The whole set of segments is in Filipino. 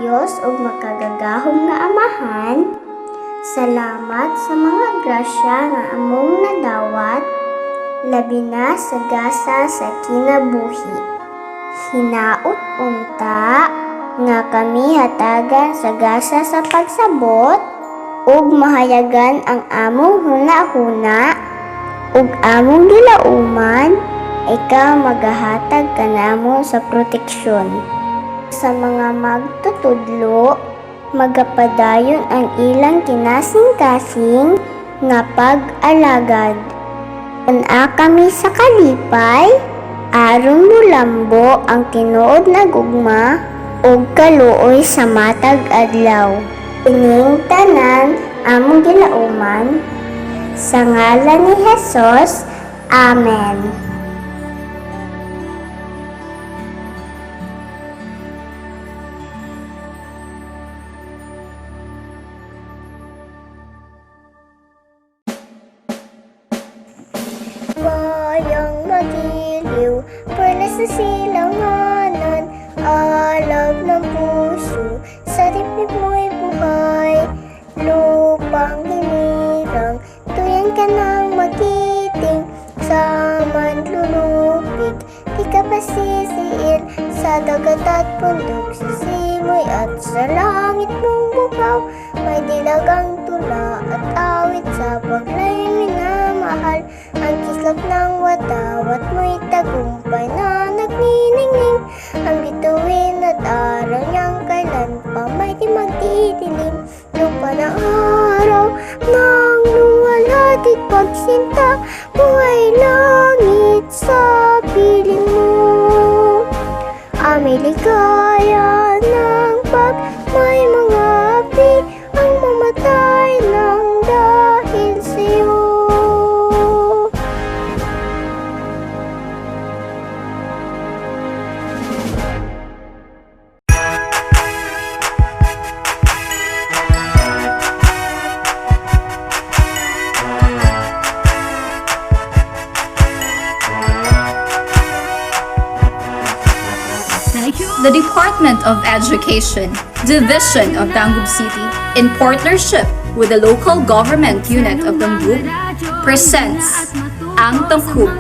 Diyos ug makagagahom nga Amahan, salamat sa mga grasya nga among nadawat, labi na sa gasa sa kinabuhi. Hinaot unta nga kami hatagan sa gasa sa pagsabot ug mahayagan ang among hunahuna ug among gilauman, ikaw magahatag kanamo sa proteksyon. Sa mga magtutudlo, magapadayon ang ilang kinasing-kasing nga pag-alagad. Una kami sa kalipay, aron mulambo ang tinuod na gugma ug kaluoy sa matag adlaw. Ining tanan among gilauman, sa ngalan ni Jesus, Amen. Bayang magiliw, perlas sa silanganan, alab ng puso, sa dibdib mo'y buhay. Lupang hinirang, tuyan ka ng magiting, sa manlulupig, di ka pasisiin, sa dagat at bundok, sa simoy at sa langit mong bukaw. May dilagang tula at awit sa paglayo minamahal, ang kislap ng watawat mo'y tagumpay na nagniningning. Ang bituin at araw niyang kailan pa may di magdidilim. Lupa ng araw nang luwalhati pagsinta, buhay langit sa piling mo. Aming ligaya ng pag may mga api, ang mamatay ng dahil sa'yo. The Department of Education, Division of TANGKUB City, in partnership with the local government unit of TANGKUB, presents ang TANGKUB,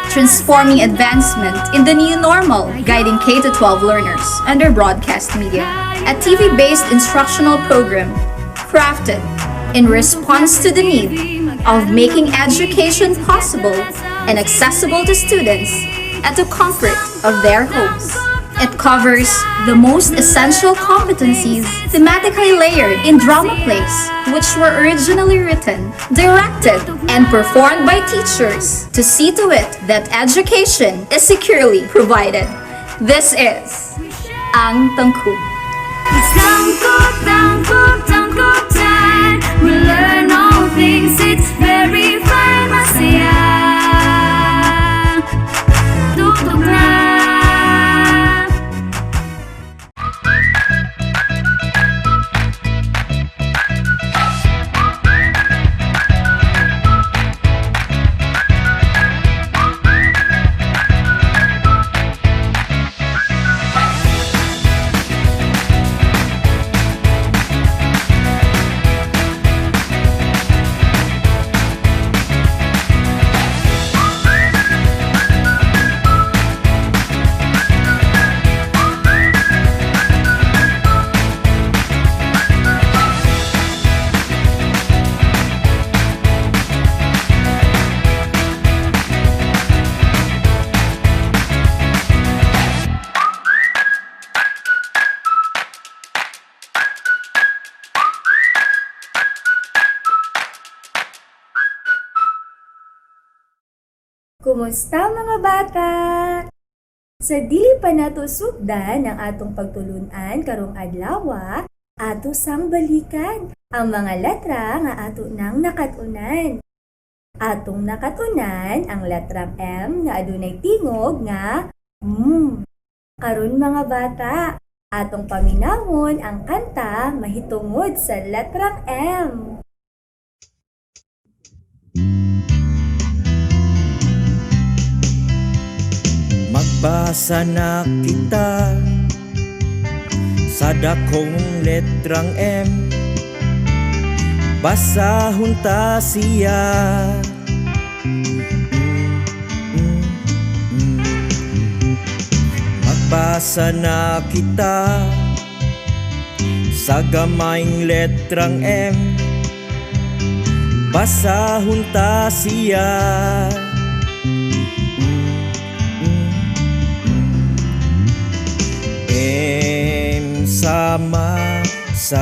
transforming advancement in the new normal, guiding K-12 learners under broadcast media, a TV-based instructional program crafted in response to the need of making education possible and accessible to students at the comfort of their homes. It covers the most essential competencies thematically layered in drama plays, which were originally written, directed, and performed by teachers to see to it that education is securely provided. This is ang TANGKUB. It's TANGKUB, TANGKUB, TANGKUB time. We learn all things, it's very fun, masaya. Tugtog na. Kumusta mga bata? Sa dili pa nato sugdan ang atong pagtulunan karong adlaw, ato sang balikan ang mga letra nga ato nang nakatunan. Atong nakatunan ang letrang M nga adunay tingog nga Karon mga bata, atong paminawon ang kanta mahitungod sa letrang M. Magbasa na kita sa dakong letrang M, basahon ta siya. Magbasa na kita sa gamayng letrang M, basahon ta siya. M sama sa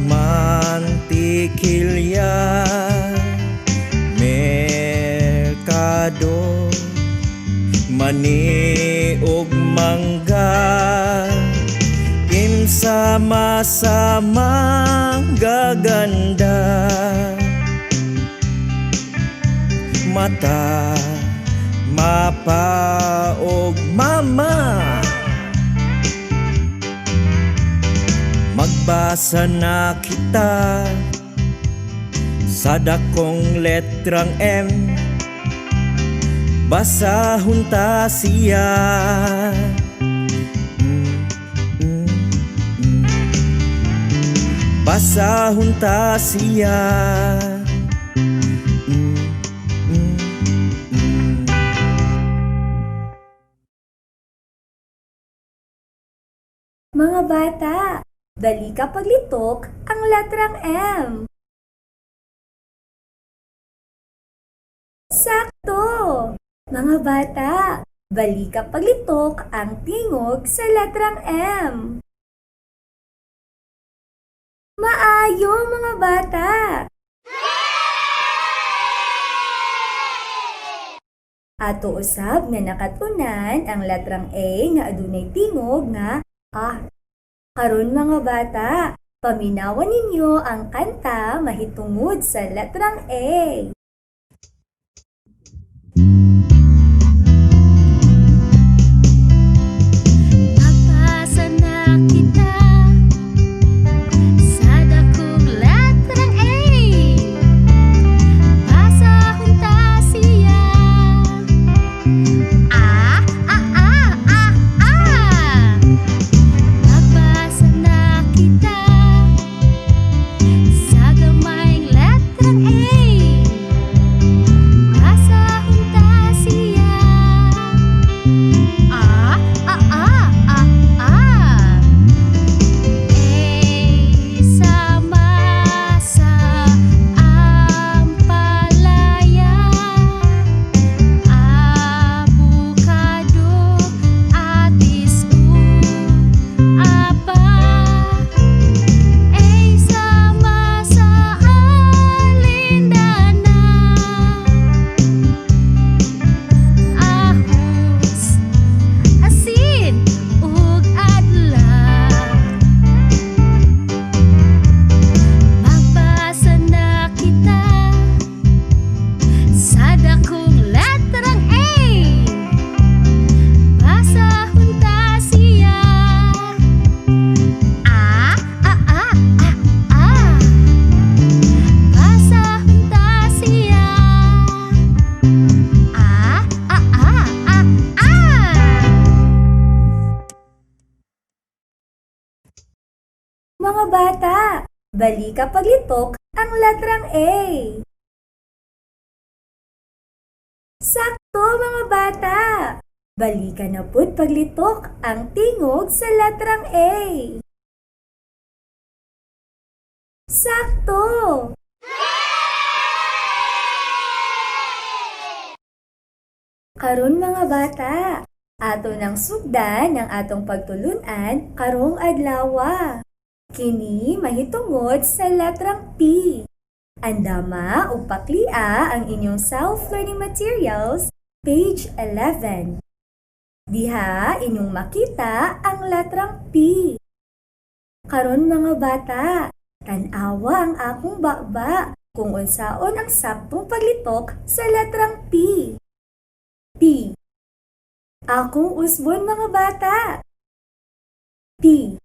mantikilya, merkado, mani ug mangga, sama-sama gaganda, mata mapa ug mama. Magbasa na kita sa dakong letrang M, basahon ta siya. Basahon ta siya. Mga bata, dali ka paglitok ang letrang M. Sakto! Mga bata, bali ka paglitok ang tingog sa letrang M. Maayo mga bata! Ato usab nga nakatunan ang letrang A nga adunay tingog nga A. Karon mga bata, paminawan ninyo ang kanta mahitungod sa letrang A. Magbasa na kita sa dakong letrang A, basahon ta siya. A, A, A, A, A. Magbasa na kita sa gamayng letrang A, basahon ta siya. A, A, A, A, A. Sama sa ampalaya, abukado, atis apa. Sama sa alindana, ahos, asin ug adlaw. Magbasa na kita sa dakong letrang A, basahon ta siya. A, A, A, A, A. Basahon ta siya. A, A, A, A, A. Mga bata, bali ka paglitok ang letrang A. Sakto mga bata! Bali ka na pud paglitok ang tingog sa letrang A. Sakto! Karon mga bata, ato nang sugdan ang atong pagtulunan karong adlaw. Kini mahitungod sa letrang P. Andama o paklia ang inyong self-learning materials, page 11. Diha inyong makita ang letrang P. Karon mga bata, tan-awa ang akong baba kung unsaon ang saktong paglitok sa letrang P. P. Akong usbon mga bata. P.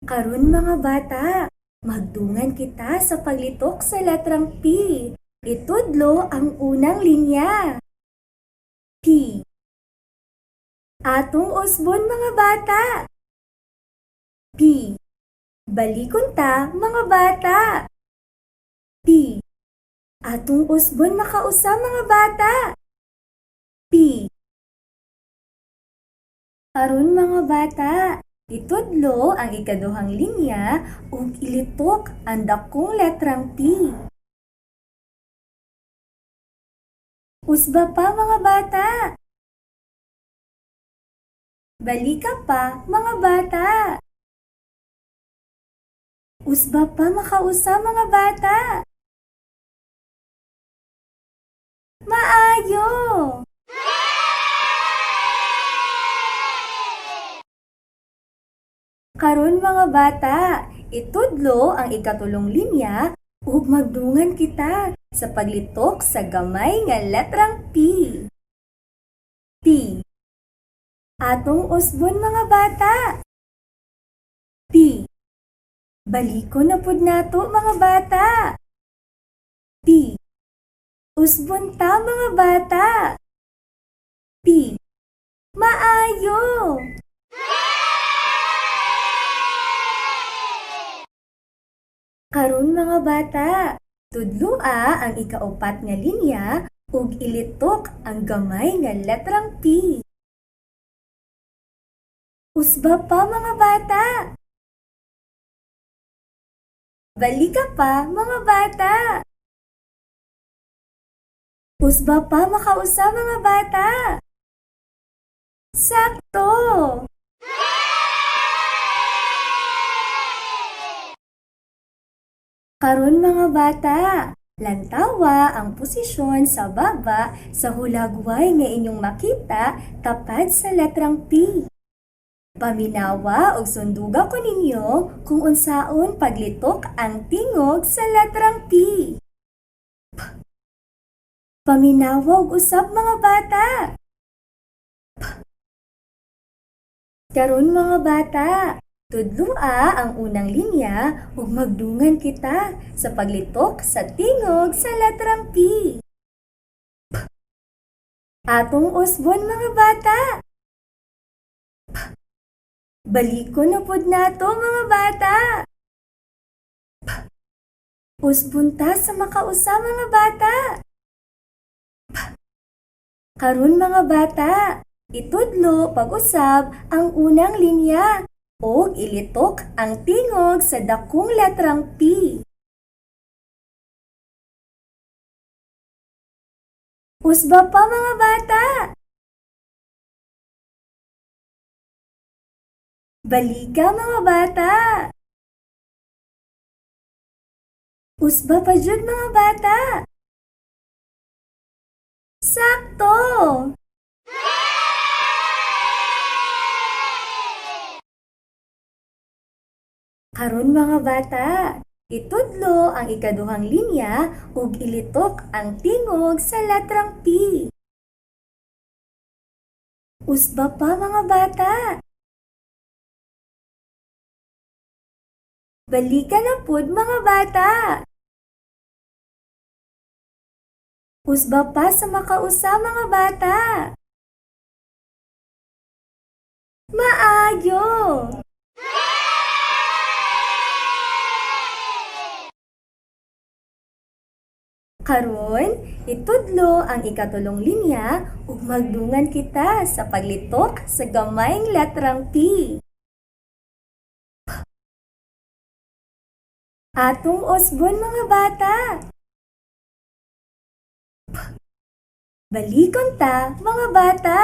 Karon mga bata, magdungan kita sa paglitok sa letrang P. Itudlo ang unang linya. P. Atong usbon mga bata. P. Balikon ta, mga bata. P. Atong usbon makausa, mga bata. P. Karon mga bata, itudlo ang ikaduhang linya ug ilitok ang dakong letrang P. Usba pa mga bata. Balika pa mga bata. Usba pa makausa mga bata. Maayo! Karon mga bata, itudlo ang ikatulong linya ug magdungan kita sa paglitok sa gamay nga letrang P. P. Atong usbon mga bata. P. Balikon na pud nato mga bata. P. Usbon ta mga bata. P. Maayo! Karon mga bata, tudloa ang ikaupat nga linya ug ilitok ang gamay nga letrang P. Usba pa mga bata. Balika pa mga bata. Usba pa makausa mga bata. Sakto! Karon mga bata, lantawa ang posisyon sa baba sa hulagway nga inyong makita tapat sa letrang P. Paminawa og sunduga ko ninyo kung unsaon paglitok ang tingog sa letrang P. Paminawa og usab mga bata. Karon mga bata, tudloa ang unang linya ug magdungan kita sa paglitok sa tingog sa letrang P. Atong usbon mga bata. Balikon na pud nato mga bata. Usbon ta sa makausa mga bata. Karon mga bata, itudlo pag-usab ang unang linya ug ilitok ang tingog sa dakong letrang P. Usba pa mga bata. Balika mga bata. Usba pa jud mga bata. Sakto! Karon mga bata, itudlo ang ikaduhang linya ug ilitok ang tingog sa letrang P. Usba pa mga bata. Balika na pud mga bata. Usba pa sa makausa mga bata. Maayo! Karon, itudlo ang ikatulong linya ug magdungan kita sa paglitok sa gamayng letrang P. Atong usbon mga bata. Balikon ta mga bata.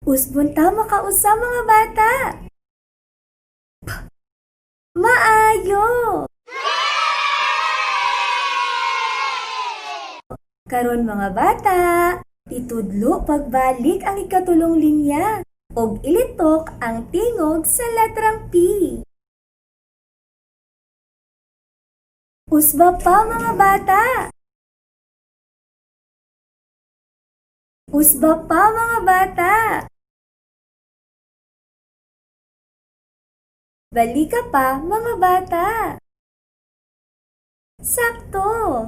Usbon ta makausa mga bata. Maayo! Karon mga bata, itudlo pagbalik ang ikatulong linya ug ilitok ang tingog sa letrang P. Usba pa mga bata. Usba pa mga bata. Balika pa mga bata. Sakto!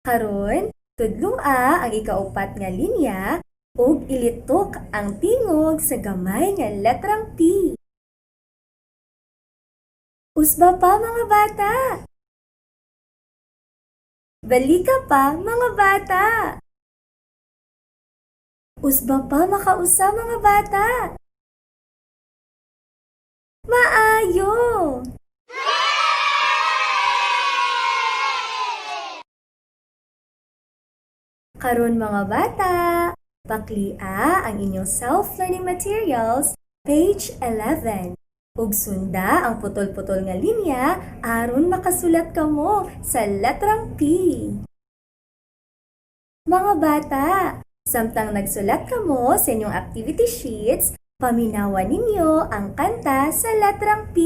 Karon, Tudlua ang ikaupat nga linya ug ilitok ang tingog sa gamay nga letrang P. Usba pa mga bata. Balika pa mga bata. Usba pa makausa mga bata. Maayo. Karon mga bata, paklia ang inyong self-learning materials, page 11. Ug sunda ang putol-putol nga linya aron makasulat kamo sa letrang P. Mga bata, samtang nagsulat kamo sa inyong activity sheets, paminawan ninyo ang kanta sa letrang P.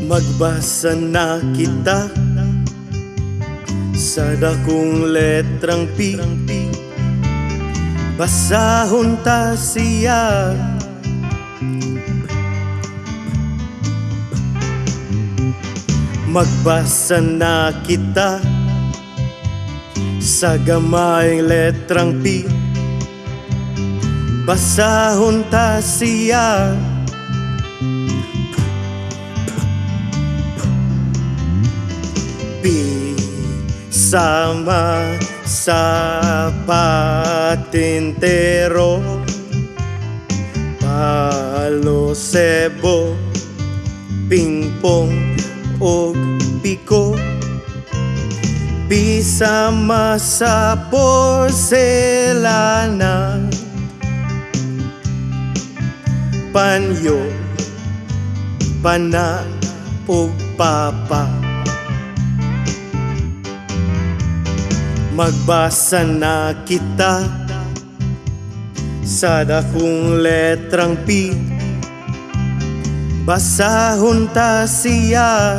Magbasa na kita sa dakong letrang P. Basahon ta siya. Magbasa na kita sa gamayng letrang P. Basahon ta siya. P sama sa patintero, palo, sebo, pingpong og piko. Bisama sa porselana, panyo, pana ug papa. Magbasa na kita sa dakong letrang P. Basahon ta siya.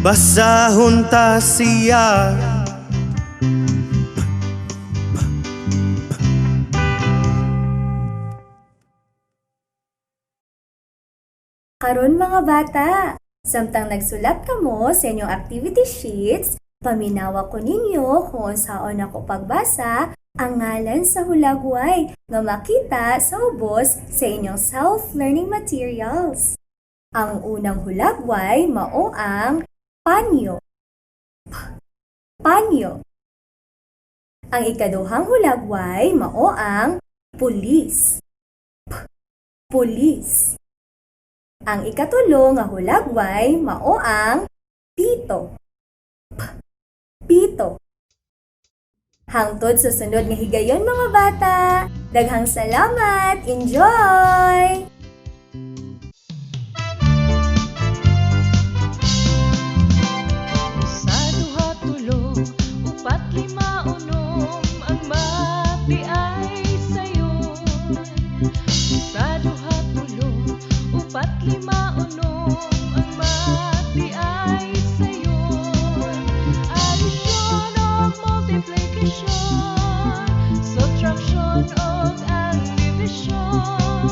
Basahon ta siya. Karon mga bata, samtang nagsulat kamo sa inyong activity sheets, paminawa ko ninyo kung saan ako pagbasa ang ngalan sa hulagway nga makita sa ubos sa inyong self-learning materials. Ang unang hulagway mao ang panyo. Panyo. Ang ikaduhang hulagway mao ang pulis. Pulis. Ang ikatulo nga hulagway mao ang pito. Pito. Hangtod sa sunod nga higayon mga bata. Daghang salamat. Enjoy! Sa duha tulo, upat lima unom, ang mati ay sayon. Sa duha tulo, upat lima unom, ang mati ay sayon. Addition of multiplication, subtraction of and division,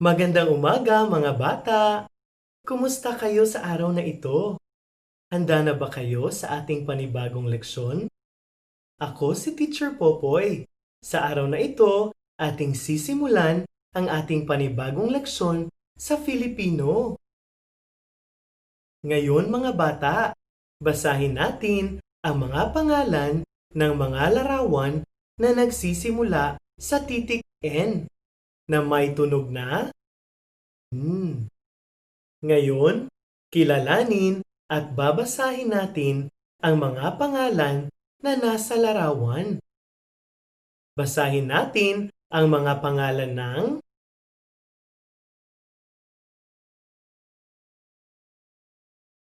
Magandang umaga mga bata! Kumusta kayo sa araw na ito? Handa na ba kayo sa ating panibagong leksyon? Ako si Teacher Popoy. Sa araw na ito, ating sisimulan ang ating panibagong leksyon sa Filipino. Ngayon mga bata, basahin natin ang mga pangalan ng mga larawan na nagsisimula sa titik N na may tunog na Ngayon, kilalanin at babasahin natin ang mga pangalan na nasa larawan. Basahin natin ang mga pangalan ng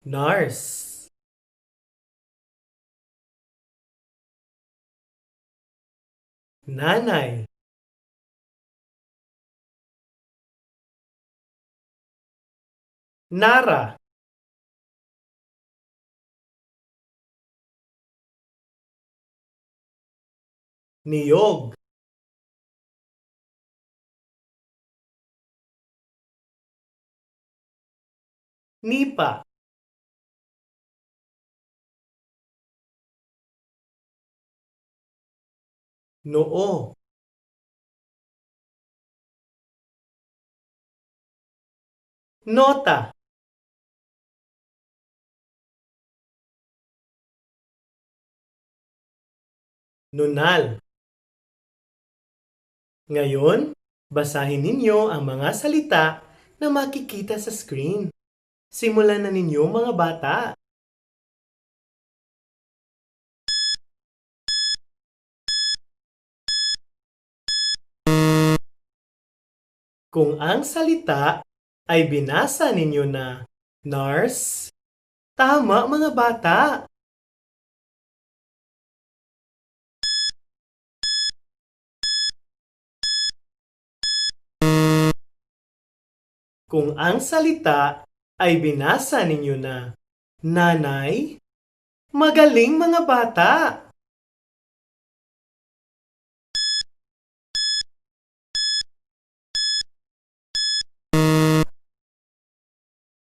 nurse, nanay, Nara, niyog, nipa, noo, nota, nunal. Ngayon, basahin ninyo ang mga salita na makikita sa screen. Simulan na ninyo mga bata. Kung ang salita ay binasa ninyo na nurse, tama mga bata. Kung ang salita ay binasa ninyo na nanay, magaling mga bata.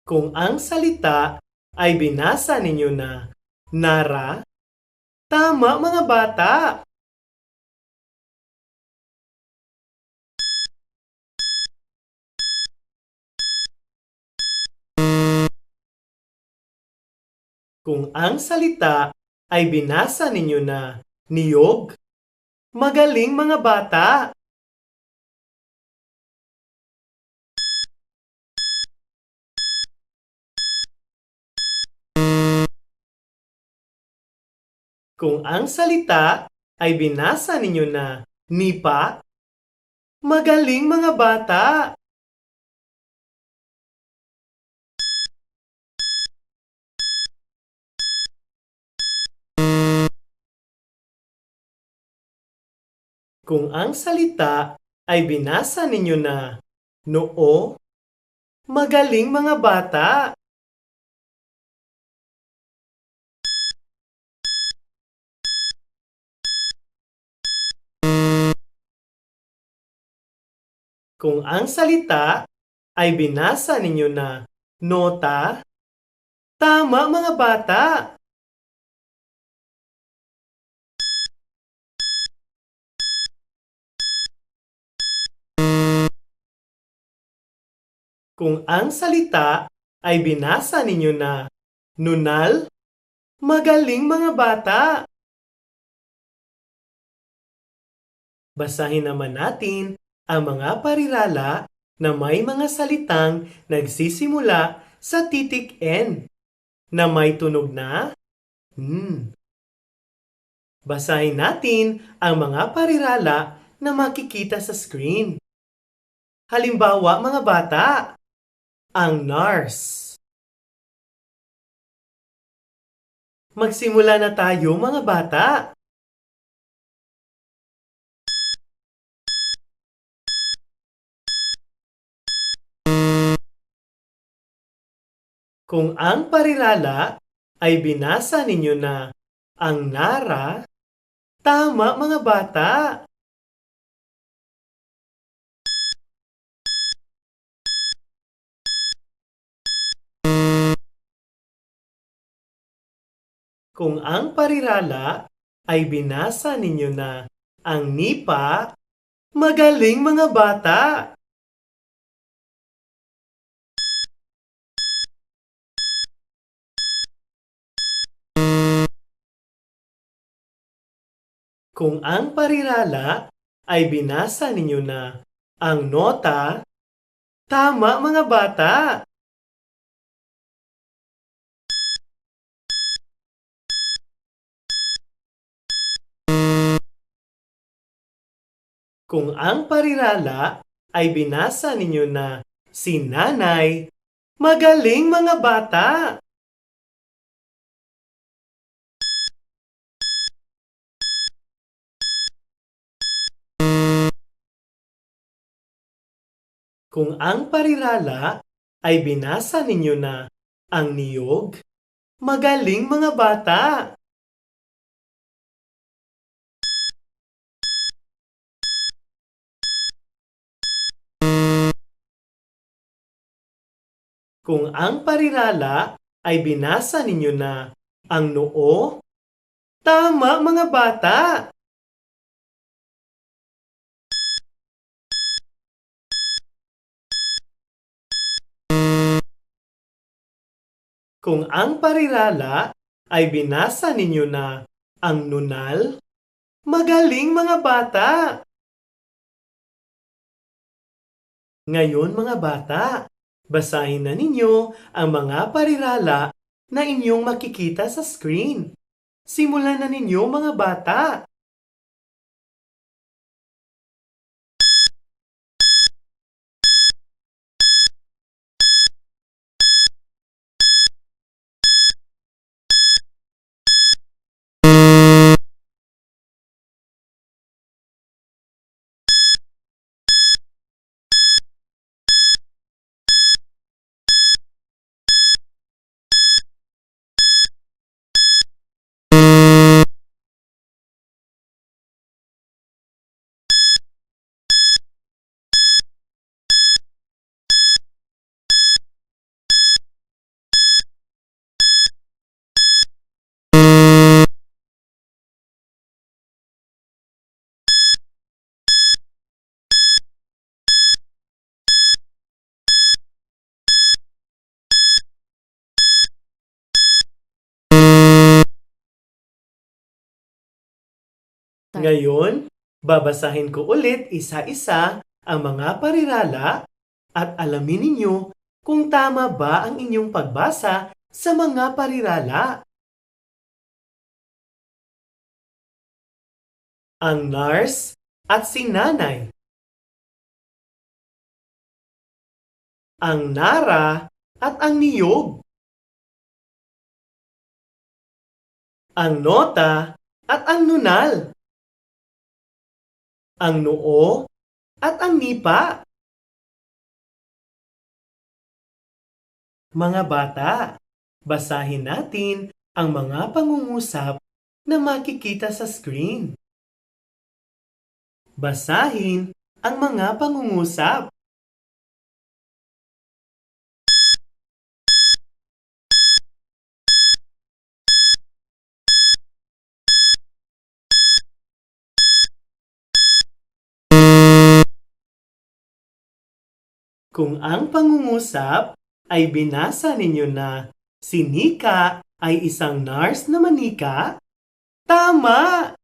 Kung ang salita ay binasa ninyo na nara, tama mga bata. Kung ang salita ay binasa ninyo na niyog, magaling mga bata. Kung ang salita ay binasa ninyo na nipa, magaling mga bata. Kung ang salita ay binasa ninyo na noo, magaling mga bata. Kung ang salita ay binasa ninyo na nota, tama mga bata. Kung ang salita ay binasa ninyo na nunal, magaling mga bata. Basahin naman natin ang mga parirala na may mga salitang nagsisimula sa titik N na may tunog na Basahin natin ang mga parirala na makikita sa screen. Halimbawa mga bata, ang nurse. Magsimula na tayo mga bata. Kung ang parirala ay binasa ninyo na ang nara, tama mga bata. Kung ang parirala ay binasa ninyo na ang nipa, magaling mga bata! Kung ang parirala ay binasa ninyo na ang nota, tama mga bata! Kung ang parirala ay binasa ninyo na si nanay, magaling mga bata! Kung ang parirala ay binasa ninyo na ang niyog, magaling mga bata! Kung ang parirala ay binasa ninyo na ang noo, tama mga bata! Kung ang parirala ay binasa ninyo na ang nunal, magaling mga bata! Ngayon mga bata, basahin na ninyo ang mga parirala na inyong makikita sa screen. Simulan na ninyo mga bata! Ngayon, babasahin ko ulit isa-isa ang mga parirala at alamin ninyo kung tama ba ang inyong pagbasa sa mga parirala. Ang nurse at si nanay. Ang nara at ang niyog. Ang nota at ang nunal. Ang noo at ang nipa. Mga bata, basahin natin ang mga pangungusap na makikita sa screen. Basahin ang mga pangungusap. Kung ang pangungusap ay binasa ninyo na si Nika ay isang nurse na manika, tama!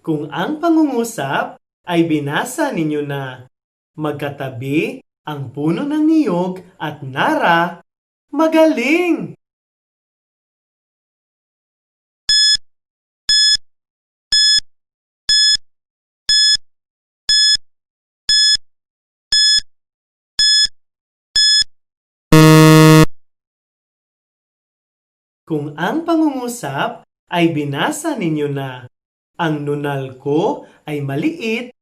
Kung ang pangungusap ay binasa ninyo na magkatabi ang puno ng niyog at nara, magaling! Kung ang pangungusap ay binasa ninyo na ang nunal ko ay maliit,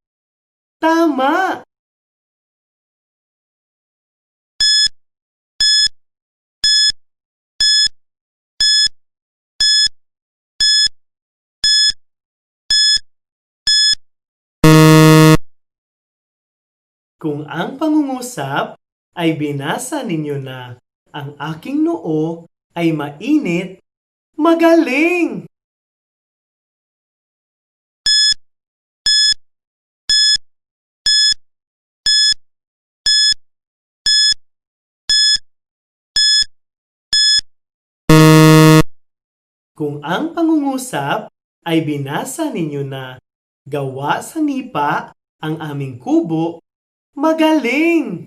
tama! Kung ang pangungusap ay binasa ninyo na ang aking noo ay mainit, magaling! Kung ang pangungusap ay binasa ninyo na gawa sa nipa ang aming kubo, magaling!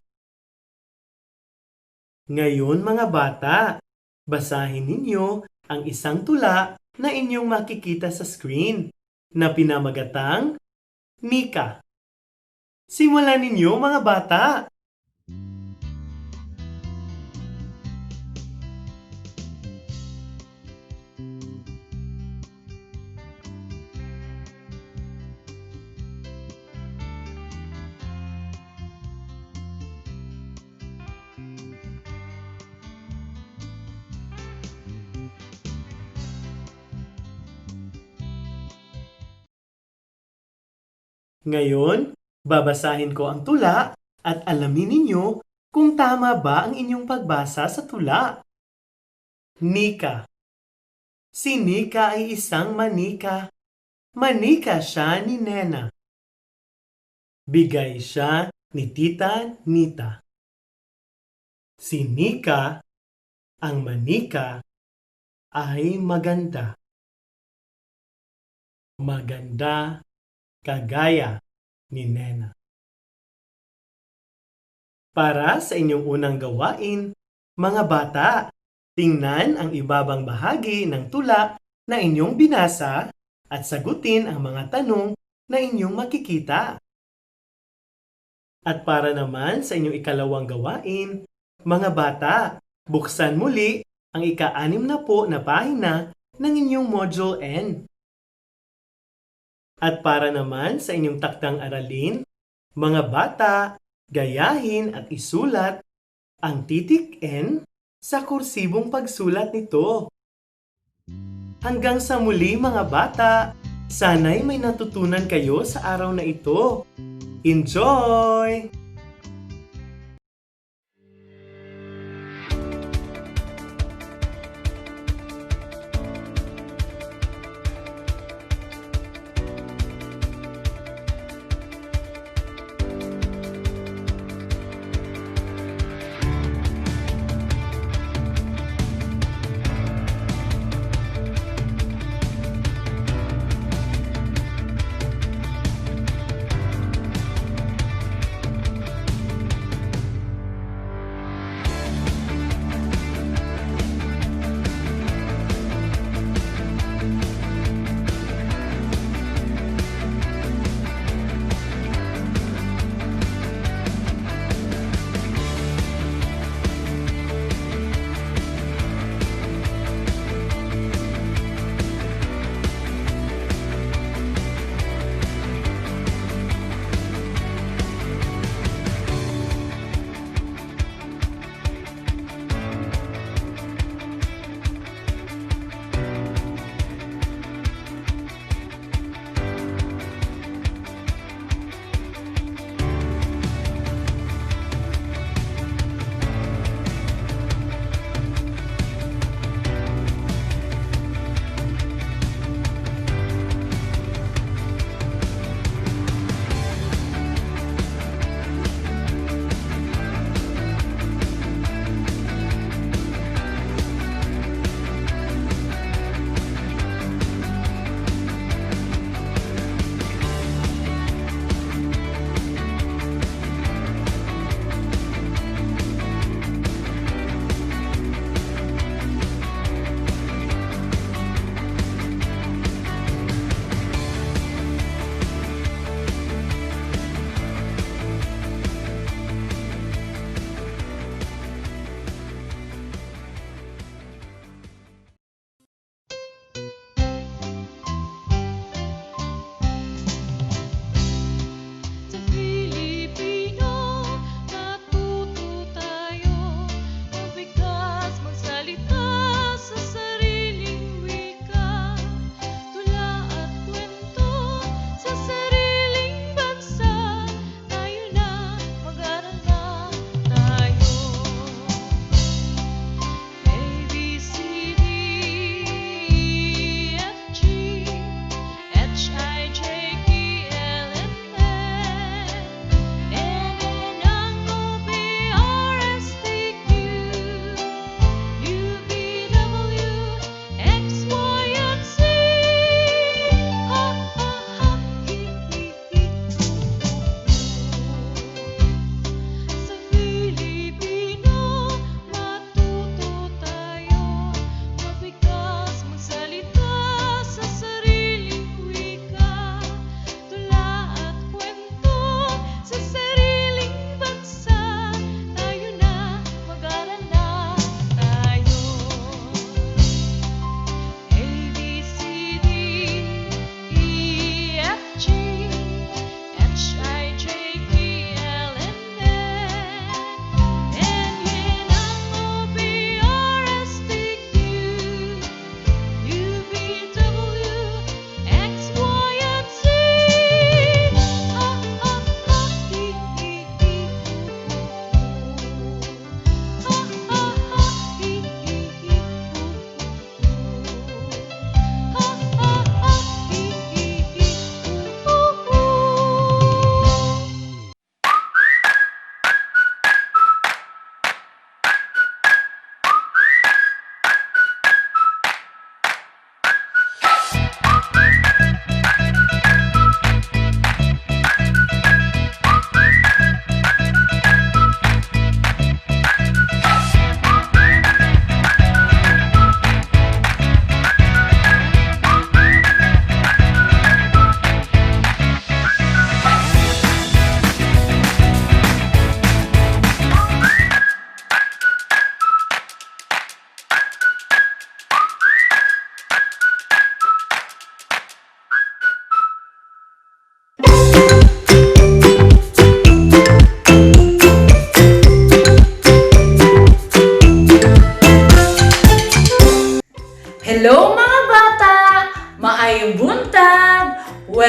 Ngayon mga bata, basahin ninyo ang isang tula na inyong makikita sa screen na pinamagatang Nika. Simulan ninyo mga bata! Ngayon, babasahin ko ang tula at alamin ninyo kung tama ba ang inyong pagbasa sa tula. Nika. Si Nika ay isang manika. Manika siya ni Nena. Bigay siya ni Tita Nita. Si Nika, ang manika, ay maganda. Maganda kagaya ni Nena. Para sa inyong unang gawain, mga bata, tingnan ang ibabang bahagi ng tula na inyong binasa at sagutin ang mga tanong na inyong makikita. At para naman sa inyong ikalawang gawain, mga bata, buksan muli ang ika-60 na pahina ng inyong Module N. At para naman sa inyong taktang aralin, mga bata, gayahin at isulat ang titik N sa kursibong pagsulat nito. Hanggang sa muli mga bata, sana'y may natutunan kayo sa araw na ito. Enjoy!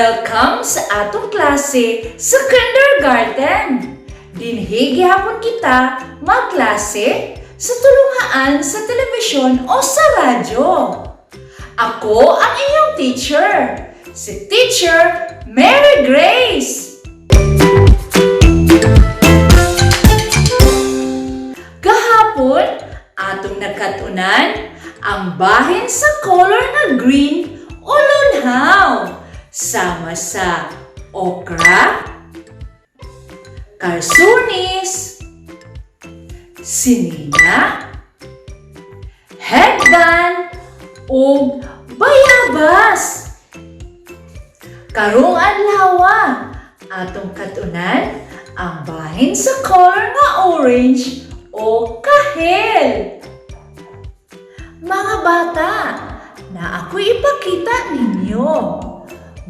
Welcome sa atong klase sa kindergarten. Dinhi gihapon kita magklase sa tulungaan sa telebisyon o sa radyo. Ako ang iyong teacher, si Teacher Mary Grace. Gahapon, atong nakatunan ang bahin sa color na green o lunhaw sama sa okra, karsunis, sinina, headband, ug bayabas. Karong adlaw atong katunan ang bahin sa color nga orange o kahel. Mga bata, na ako ipakita ninyo.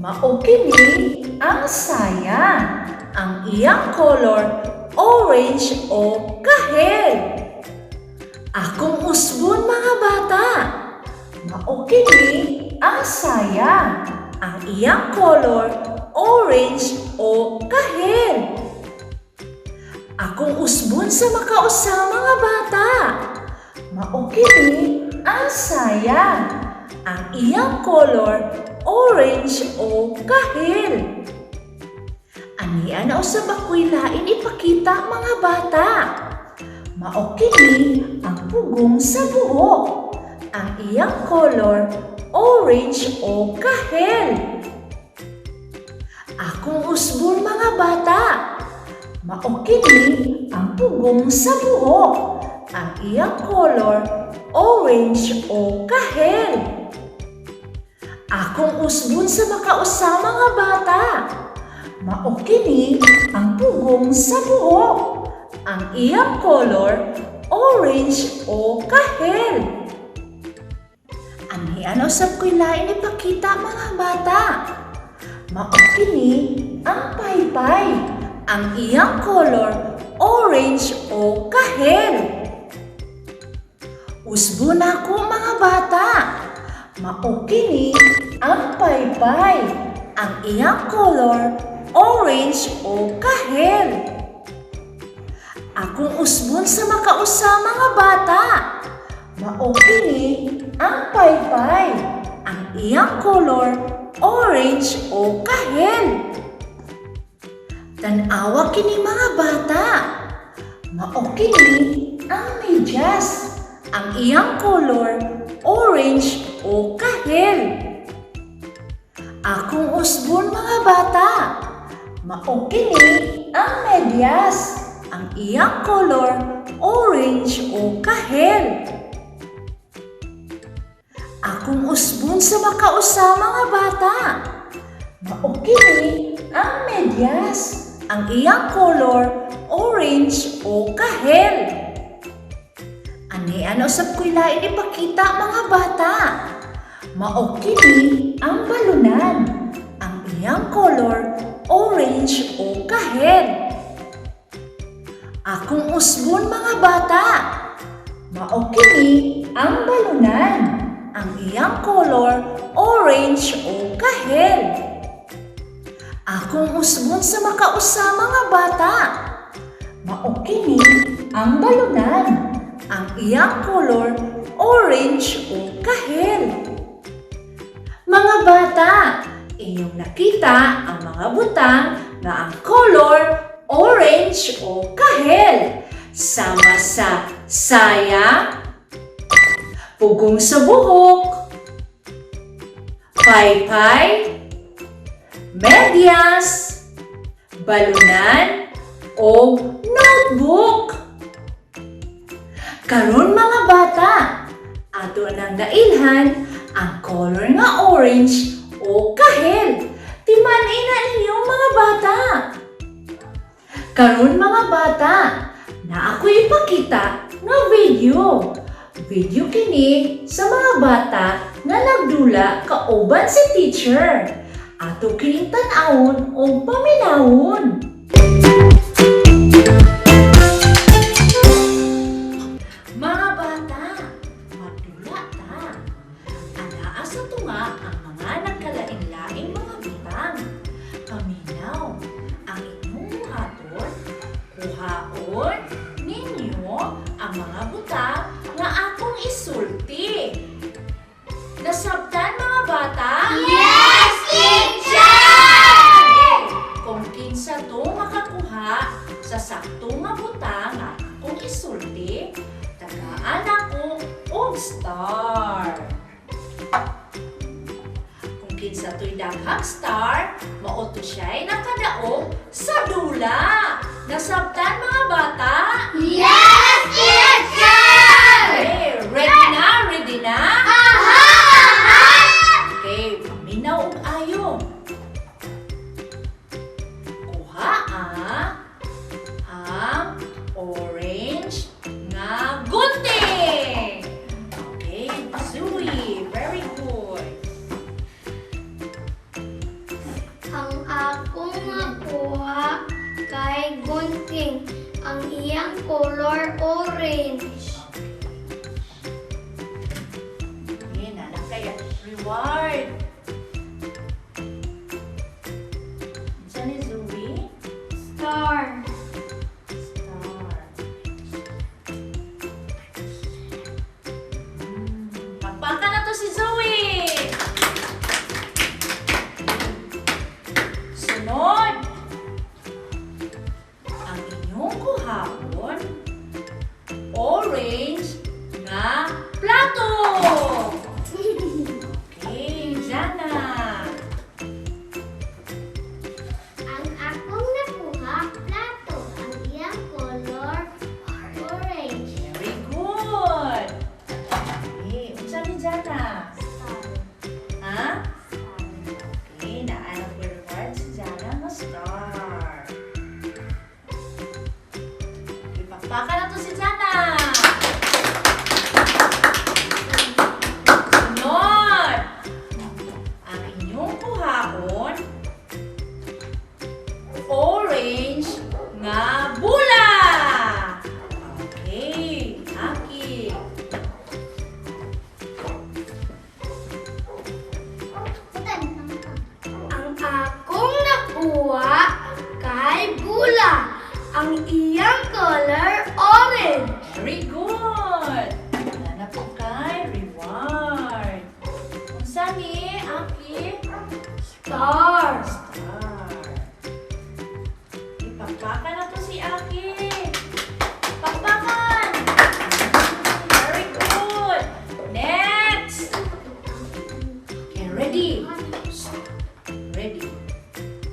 Mao kini ang saya, ang iyang color orange o kahel. Akong usbon mga bata. Mao kini ang saya, ang iyang color orange o kahel. Akong usbon sa makausa mga bata. Mao kini ang saya, ang iyang color orange o kahel. Aniya na usab ako'y lain ipakita mga bata. Mao kini ang pugong sa buhok, ang iyang color orange o kahel. Akong usbon mga bata. Mao kini ang pugong sa buhok, ang iyang color orange o kahel. Akong usbon sa makausa mga bata. Mao kini ang pugong sa buhok, ang iyang color orange o kahel. Anian usab ko'y lain ipakita mga bata. Mao kini ang paypay, ang iyang color orange o kahel. Usbon ako mga bata. Mao kini ang paypay, ang iyang color orange o kahel. Akong usbon sa makausa mga bata. Mao kini ang paypay, ang iyang color orange o kahel. Tan-awa kini mga bata. Mao kini ang medyas, ang iyang color orange o kahel. Akong usbon mga bata. Mao kini ang medyas, ang iyang color orange o kahel. Akong usbon sa makausa mga bata. Mao kini ang medyas, ang iyang color orange o kahel. Anian usab ko'y lain ipakita mga bata. Mao kini ang balunan, ang iyang color orange o kahel. Akong usbon mga bata. Mao kini ang balunan, ang iyang color orange o kahel. Akong usbon sa makausa mga bata. Mao kini ang balunan, ang iyang color orange o kahel. Mga bata, inyong nakita ang mga butang na ang color orange o kahel sama sa saya, pugong sa buhok, paypay, medyas, balunan, o notebook. Karon mga bata, ato nang nailhan ang color nga orange o kahel. Timan-i na ninyo mga bata. Karon mga bata, na ako ipakita nga video. Video kini sa mga bata nga nagdula kauban si teacher. Ato kining tan-awon o paminawon. Mga bata, madula ta. Anaa sa tunga ang mga nagkalain-laing mga butang. star, mao to siya'y nakadaog sa dula. Nasabtan mga bata? Yes, teacher! Okay, ready na? Ready na? Aha! Okay, paminaw og ayo. Kuha ang orange nga gunting. Okay, Zoe, very good. Ang akong nakuha kay gunting, ang iyang color orange. Yan, anak kaya reward. Saan ni Zoe? Star. Star. Pakpakan na to si Zoe! Sunod! Ang inyong kuhapon, orange nga plato! Okay, Jana. Ang akong nakuha, plato. Ang iyang color orange. Very good! Okay, unsa ni Jana? Star. Ha? Okay, naanak ko reward si Jana nga star. Ipakpakan na to si Jana! Sunod! Ang inyong kuhakon, orange nga bula! Okay, Aki. Ang akong nakuha kay bula. Ang iyang color orange. Very good! Wala na po kay reward. Unsa ni, Aki? Star. Star. Ipakpakan na to si Aki. Pakpakan! Very good! Next! Okay, ready? Ready.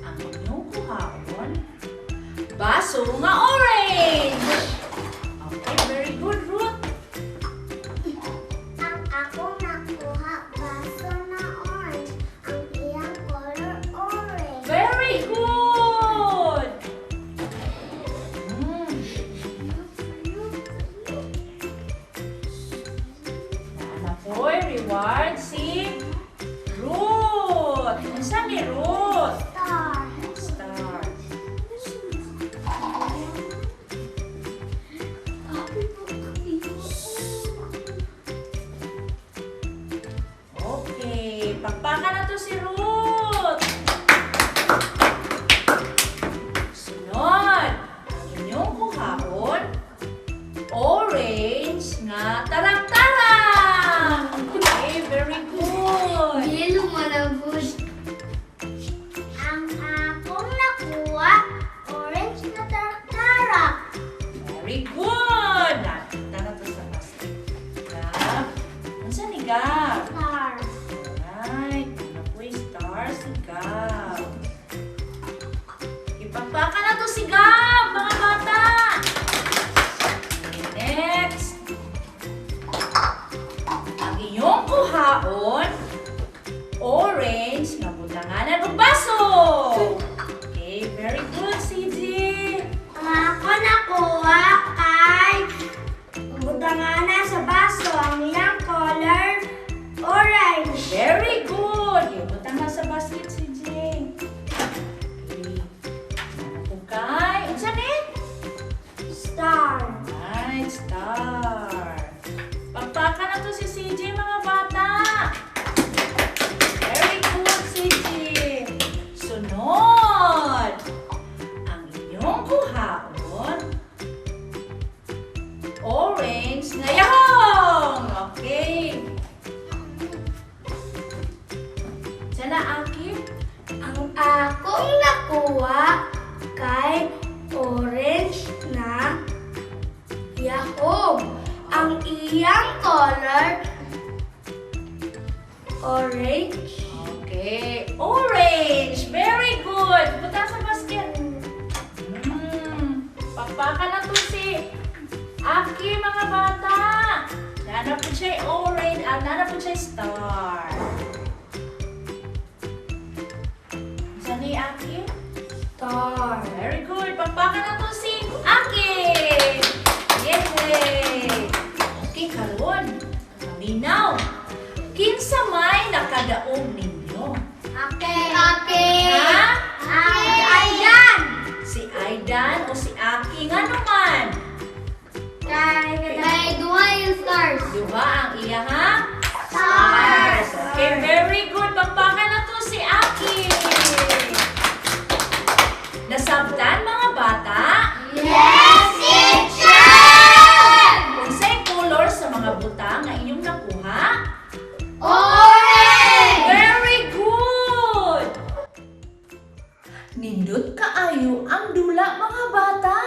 Ang inyong kuhaon, baso nga orange! Okay, very good, Ruth. Ang akong nakuha, baso na orange. Ang iyang color orange. Very good! Mm. Nana po'y reward si Ruth. Unsa ni Ruth? Star. Star. Okay, pakpakan na to si Ruth. Sunod, ang inyong kuhapon, orange nga tarang-tarang. Okay, very good. Yellow malabos. Ang akong nakuha, orange na tarak-tarak. Very good. Nakita na to sa basket. Gab. Unsa ni Gab? Star. Alright. Ano po yung star si Gab? Ipagpakan na to si Gab, mga bata. Okay, next. Ang iyong kuhaon, orange nga butanganan og baso. Okay, very good, CJ. Ang ako nakuha kay budangana sa baso. Ang iyang color orange. Very good. Ibutang na sa basket, CJ. Okay. Okay. Unsa ni? Star. Right, star. Pagpaka na to si CJ, mga bata. Very good, CJ. Sunod. Ang inyong kuhaon, orange na yahong. Okay. Diyan na, Aki. Ang akong nakuha kay orange na yahog. Ang iyang color orange. Okay. Okay, orange. Very good. Buta sa basket. Pakpaka na to si Aki, mga bata. Nana po siya orange. Nana po siya star. Saan ni Aki? Star. Very good. Pakpaka na to si Aki. Yay! Okay, karon. Malinaw. Kinsa may nakadaog ninyo? Ake. Ha? Aidan. Si Aidan o si Aki nga naman? Kay Duhay Stars. Diba ang iya ha? Stars. Okay, very good. Pagpaka na to si Aki. Nasabtan mga bata? Yes, teacher! Unsay color sa mga butang na inyong nakuha? Orange! Very good! Nindot kaayo ang dula mga bata.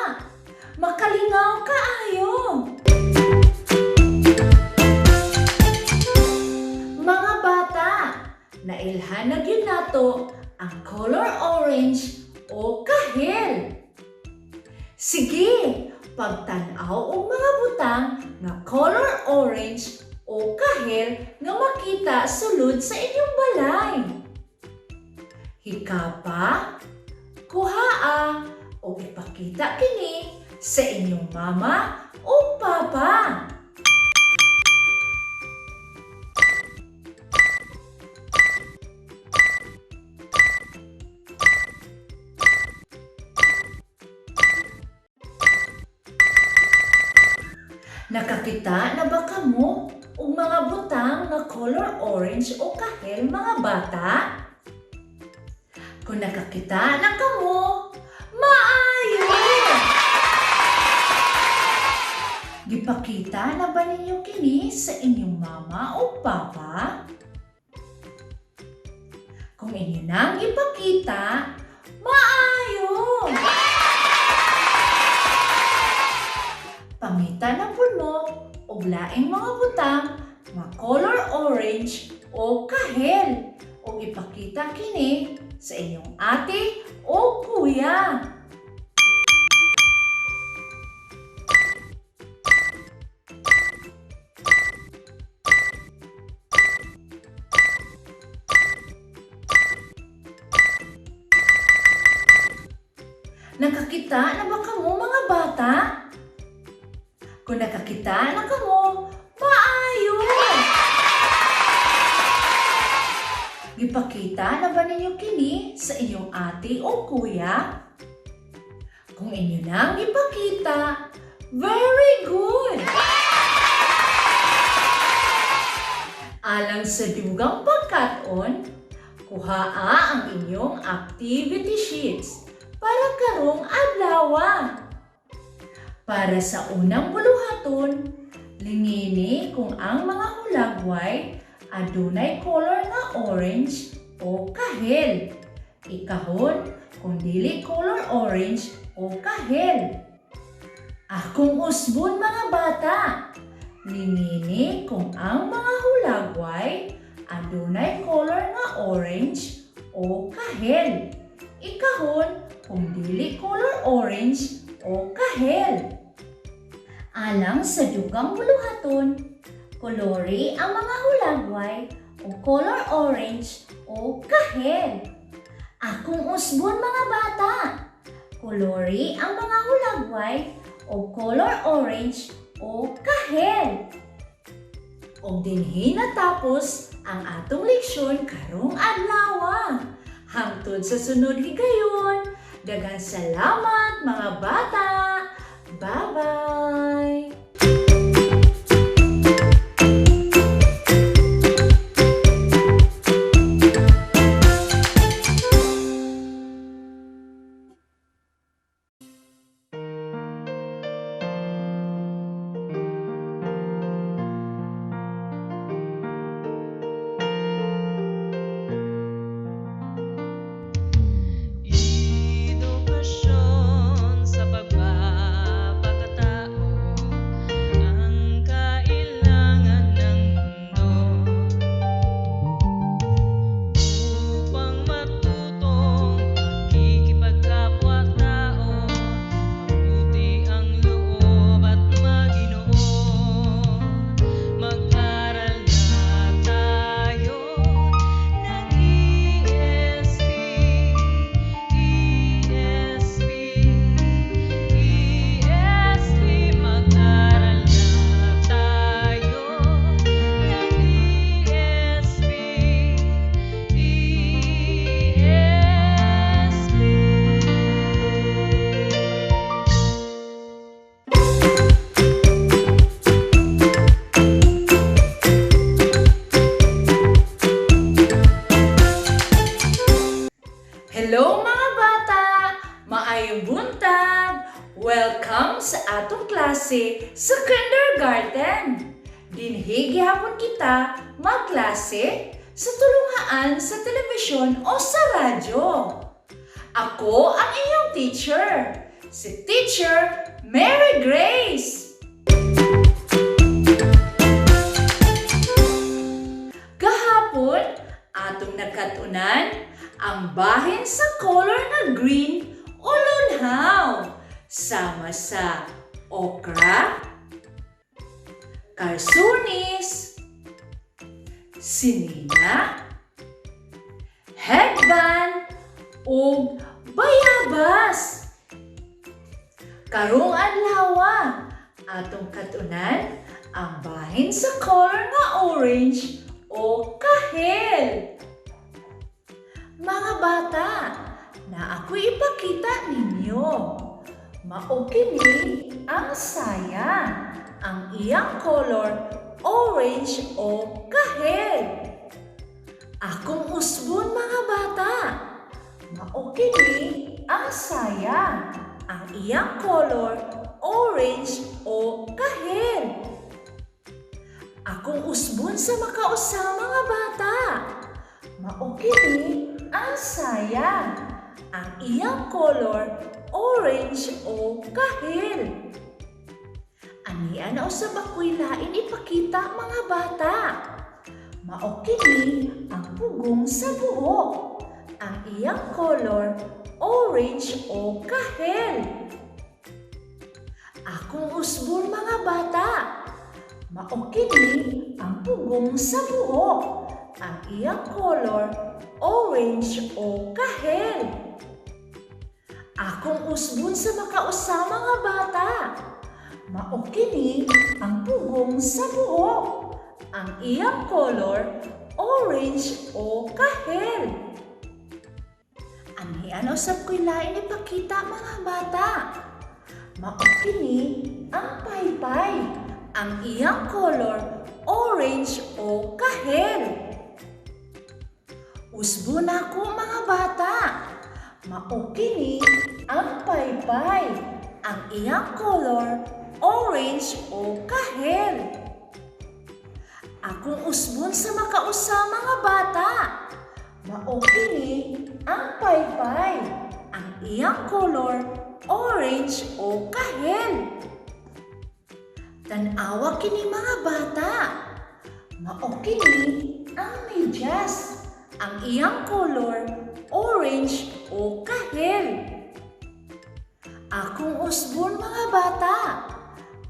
Makalingaw kaayo. Mga bata, nailhan na gyud nato ang color orange o kahel. Sige, pagtan-aw og mga butang nga color orange o kahel nga makita sulod sa inyong balay. Hikapa, kuhaa, o ipakita kini sa inyong mama o papa. Nakakita na ba kamo o mga butang na color orange o kahel mga bata? Kung nakakita na kamo, maayo! Gipakita na ba ninyo kini sa inyong mama o papa? Kung inyo nang ipakita, maayo! Pangita na po mo og laing mga butang nga color orange o kahel o ipakita kini sa inyong ate o kuya. Nakakita na ba kamo mga bata? Kung nakakita na kamo, maayo! Ipakita na ba ninyo kini sa inyong ate o kuya? Kung inyo nang ipakita, very good! Alang sa dugang pagkaton, kuhaa ang inyong activity sheets para karong adlaw. Para sa unang buluhaton, lingini kung ang mga hulagway adunay color nga orange o kahel. Ikahon kung dili color orange o kahel. Akong usbon mga bata, lingini kung ang mga hulagway adunay color nga orange o kahel. Ikahon kung dili color orange o kahel. Alang sa dugang buluhaton, kolori ang mga hulagway o color orange o kahel. Akong usbon mga bata, kolori ang mga hulagway o color orange o kahel. Og dinhi natapos ang atong leksyon karong adlaw. Hangtod sa sunod higayon, daghang salamat mga bata. Bye-bye! Edukasyon sa pagpapakatao. Hello mga bata! Maayong buntag! Welcome sa atong klase sa kindergarten. Dinhi gihapon kita magklase sa tulungaan sa telebisyon o sa radyo. Ako ang iyong teacher, si Teacher Mary Grace. Kahapon, atong nagkatunan ang bahin sa color na green o lunhaw sama sa okra, karsunis, sinina, headband, ug bayabas. Karong adlaw atong katunan ang bahin sa color nga orange o kahel. Mga bata, na ako ipakita ninyo. Mao kini ang saya, ang iyang color orange o kahel. Akong usbon mga bata. Mao kini ang saya, ang iyang color orange o kahel. Akong usbon sa makausa mga bata. Mao kini ang saya, ang iyang color orange o kahel. Anian na usab ako'y lain ipakita mga bata. Mao kini ang pugong sa buhok, ang iyang color orange o kahel. Akong usbon mga bata. Mao kini ang pugong sa buhok, ang iyang color orange o kahel. Akong usbon sa makausa mga bata. Mao kini ang pugong sa buhok, ang iyang color orange o kahel. Anian usab ko'y lain ipakita mga bata. Mao kini ang paypay, ang iyang color orange o kahel. Usbon ako mga bata. Mao kini ang paypay, ang iyang color orange o kahel. Akong usbon sa makausa mga bata. Mao kini ang paypay, ang iyang color orange o kahel. Tan-awa kini mga bata. Mao kini ang medyas, ang iyang color orange o kahel. Akong usbon mga bata.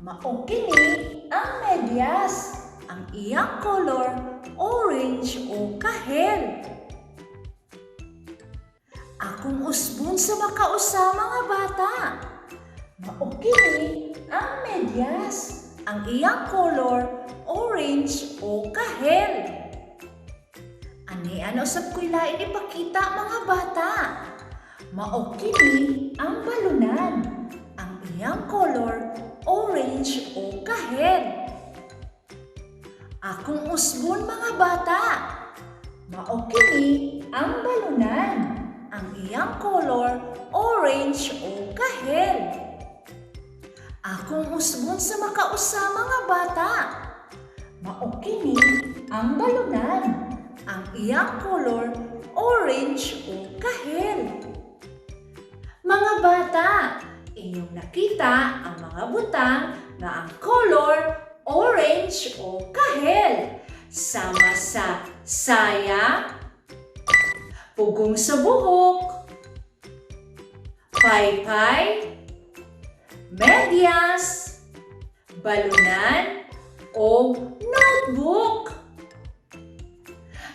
Mao kini ang medyas, ang iyang color orange o kahel. Akong usbon sa makausa mga bata. Mao kini ang medyas, ang iyang color orange o kahel. Anian usab ko'y lain ipakita mga bata. Mao kini ang balunan, ang iyang color orange o kahel. Akong usbon mga bata. Mao kini ang balunan, ang iyang color orange o kahel. Akong usbon sa makausa mga bata. Mao kini ang balunan, ang iyang color orange o kahel. Mga bata, inyong nakita ang mga butang na ang color orange o kahel sama sa saya, pugong sa buhok, paypay, medyas, balunan o notebook.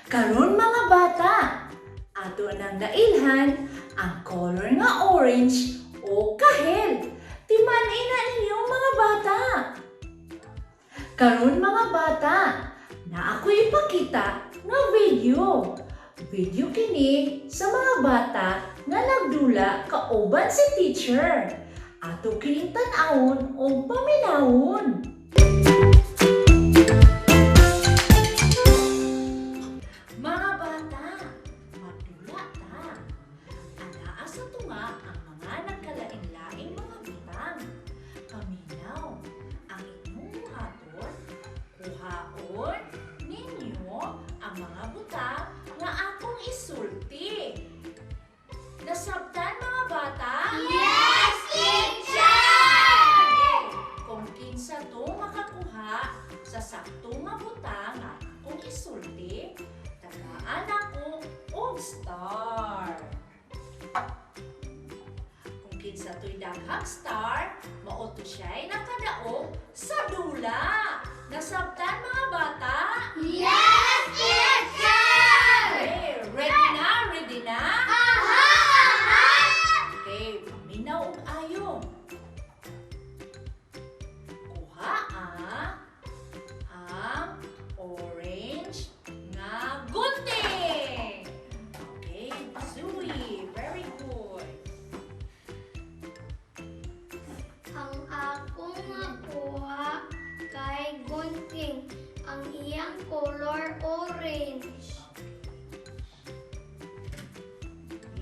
Karon mga bata, ato nang nailhan ang color nga orange o kahel. Timan-in na ninyo mga bata. Karon mga bata, na ako ipakita nga video. Video kini sa mga bata nga nagdula kauban si teacher. Ato kining tan-awon o paminawon. Mga bata, magdula ta. Nasabtan mga bata? Yes, teacher! Kung kinsa to makakuha sa saktong nga butang nga akong isulti, tagaan ako og star. Kung kinsa to'y daghang star, mao to siya'y nakadaog sa dula. Nasabtan mga bata? Yes, teacher! Okay, ready na? Ready na? Aha! Okay, paminaw og ayo. Kuha ang orange nga gunting. Okay, Zoe, very good. Ang akong nakuha kay gunting, ang iyang color orange.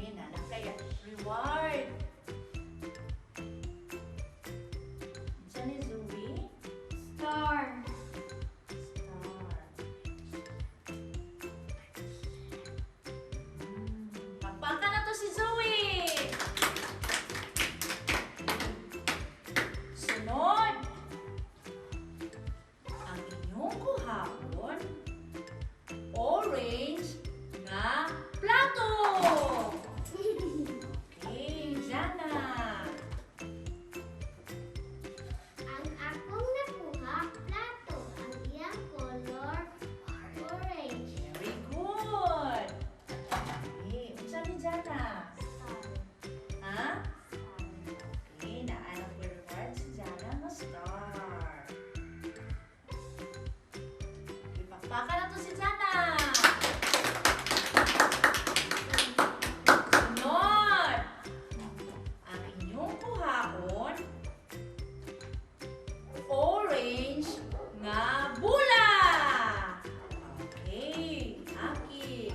Yan na kaya reward. Diyan ni Zoe. Star. Star. Pakpakan na to si Zoe. Sunod. Ang inyong kuhapon, orange nga plato. Okay, Jana. Ang akong nakuha, plato. Ang iyang color orange. Very good. Okay, unsa ni Jana? Star. Ha? Okay, naanap ko reward si Jana nga star. Ipakpakan na to si Jana. Sunod. Ang inyong kuhaon, orange nga bula. Okay, Aki.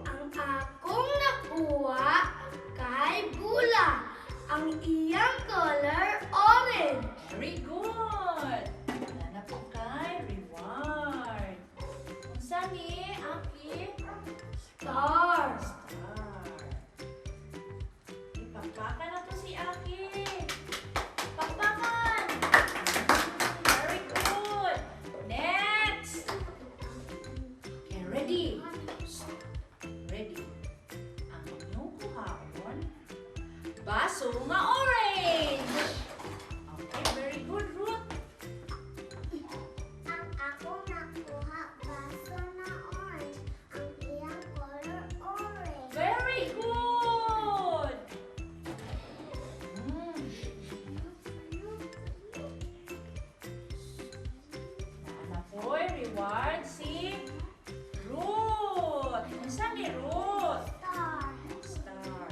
Ang akong nakuha kay bula. Ang iyang color orange. Very good. Nanap ko kay reward. Unsa ni Aki? Star. Star. Ipakpakan na to si Aki. Pakpakan. Very good. Next. Okay, ready? Ready. Ang inyong kuhaon, baso nga orange. Okay, very good, Ruth. Ang akong nakuha, baso na orange. Ang iyang color orange. Very good. Mm. Naana po'y reward si Ruth. Isa ni Ruth. Star. Star.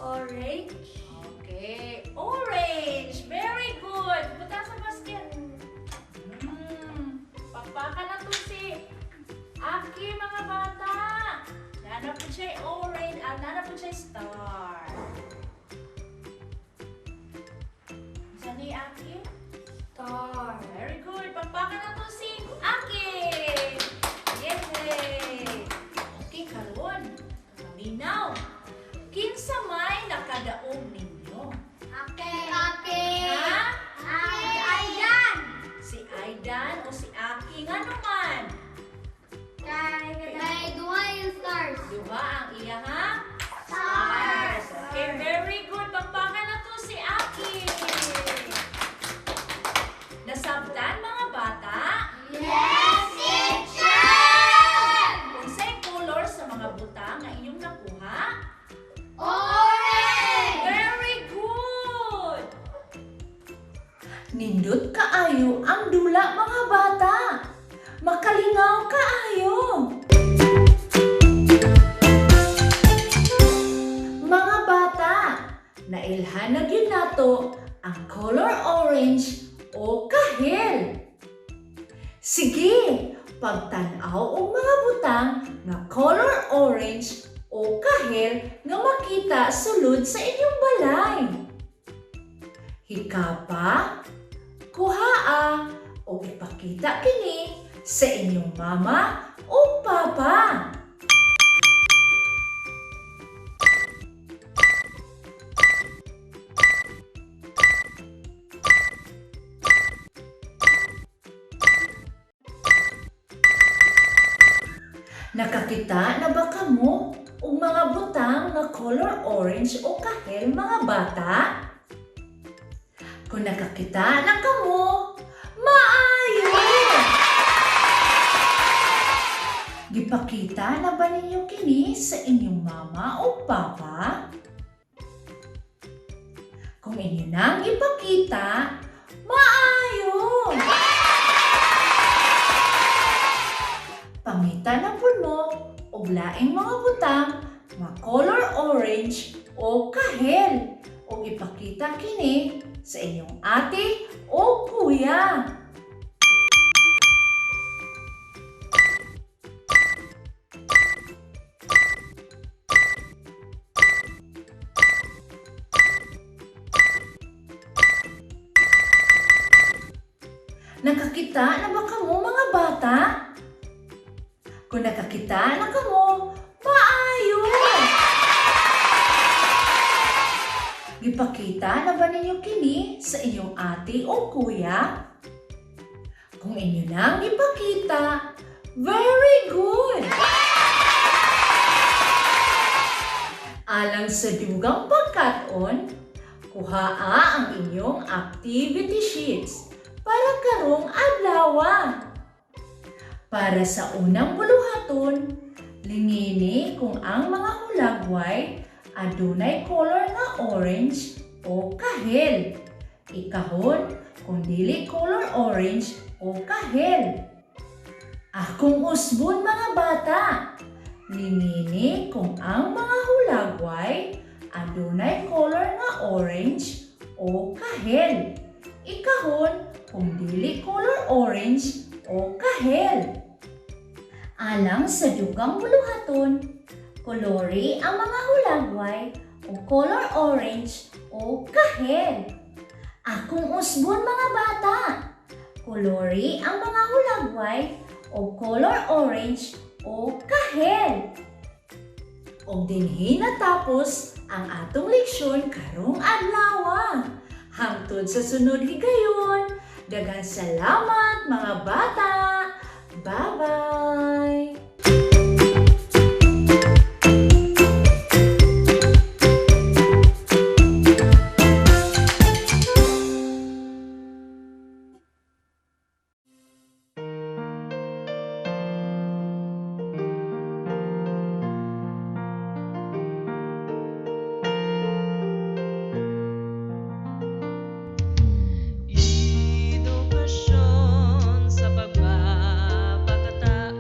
Orange. Okay, orange. Very good. Buta sa basket. Pakpakan na to si Aki, mga bata. Nana po siya orange. Nana po siya star. Saan ni Aki? Star. Very good. Pakpakan na to si Aki. Yay! Okay, karon. Minaw. Kinsa may nakadaog ninyo? Ake. Ha? Ayan. Si Aidan o si Aki nga naman? Kay duha yung stars. Duha ang iya ha? Stars. Okay, very good. Pagpakan na to si Aki. Nasabtan mga bata? Yes, teacher! Unsay color sa mga butang na inyong nakuha? Orange. Very good! Nindot kaayo ang dula mga bata. Makalingaw kaayo. Mga bata, nailhan na gyud nato ang color orange o kahel. Sige, pagtan-aw og mga butang nga color orange o kahel nga makita sulod sa inyong balay. Hikapa, kuhaa, o ipakita kini sa inyong mama o papa. Nakakita na ba kamo og mga butang nga color orange o kahel mga bata? Kung nakakita na kamo, maayo! Gipakita na ba ninyo kini sa inyong mama o papa? Kung inyo nang ipakita, maayo! Pangita na po mo og laing mga butang nga color orange o kahel o ipakita kini sa inyong ate o kuya. Nakakita na ba kamo mga bata? Kung nakakita na kamo, maayo! Gipakita na ba ninyo kini sa inyong ate o kuya? Kung inyo nang ipakita, very good! Alang sa dugang pagkaton, kuhaa ang inyong activity sheets para karong adlaw. Para sa unang buluhaton, lingini kung ang mga hulagway adunay color nga orange o kahel. Ikahon kung dili color orange o kahel. Akong usbon mga bata, lingini kung ang mga hulagway adunay color nga orange o kahel. Ikahon kung dili color orange o kahel. Alang sa dugang buluhaton, kolori ang mga hulagway o color orange o kahel. Akong usbon mga bata, kolori ang mga hulagway o color orange o kahel. Og dinhi natapos ang atong leksyon karong adlaw. Hangtod sa sunod higayon, daghang salamat mga bata! Bye-bye! Edukasyon sa pagpapakatao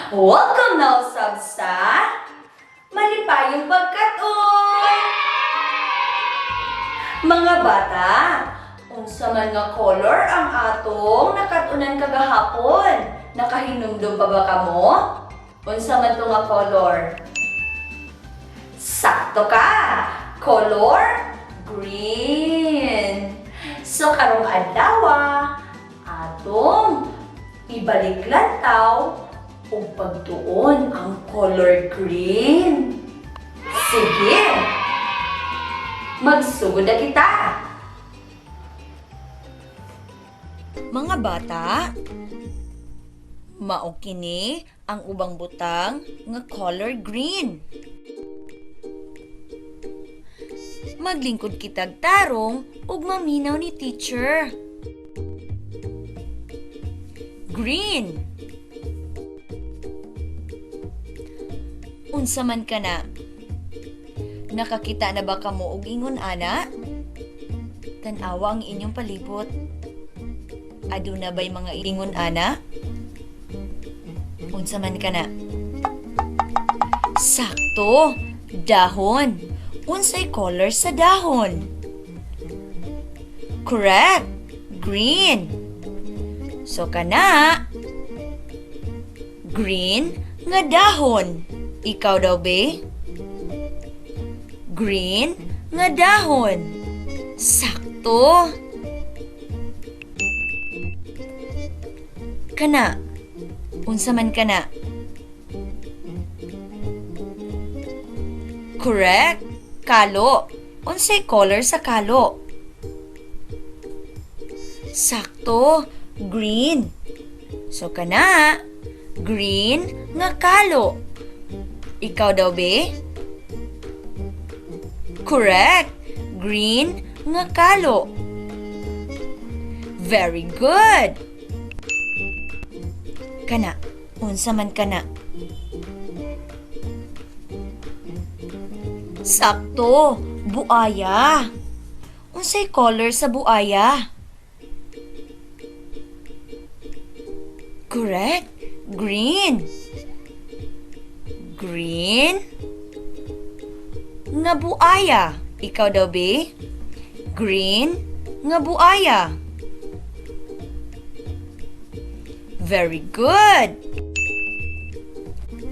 Welcome now, subsa! Malipayong pagkatuon! Mga bata, unsa man nga color ang atong nakatunan kagahapon? Nakahinumdum pa ba kamo? Unsa man to nga color? Sakto ka! Color green. So karong adlaw, atong ibalik lantaw ug pagtuon ang color green. Sige! Magsugod na kita! Mga bata, mao kini ang ubang butang nga color green. Maglingkod kitag tarong ug maminaw ni teacher. Green. Unsa man ka na? Nakakita na ba kamo og ingon ana? Tan-awa ang inyong palibot. Aduna ba'y mga ingon ana? Unsa man ka na? Sakto! Dahon! Unsay color sa dahon? Correct! Green! So kana? Green nga dahon. Ikaw daw be? Green nga dahon. Sakto! Kana? Unsa man kana? Correct! Kalo. Unsay color sa kalo? Sakto! Green. So kana? Green nga kalo. Ikaw daw be? Correct! Green nga kalo. Very good! Kana? Unsa man kana? Sakto! Buaya! Unsay color sa buaya? Correct! Green! Green? Nga buaya! Ikaw daw be? Green nga buaya! Very good!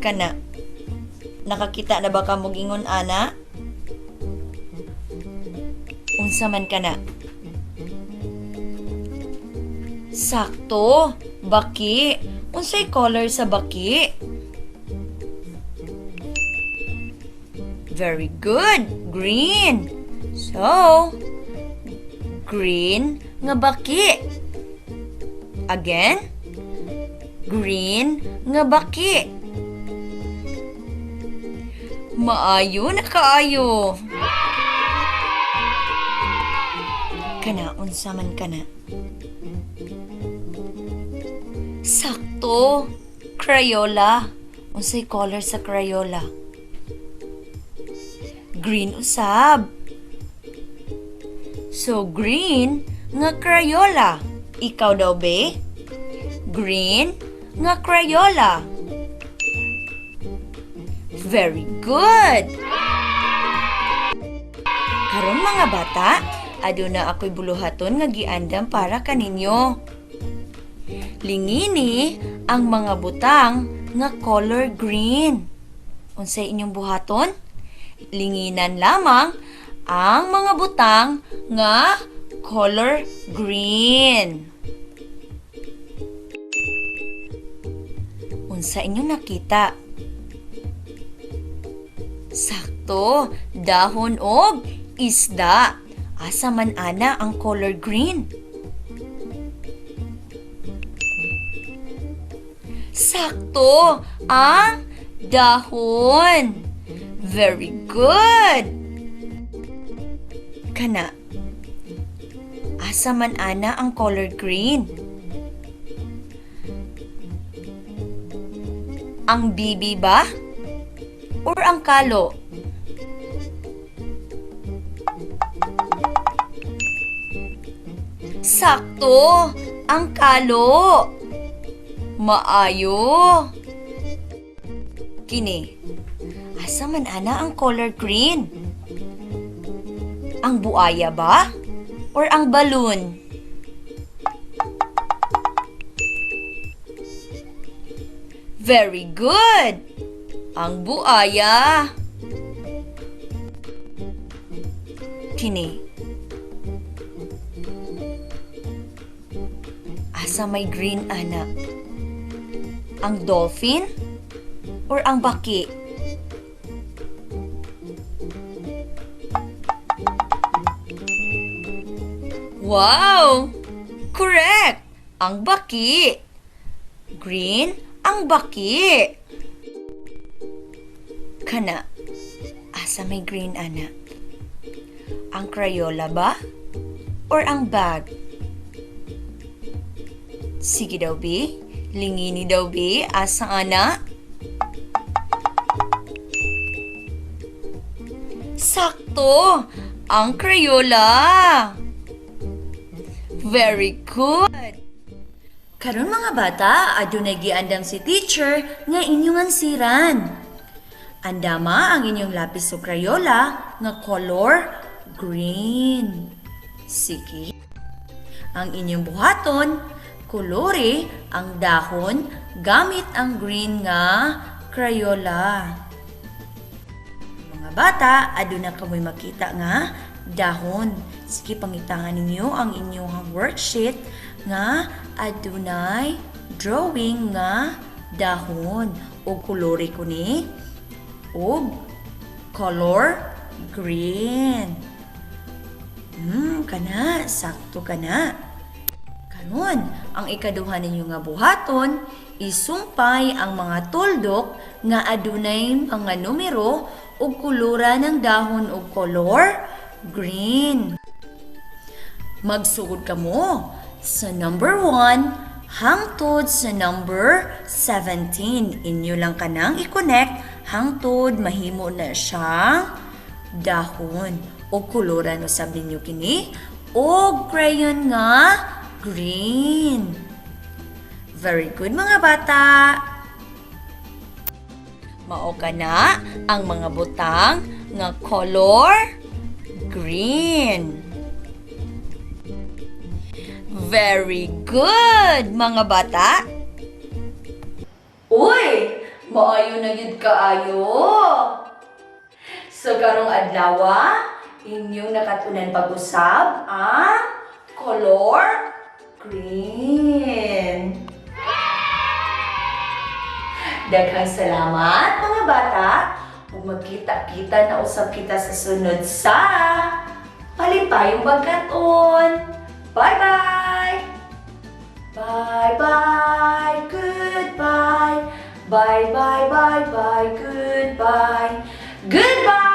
Kana? Nakakita na ba ka mo gingon ana? Unsa man kana? Sakto! Baki! Unsay color sa baki? Very good! Green! So, green nga baki. Again? Green nga baki. Maayo na kaayo. Kana, unsa man kana? Sakto! Crayola. Unsay color sa Crayola? Green usab. So, green nga Crayola. Ikaw daw be? Green nga Crayola. Very good! Karon mga bata, aduna ako'y buluhaton nga giandam para kaninyo. Lingini ang mga butang nga color green. Unsay inyong buhaton? Linginan lamang ang mga butang nga color green. Unsa inyong nakita? Sakto, dahon og isda. Asa man ana ang color green? Sakto, ang dahon. Very good. Kana, asa man ana ang color green? Ang bibi ba? Or ang kalo? Sakto! Ang kalo! Maayo! Kini, asa man ana ang color green? Ang buaya ba? Or ang balloon? Very good! Ang buaya. Kini, asa may green ana? Ang dolphin? Or ang baki? Wow! Correct! Ang baki. Green ang baki. Kana, asa may green ana? Ang Crayola ba? Or ang bag? Sige daw, bi. Lingini daw, bi. Asa ana? Sakto! Ang Crayola! Very good! Karon mga bata, adunay giandam si teacher nga inyong ansiran. Andama ang inyong lapis o Crayola nga color green. Sige. Ang inyong buhaton, kolore ang dahon gamit ang green nga Crayola. Mga bata, aduna kamoy makita nga dahon. Sige, pangitangan ninyo ang inyong worksheet nga adunay drawing nga dahon o kolore ko ni o color green. Kana, sakto kana. Karon, ang ikaduha ninyo nga buhaton, isumpay ang mga tuldok nga adunay mga numero o kulura ng dahon o color green. Magsugod kamo sa number 1 hangtod sa number 17. Inyo lang kanang i-connect hangtod mahimo na siyang dahon o kulura no sabi niyo kini o crayon nga green. Very good mga bata. Mao ka na ang mga butang nga color green. Very good, mga bata. Uy, maayo na yun kaayo. So karong adlaw, inyong nakatunan pag-usab ang color green. Daghang salamat mga bata. Kung magkita-kita na usab kita sa sunod sa Palipayong Pagkaton. Bye-bye! Bye-bye, goodbye. Bye-bye, goodbye. Goodbye!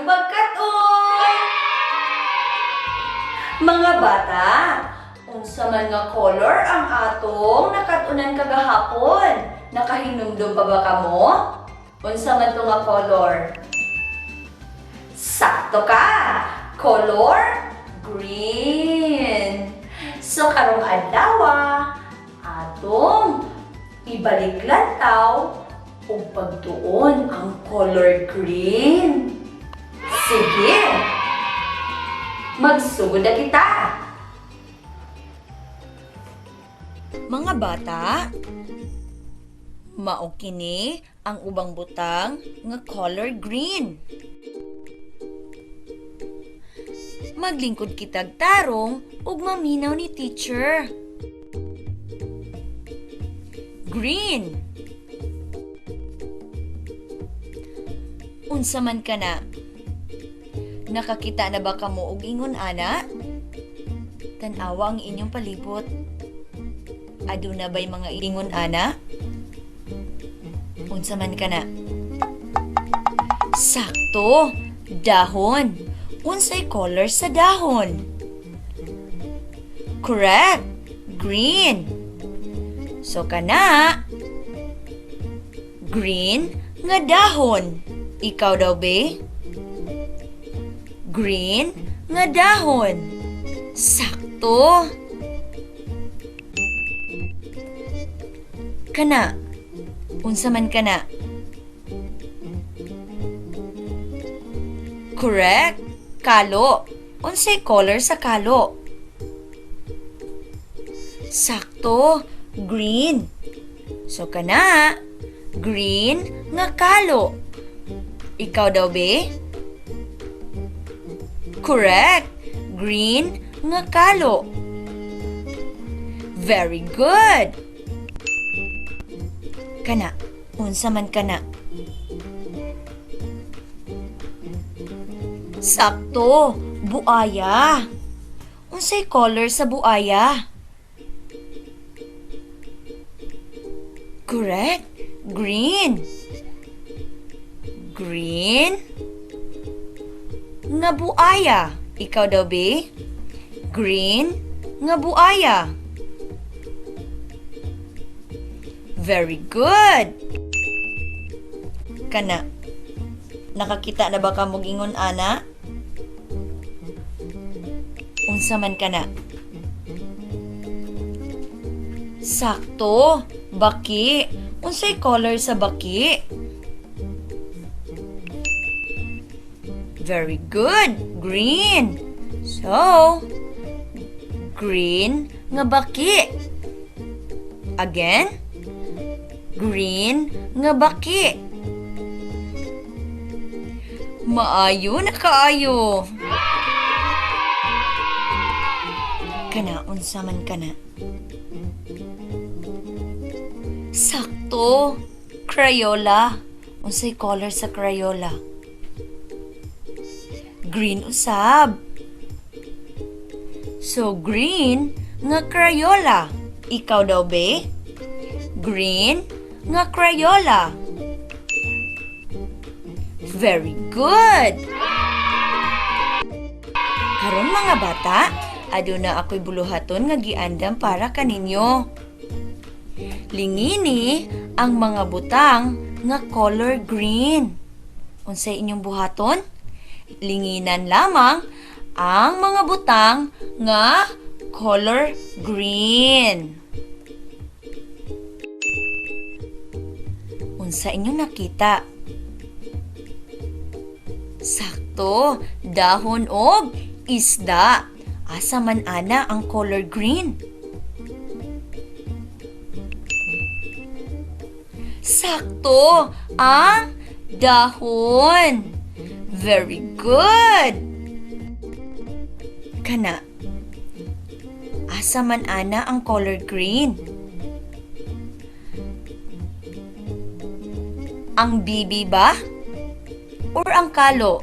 bagkatoy! Mga bata, unsa man nga color ang atong nakatunan kagahapon? Nakahinumdum pa ba kamo? Unsa man to nga color? Sakto ka! Color green. So karong adlaw atong ibalik lantaw ug pagtuon ang color green. Sige! Magsugod na kita! Mga bata, mao kini ang ubang butang nga color green. Maglingkod kitag tarong ug maminaw ni teacher. Green. Unsa man ka na? Nakakita na ba kamo og ingon ana? Tan-awa ang inyong palibot. Aduna ba'y mga ingon ana? Unsa man ka na? Sakto! Dahon! Unsay color sa dahon? Correct! Green! So kana? Green nga dahon. Ikaw daw be? Green nga dahon. Sakto! Kana? Unsa man kana? Correct! Kalo. Unsay color sa kalo? Sakto. Green. So kana? Green nga kalo. Ikaw daw be? Correct. Green nga kalo. Very good. Kana. Unsa man kana? Sakto, buaya. Unsay color sa buaya? Correct, green. Green nga buaya. Ikaw daw be? Green nga buaya. Very good. Kana. Nakakita na ba ka mo gingon ana? Unsa man kana? Sakto, baki. Unsay color sa baki? Very good, green. So, green nga baki. Again, green nga baki. Maayo na kaayo. Kana, unsa man kana? Sakto, Crayola. Unsay color sa Crayola? Green usab. So, green nga Crayola. Ikaw daw be? Green nga Crayola. Very good! Karon mga bata, aduna ako'y buluhaton nga giandam para kaninyo. Lingini ang mga butang nga color green. Unsay inyong buhaton? Linginan lamang ang mga butang nga color green. Unsa inyong nakita? Sakto, dahon og isda. Asa man ana ang color green? Sakto, ang dahon. Very good. Kana. Asa man ana ang color green? Ang bibi ba? Or ang kalo?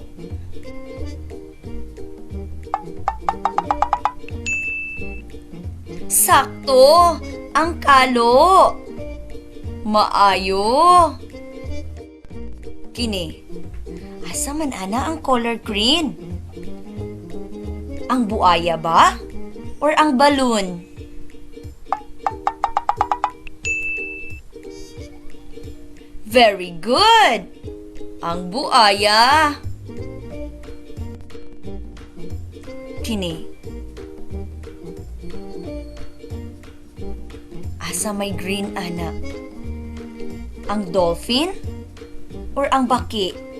Sakto, ang kalo. Maayo. Kini, Asa man ana ang color green? Ang buaya ba? Or ang balloon? Very good! Ang buaya. Kini. Asa may green ana? Ang dolphin? Or ang baki?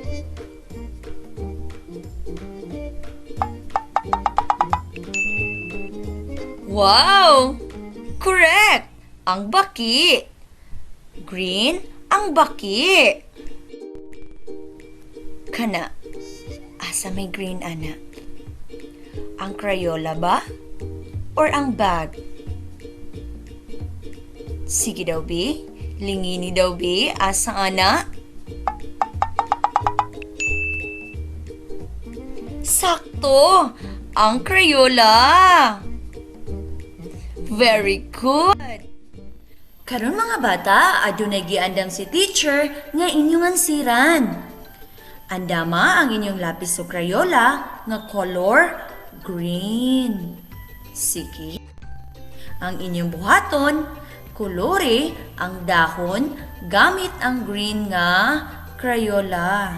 Wow! Correct! Ang baki. Green ang baki. Kana, asa may green ana? Ang Crayola ba? Or ang bag? Sige daw, bi. Lingini daw, bi. Asa ana? Sakto! Ang Crayola! Very good! Karon mga bata, adunay giandam si teacher nga inyong ansiran. Andama ang inyong lapis o Crayola nga color green. Sige. Ang inyong buhaton, kolore ang dahon gamit ang green nga Crayola.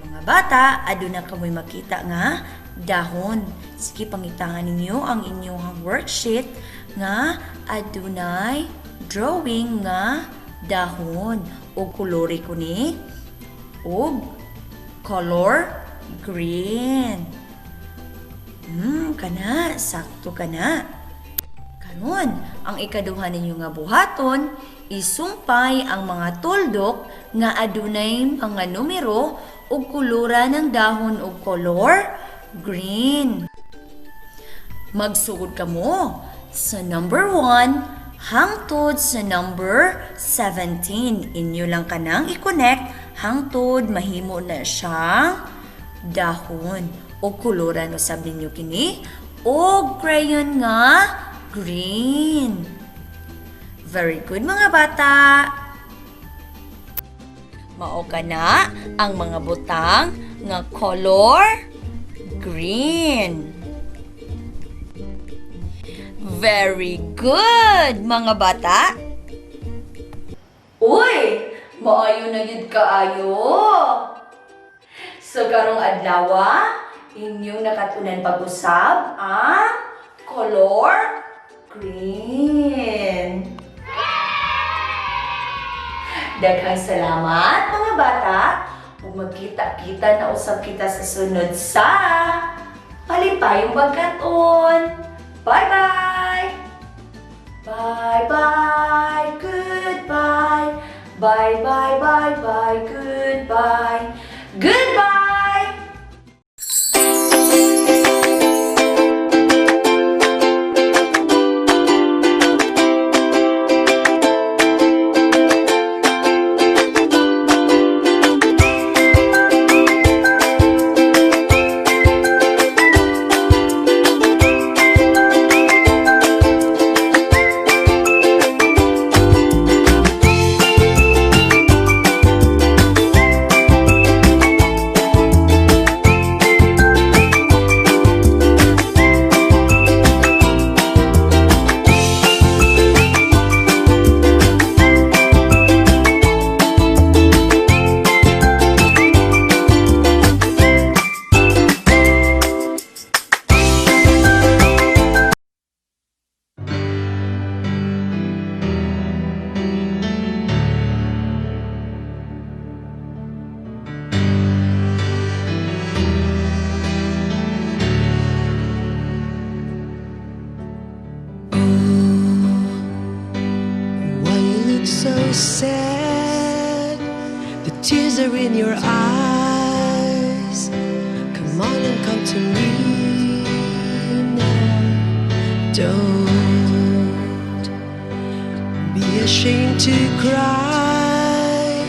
Mga bata, aduna kamoy makita nga dahon. Sige, pangitangan ninyo ang inyong worksheet nga adunay drawing nga dahon o kolore ko ni o color green. Kana, sakto kana. Karon, ang ikaduha ninyo nga buhaton, isumpay ang mga tuldok nga adunay mga numero o kulura ng dahon o color green. Magsugod ka mo sa number 1 hangtod sa number 17. Inyo lang kanang i-connect hangtod mahimo na siyang dahon o kulura no sabi niyo kini o crayon nga green. Very good mga bata. Mao ka na ang mga butang nga color green. Very good, mga bata. Uy, maayo na yun kaayo. So, karong adlaw, inyong nakatunan pag-usab ang color green. Daghang salamat, mga bata. Kung magkita-kita na usab kita sa sunod sa Palipayong Bagkaton. Bye-bye! Bye-bye, goodbye. Bye-bye, goodbye. Goodbye! Sad, the tears are in your eyes. Come on and come to me now. Don't be ashamed to cry.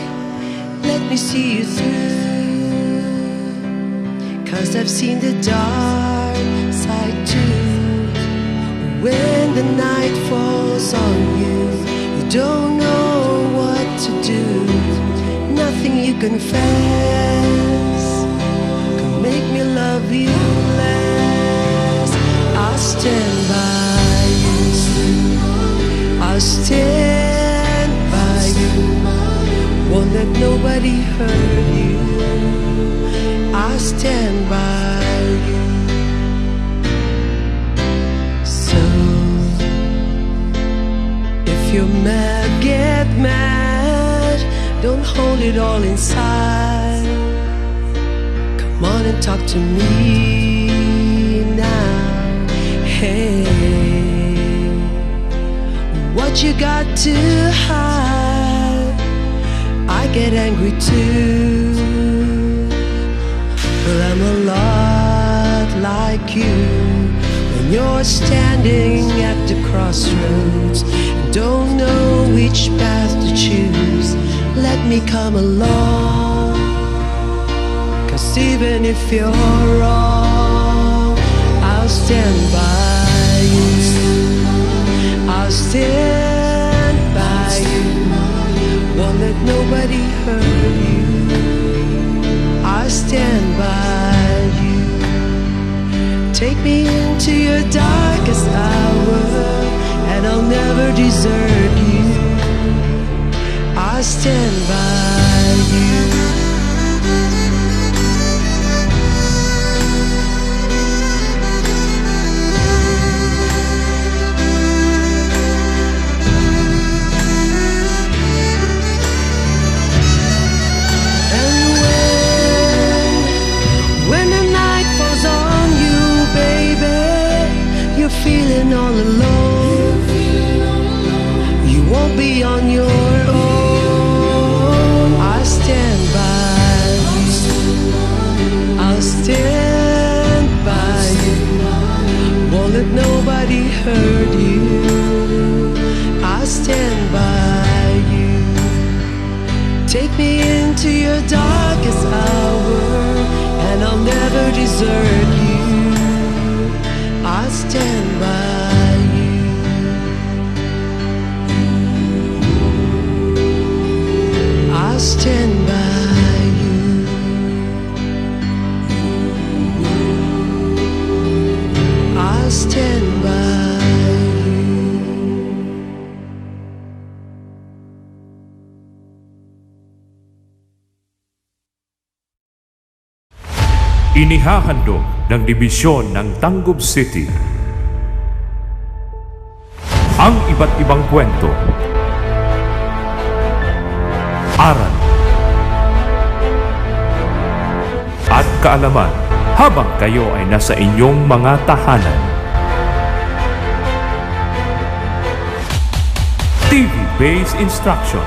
Let me see you through, 'cause I've seen the dark side too. When the night falls on you, you don't know what to do. Nothing you confess could make me love you less. I'll stand by you. I'll stand by you. Won't let nobody hurt you. I'll stand by you. So if you're mad, get mad. Don't hold it all inside. Come on and talk to me now. Hey, what you got to hide? I get angry too. Well, I'm a lot like you. When you're standing at the crossroads, don't know which path to choose, let me come along. 'Cause even if you're wrong, I'll stand by you. I'll stand by you. Won't let nobody hurt you. I'll stand by you. Take me into your darkest hour, and I'll never desert you. I'll stand by you. And when the night falls on you, baby, you're feeling all alone. You won't be on your own. I'll stand by you. I'll stand by you. Won't let nobody hurt you. I'll stand by you. Take me into your darkest hour, and I'll never desert you. I'll stand by you. I'll stand by you. I'll stand by you. Inihahandog ng Dibisyon ng Tangkub City ang iba't ibang kwento, aral at kaalaman habang kayo ay nasa inyong mga tahanan. TV-based instruction.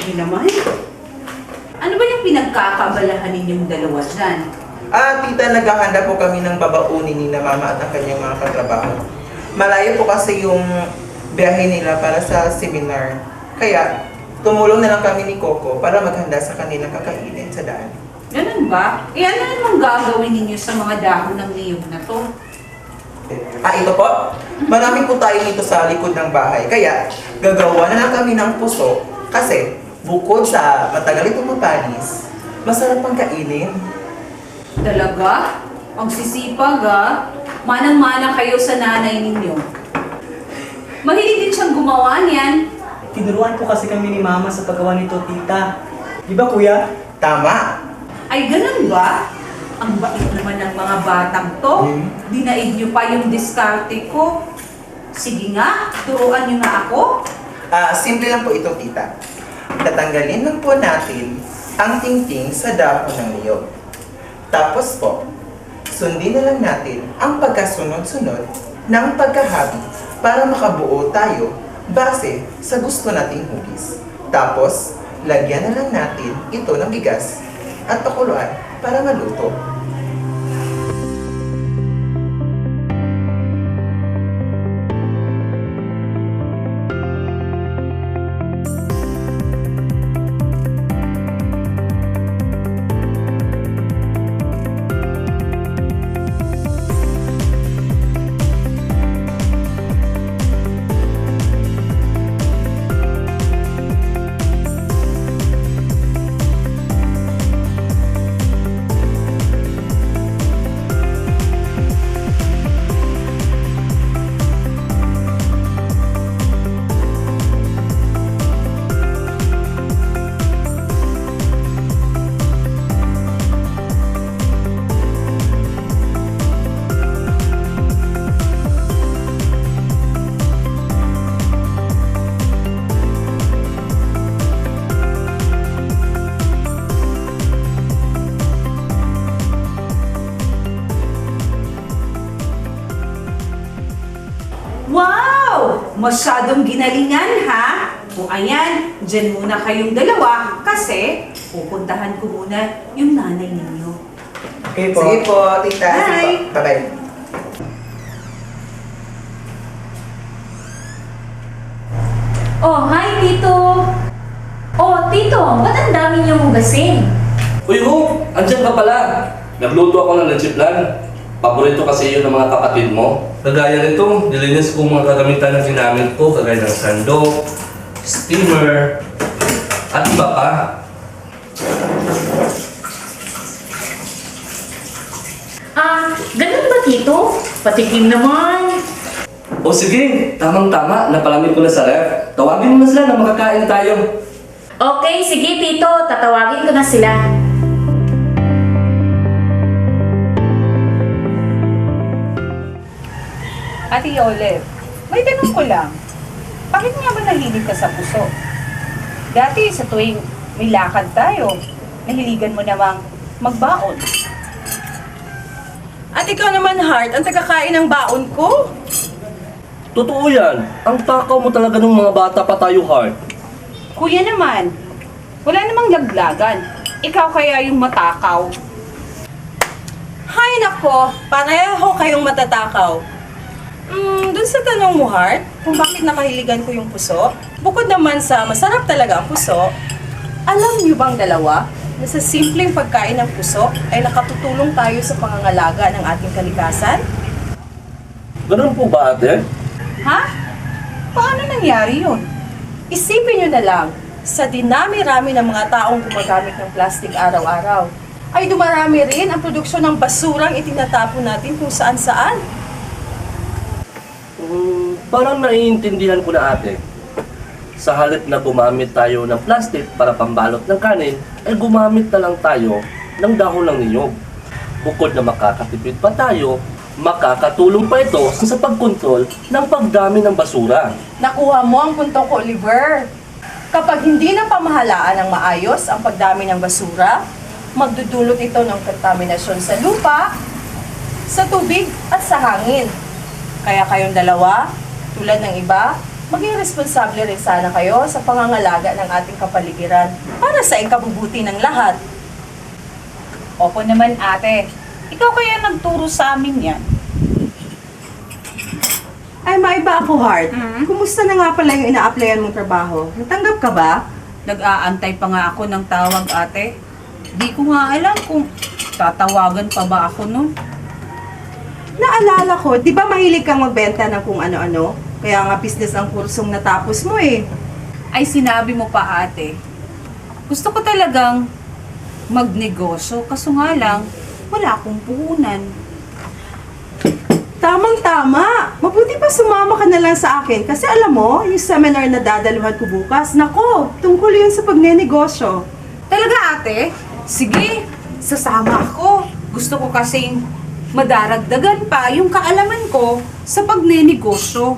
Grabe naman. Ano ba yung pinagkakabalahan ninyong dalawa dyan? Tita, naghahanda po kami ng babaunin ni na mama at ang kanyang mga katrabaho. Malayo po kasi yung biyahe nila para sa seminar. Kaya, tumulong na lang kami ni Coco para maghanda sa kanilang kakainin sa daan. Ganun ba? Ano namang gagawin ninyo sa mga dahon ng niyog na to? Ito po. Marami po tayo nito sa likod ng bahay. Kaya, gagawa na lang kami ng puso. Kasi, bukod sa matagal itong mapanis, masarap pang kainin. Talaga? Ang sisipag Manang-mana kayo sa nanay ninyo. Mahilig din siyang gumawa niyan. Tinuruan po kasi kami ni Mama sa paggawa nito, tita. Di ba, kuya? Tama. Ay, ganun ba? Ang bait naman ng mga batang to. Dinaig niyo pa yung diskarte ko. Sige nga, turuan niyo na ako. Simple lang po ito, tita. Tatanggalin lang po natin ang tingting sa dahon ng niyog. Tapos po, sundin na lang natin ang pagkasunod-sunod ng pagkahabi para makabuo tayo base sa gusto nating hugis. Tapos, lagyan na lang natin ito ng bigas at pakuluan para maluto. Wow! Masyadong ginalingan, ha? O ayan, dyan muna kayong dalawa kasi pupuntahan ko muna yung nanay ninyo. Okay po. Sige po, tita. Bye. Sige po. Bye-bye. Oh, hi, Tito! Oh, Tito, ba't ang dami niyong hugasin? Uy, Hope! Andiyan ka pala! Nagluto ako ng lechiplan. Paborito kasi yun ng mga kapatid mo. Kagaya nito, nilinis ko mga kagamitan na ginamit ko, kagaya ng sandok, steamer, at iba pa. Ganun ba, Tito? Patikim naman. O sige, tamang-tama, napalamig ko na sa ref. Tawagin mo na sila na makakain tayo. Okay, sige, Tito. Tatawagin ko na sila. Ate Olive, may tanong ko lang. Bakit nga ba nahilig ka sa puso? Dati sa tuwing may lakad tayo, nahiligan mo namang magbaon. At ikaw naman, Heart, ang tagakain ng baon ko. Totoo yan. Ang takaw mo talaga ng mga bata pa tayo, Heart. Kuya naman, wala namang laglagan. Ikaw kaya yung matakaw. Hay nako, pareho kayong matatakaw. Dun sa tanong mo, Heart, kung bakit nakahiligan ko yung puso, bukod naman sa masarap talaga ang puso, alam niyo bang dalawa na sa simpleng pagkain ng puso ay nakatutulong tayo sa pangangalaga ng ating kalikasan? Ganun po ba, ate? Ha? Paano nangyari yun? Isipin nyo na lang, sa dinami-rami ng mga taong gumagamit ng plastic araw-araw, ay dumarami rin ang produksyon ng basurang itinatapon natin kung saan-saan. Parang naiintindihan ko na, ate. Sa halip na gumamit tayo ng plastic para pambalot ng kanin, ay gumamit na lang tayo ng dahon ng niyog. Bukod na makakatipid pa tayo, makakatulong pa ito sa pagkontrol ng pagdami ng basura. Nakuha mo ang punto ko, Oliver. Kapag hindi na pamahalaan ng maayos ang pagdami ng basura, magdudulot ito ng kontaminasyon sa lupa, sa tubig at sa hangin. Kaya kayong dalawa, tulad ng iba, maging responsable rin sana kayo sa pangangalaga ng ating kapaligiran para sa ikabubuti ng lahat. Opo naman ate. Ikaw kaya nagturo sa amin yan. Ay, maiba ako, Heart. Kumusta na nga pala yung ina-applyan mong trabaho? Natanggap ka ba? Nag-aantay pa nga ako ng tawag ate. Di ko nga alam kung tatawagan pa ba ako nun. Naalala ko, di ba mahilig kang magbenta ng kung ano-ano? Kaya nga business ang kursong natapos mo eh. Ay sinabi mo pa ate. Gusto ko talagang magnegosyo, kaso nga lang, wala akong puhunan. Tamang-tama! Mabuti pa sumama ka na lang sa akin kasi alam mo, yung seminar na dadaluhan ko bukas, nako, tungkol yun sa pagnenegosyo. Talaga ate? Sige, sasama ako. Gusto ko kasing madaragdagan pa yung kaalaman ko sa pagnenegosyo.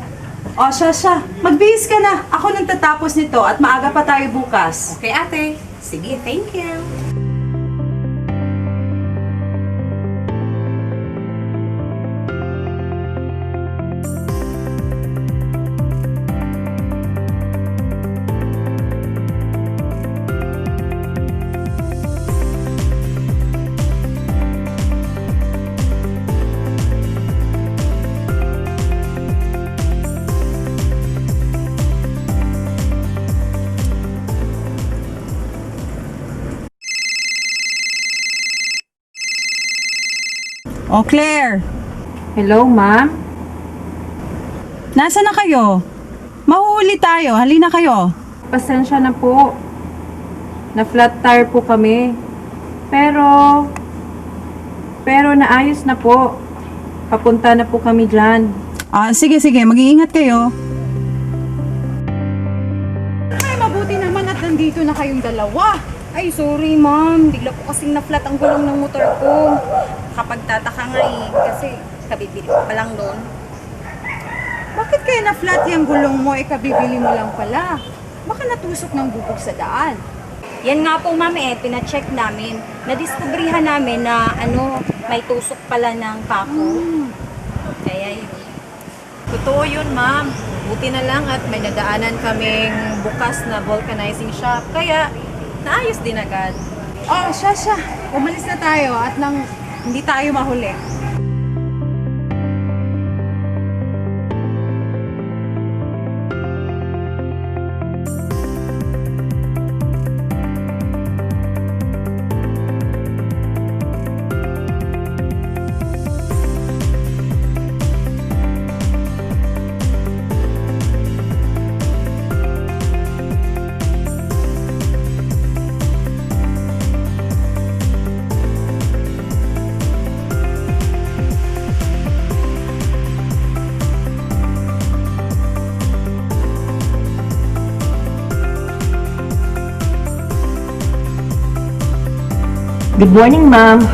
O siya, magbihis ka na. Ako nang tatapos nito at maaga pa tayo bukas. Okay ate? Sige, thank you. O Claire, Hello, ma'am. nasa na kayo? Mahuhuli tayo, halina kayo. Pasensya na po. Na-flat tire po kami. Pero naayos na po. Papunta na po kami dyan. Sige, mag-iingat kayo. Ay, mabuti naman at nandito na kayong dalawa. Ay, sorry ma'am. Bigla ko kasing na-flat ang gulong ng motor ko. Kapag tataka nga kasi kabibili ko pa lang doon. Bakit kaya na-flat yung gulong mo, kabibili mo lang pala? Baka natusok ng bubog sa daan. Yan nga po ma'am pina-check namin. Nadiskubrihan namin na may tusok pala ng pako. Kaya yun. Totoo yun, ma'am. Buti na lang at may nadaanan kaming bukas na vulcanizing shop. Kaya, naayos din agad. Siya. Umalis na tayo at nang hindi tayo mahuli. Good morning, ma'am.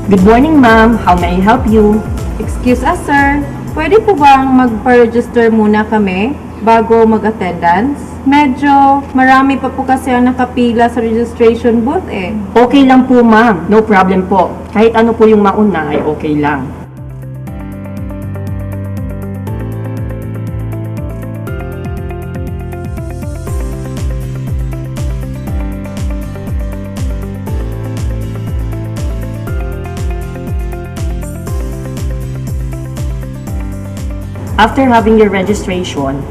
Good morning, ma'am. How may I help you? Excuse us, sir. Pwede po bang magpa-register muna kami bago mag-attendance? Medyo marami pa po kasi ang nakapila sa registration booth eh. Okay lang po, ma'am. No problem po. Kahit ano po yung mauna ay okay lang. After having your registration,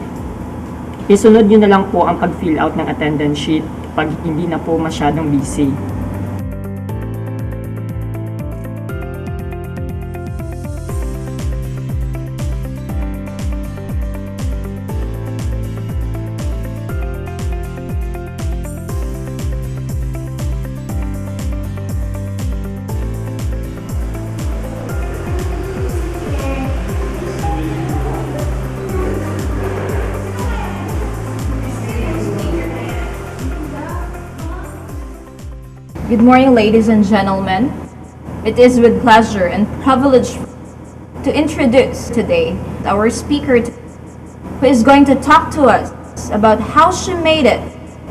isunod nyo na lang po ang pag-fill out ng attendance sheet pag hindi na po masyadong busy. Good morning, ladies and gentlemen. It is with pleasure and privilege to introduce today our speaker who is going to talk to us about how she made it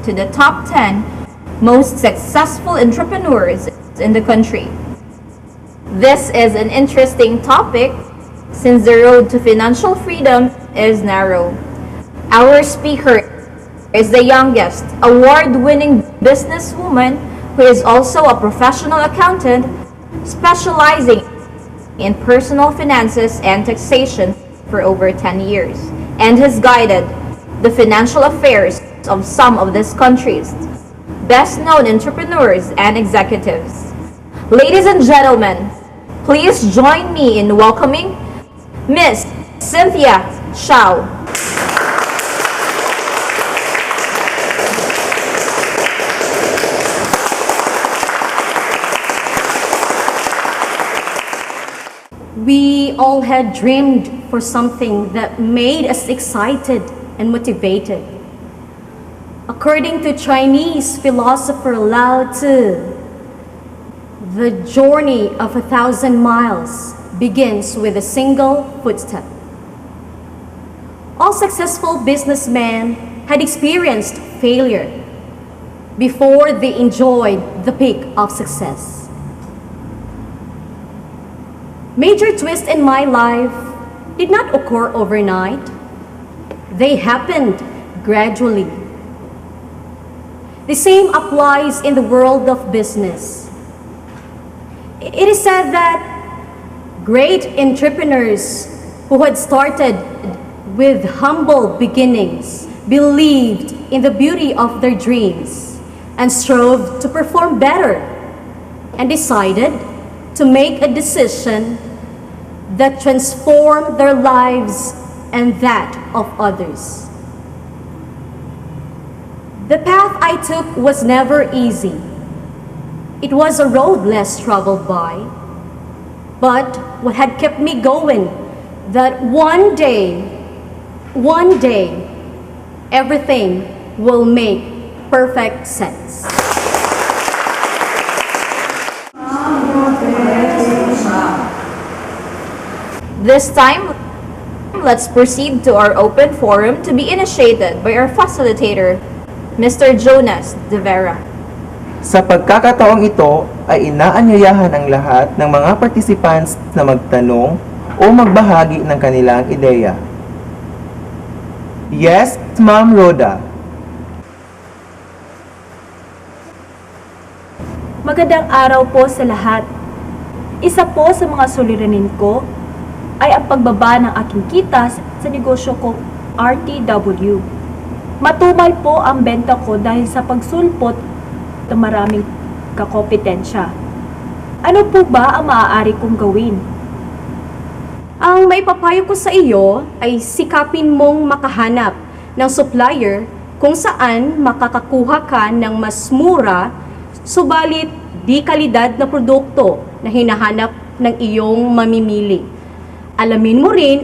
to the top 10 most successful entrepreneurs in the country. This is an interesting topic since the road to financial freedom is narrow. Our speaker is the youngest award-winning businesswoman who is also a professional accountant specializing in personal finances and taxation for over 10 years and has guided the financial affairs of some of this country's best-known entrepreneurs and executives. Ladies and gentlemen, please join me in welcoming Miss Cynthia Shao. We all had dreamed for something that made us excited and motivated. According to Chinese philosopher Lao Tzu, the journey of 1,000 miles begins with a single footstep. All successful businessmen had experienced failure before they enjoyed the peak of success. Major twists in my life did not occur overnight. They happened gradually. The same applies in the world of business. It is said that great entrepreneurs who had started with humble beginnings believed in the beauty of their dreams and strove to perform better and decided to make a decision that transformed their lives and that of others. The path I took was never easy. It was a road less traveled by, but what had kept me going, that one day, everything will make perfect sense. This time, let's proceed to our open forum to be initiated by our facilitator, Mr. Jonas De Vera. Sa pagkakataong ito ay inaanyayahan ang lahat ng mga participants na magtanong o magbahagi ng kanilang ideya. Yes, Ma'am Rhoda. Magandang araw po sa lahat. Isa po sa mga suliranin ko ay ang pagbaba ng aking kita sa negosyo kong RTW. Matumal po ang benta ko dahil sa pagsulpot ng maraming kakompetensya. Ano po ba ang maaari kong gawin? Ang maipapayo ko sa iyo ay sikapin mong makahanap ng supplier kung saan makakakuha ka ng mas mura subalit di kalidad na produkto na hinahanap ng iyong mamimili. Alamin mo rin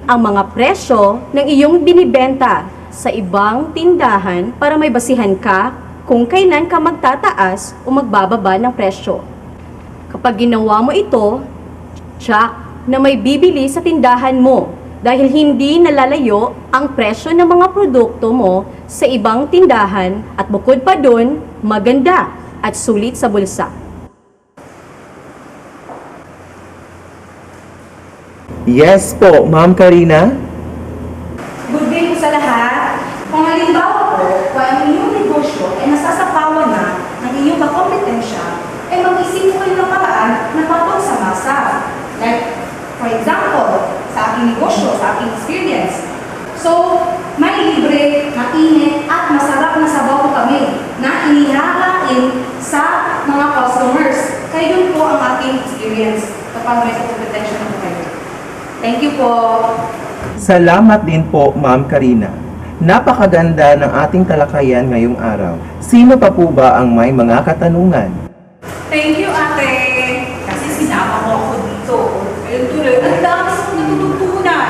ang mga presyo ng iyong binibenta sa ibang tindahan para may basihan ka kung kailan ka magtataas o magbababa ng presyo. Kapag ginawa mo ito, tiyak na may bibili sa tindahan mo dahil hindi nalalayo ang presyo ng mga produkto mo sa ibang tindahan at bukod pa dun, maganda at sulit sa bulsa. Yes po, Ma'am Karina. Good day po sa lahat. Kung halimbawa po, kung ang inyong negosyo ay nasasapawan na ng inyong kakompetensya, ay mag-isip po kayo ng paraan na mapagsamasa. Like, for example, sa aking negosyo, sa aking experience. So, may libre, mainit, at masarap na sabaw po kami na inihahain sa mga customers. Kaya yun po ang aking experience kapag may kompetensya na po kayo. Thank you po. Salamat din po, Ma'am Karina. Napakaganda ng ating talakayan ngayong araw. Sino pa po ba ang may mga katanungan? Thank you, ate. Kasi sinama mo ako dito. Ayun tuloy, ang dami sa natututunan.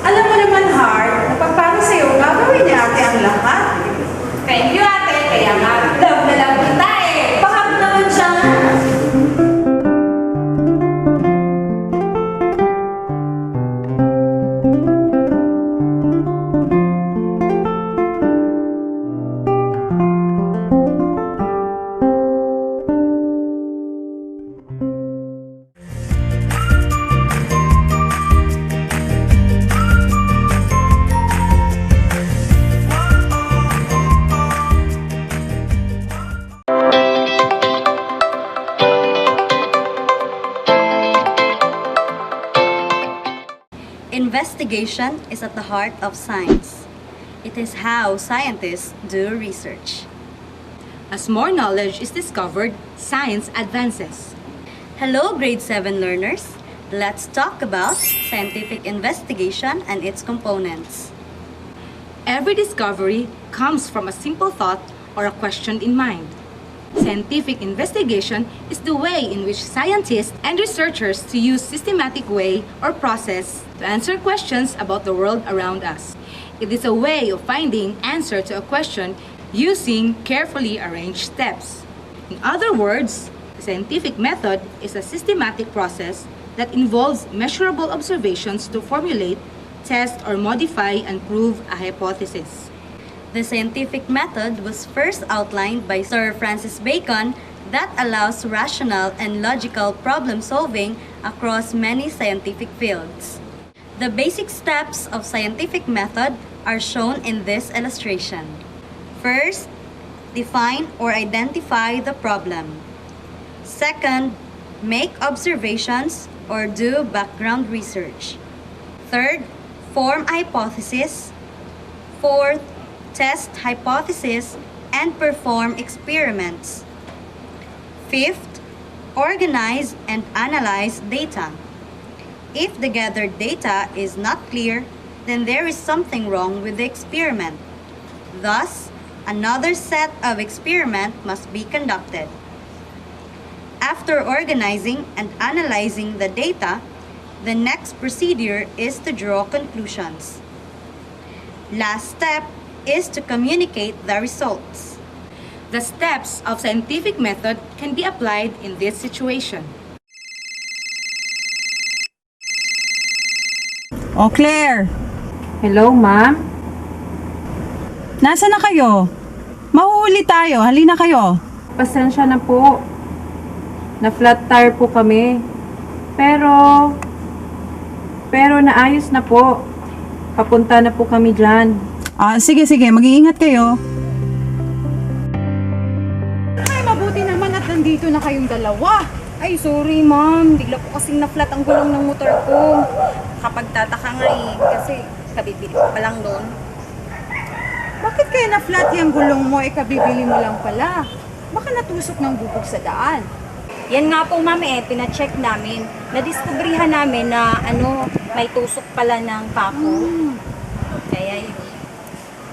Alam mo naman, Heart, kapag para sa'yo, gagawin ni ate ang lahat. Thank you, ate. Kaya nga, love na love kita eh. Pakap naman siya. Investigation is at the heart of science. It is how scientists do research. As more knowledge is discovered, science advances. Hello, grade 7 learners. Let's talk about scientific investigation and its components. Every discovery comes from a simple thought or a question in mind. Scientific investigation is the way in which scientists and researchers to use systematic way or process to answer questions about the world around us. It is a way of finding answer to a question using carefully arranged steps. In other words, the scientific method is a systematic process that involves measurable observations to formulate, test, or modify and prove a hypothesis. The scientific method was first outlined by Sir Francis Bacon that allows rational and logical problem solving across many scientific fields. The basic steps of scientific method are shown in this illustration. First, define or identify the problem. Second, make observations or do background research. Third, form a hypothesis. Fourth, test hypothesis and perform experiments. Fifth, organize and analyze data. If the gathered data is not clear, then there is something wrong with the experiment. Thus, another set of experiment must be conducted. After organizing and analyzing the data, the next procedure is to draw conclusions. Last step is to communicate the results. The steps of scientific method can be applied in this situation. Oh, Claire! Hello, ma'am? Nasaan na kayo? Mahuhuli tayo. Halina kayo. Pasensya na po. Na-flat tire po kami. Pero naayos na po. Papunta na po kami dyan. Sige. Mag-iingat kayo. Ay, mabuti naman at nandito na kayong dalawa. Ay, sorry ma'am. Bigla po kasing na-flat ang gulong ng motor ko. Kapag tataka nga kasi kabibili ko pa lang doon. Bakit kaya na-flat yung gulong mo? Kabibili mo lang pala. Baka natusok ng bubog sa daan. Yan nga po ma'am pina-check namin. Nadiskubrihan namin na may tusok pala ng pako. Kaya yun.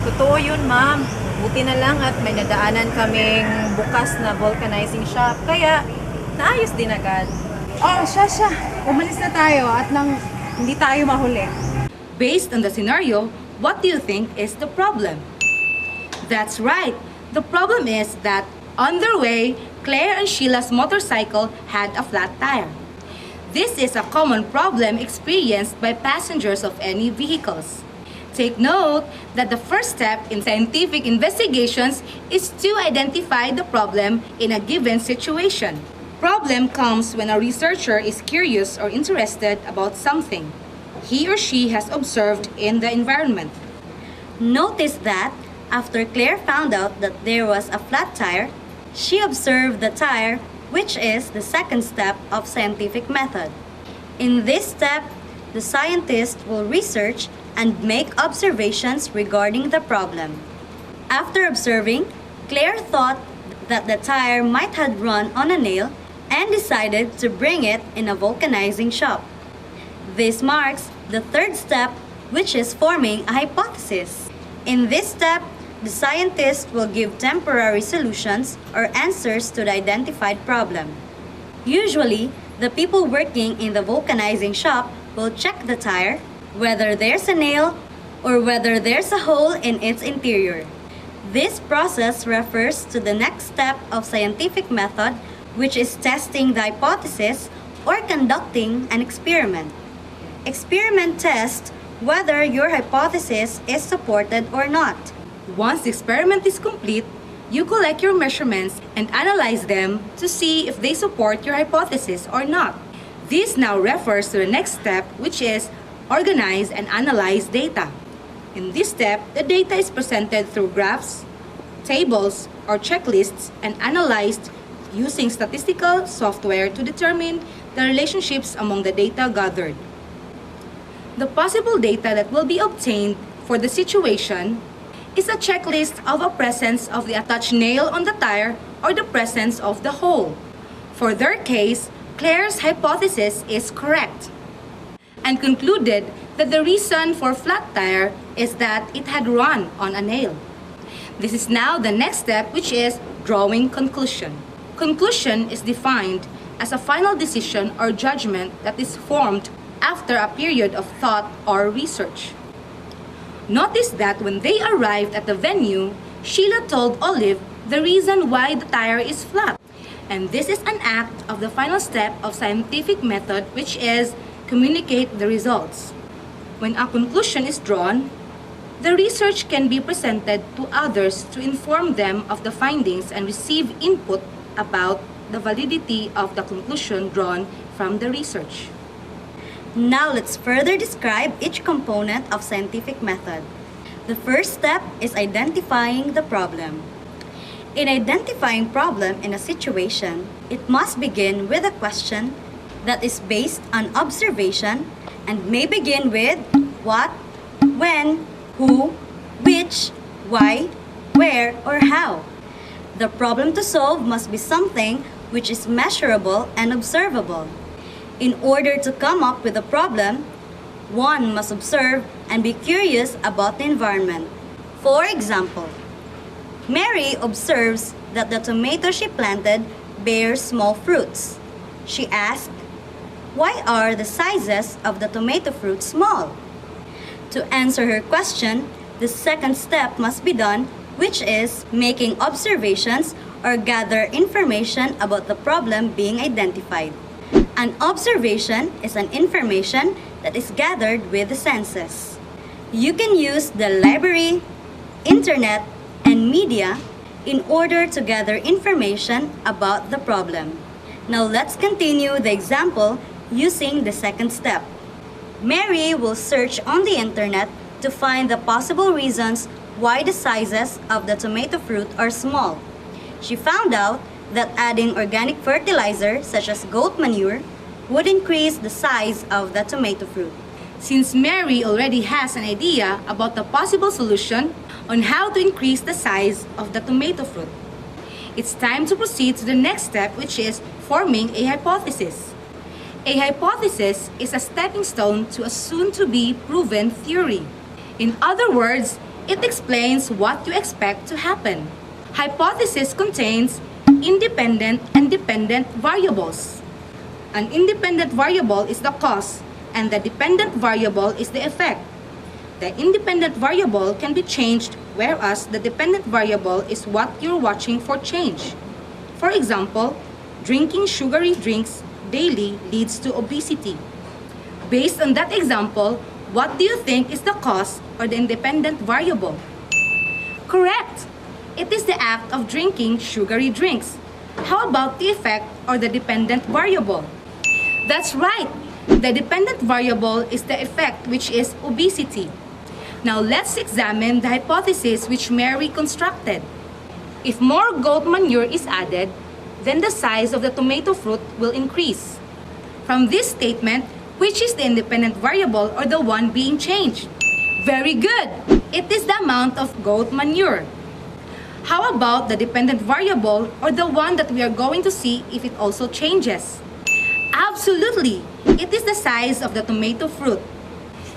Totoo yun, ma'am. Buti na lang at may nadaanan kaming bukas na vulcanizing shop. Kaya, naayos din agad. Siya. Umalis na tayo at nang hindi tayo mahuli. Based on the scenario, what do you think is the problem? That's right. The problem is that on their way, Claire and Sheila's motorcycle had a flat tire. This is a common problem experienced by passengers of any vehicles. Take note that the first step in scientific investigations is to identify the problem in a given situation. Problem comes when a researcher is curious or interested about something he or she has observed in the environment. Notice that after Claire found out that there was a flat tire, she observed the tire, which is the second step of scientific method. In this step, the scientist will research and make observations regarding the problem. After observing, Claire thought that the tire might have run on a nail and decided to bring it in a vulcanizing shop. This marks the third step, which is forming a hypothesis. In this step, the scientist will give temporary solutions or answers to the identified problem. Usually, the people working in the vulcanizing shop will check the tire, whether there's a nail or whether there's a hole in its interior. This process refers to the next step of scientific method, which is testing the hypothesis or conducting an experiment. Experiment tests whether your hypothesis is supported or not. Once the experiment is complete, you collect your measurements and analyze them to see if they support your hypothesis or not. This now refers to the next step, which is organize and analyze data. In this step, the data is presented through graphs, tables, or checklists and analyzed using statistical software to determine the relationships among the data gathered. The possible data that will be obtained for the situation is a checklist of a presence of the attached nail on the tire or the presence of the hole. For their case, Claire's hypothesis is correct and concluded that the reason for flat tire is that it had run on a nail. This is now the next step, which is drawing conclusion. Conclusion is defined as a final decision or judgment that is formed after a period of thought or research. Notice that when they arrived at the venue, Sheila told Olive the reason why the tire is flat. And this is an act of the final step of scientific method, which is communicate the results. When a conclusion is drawn, the research can be presented to others to inform them of the findings and receive input about the validity of the conclusion drawn from the research. Now let's further describe each component of scientific method. The first step is identifying the problem. In identifying problem in a situation, it must begin with a question that is based on observation and may begin with what, when, who, which, why, where, or how. The problem to solve must be something which is measurable and observable. In order to come up with a problem, one must observe and be curious about the environment. For example, Mary observes that the tomato she planted bears small fruits. She asked, "Why are the sizes of the tomato fruit small?" To answer her question, the second step must be done, which is making observations or gather information about the problem being identified. An observation is an information that is gathered with the senses. You can use the library, internet, and media in order to gather information about the problem. Now let's continue the example using the second step. Mary will search on the internet to find the possible reasons why the sizes of the tomato fruit are small. She found out that adding organic fertilizer such as goat manure would increase the size of the tomato fruit. Since Mary already has an idea about the possible solution on how to increase the size of the tomato fruit, it's time to proceed to the next step, which is forming a hypothesis. A hypothesis is a stepping stone to a soon-to-be proven theory. In other words, it explains what you expect to happen. Hypothesis contains independent and dependent variables. An independent variable is the cause, and the dependent variable is the effect. The independent variable can be changed, whereas the dependent variable is what you're watching for change. For example, drinking sugary drinks daily leads to obesity. Based on that example, what do you think is the cause or the independent variable? Correct! It is the act of drinking sugary drinks. How about the effect or the dependent variable? That's right! The dependent variable is the effect, which is obesity. Now let's examine the hypothesis which Mary constructed. If more goat manure is added, then the size of the tomato fruit will increase. From this statement, which is the independent variable or the one being changed? Very good! It is the amount of goat manure. How about the dependent variable or the one that we are going to see if it also changes? Absolutely! It is the size of the tomato fruit.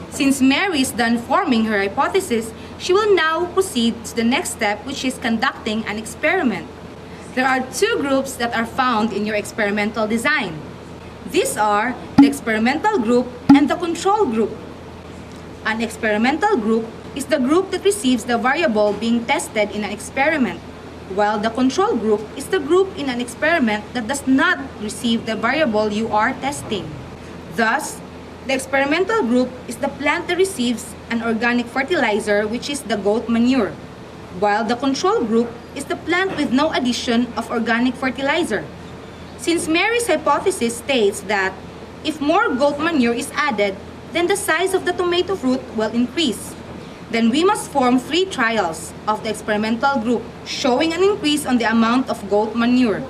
Since Mary is done forming her hypothesis, she will now proceed to the next step, which is conducting an experiment. There are two groups that are found in your experimental design. These are the experimental group and the control group. An experimental group is the group that receives the variable being tested in an experiment, while the control group is the group in an experiment that does not receive the variable you are testing. Thus, the experimental group is the plant that receives an organic fertilizer, which is the goat manure, while the control group is the plant with no addition of organic fertilizer. Since Mary's hypothesis states that if more goat manure is added, then the size of the tomato fruit will increase. Then we must form 3 trials of the experimental group showing an increase on the amount of goat manure.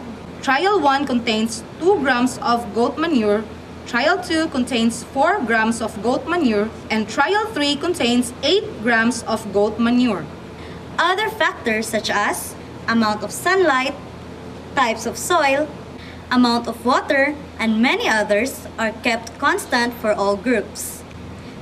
Trial 1 contains 2 grams of goat manure. Trial 2 contains 4 grams of goat manure and Trial 3 contains 8 grams of goat manure. Other factors such as amount of sunlight, types of soil, amount of water, and many others are kept constant for all groups,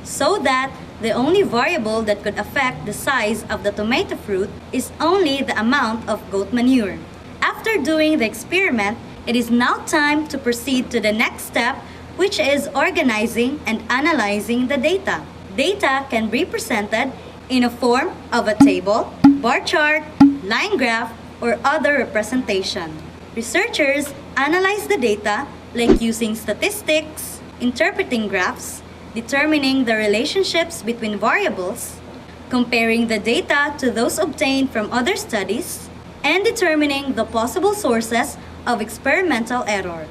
so that the only variable that could affect the size of the tomato fruit is only the amount of goat manure. After doing the experiment, it is now time to proceed to the next step, which is organizing and analyzing the data. Data can be presented in a form of a table, bar chart, line graph, or other representation. Researchers analyze the data like using statistics, interpreting graphs, determining the relationships between variables, comparing the data to those obtained from other studies, and determining the possible sources of experimental error.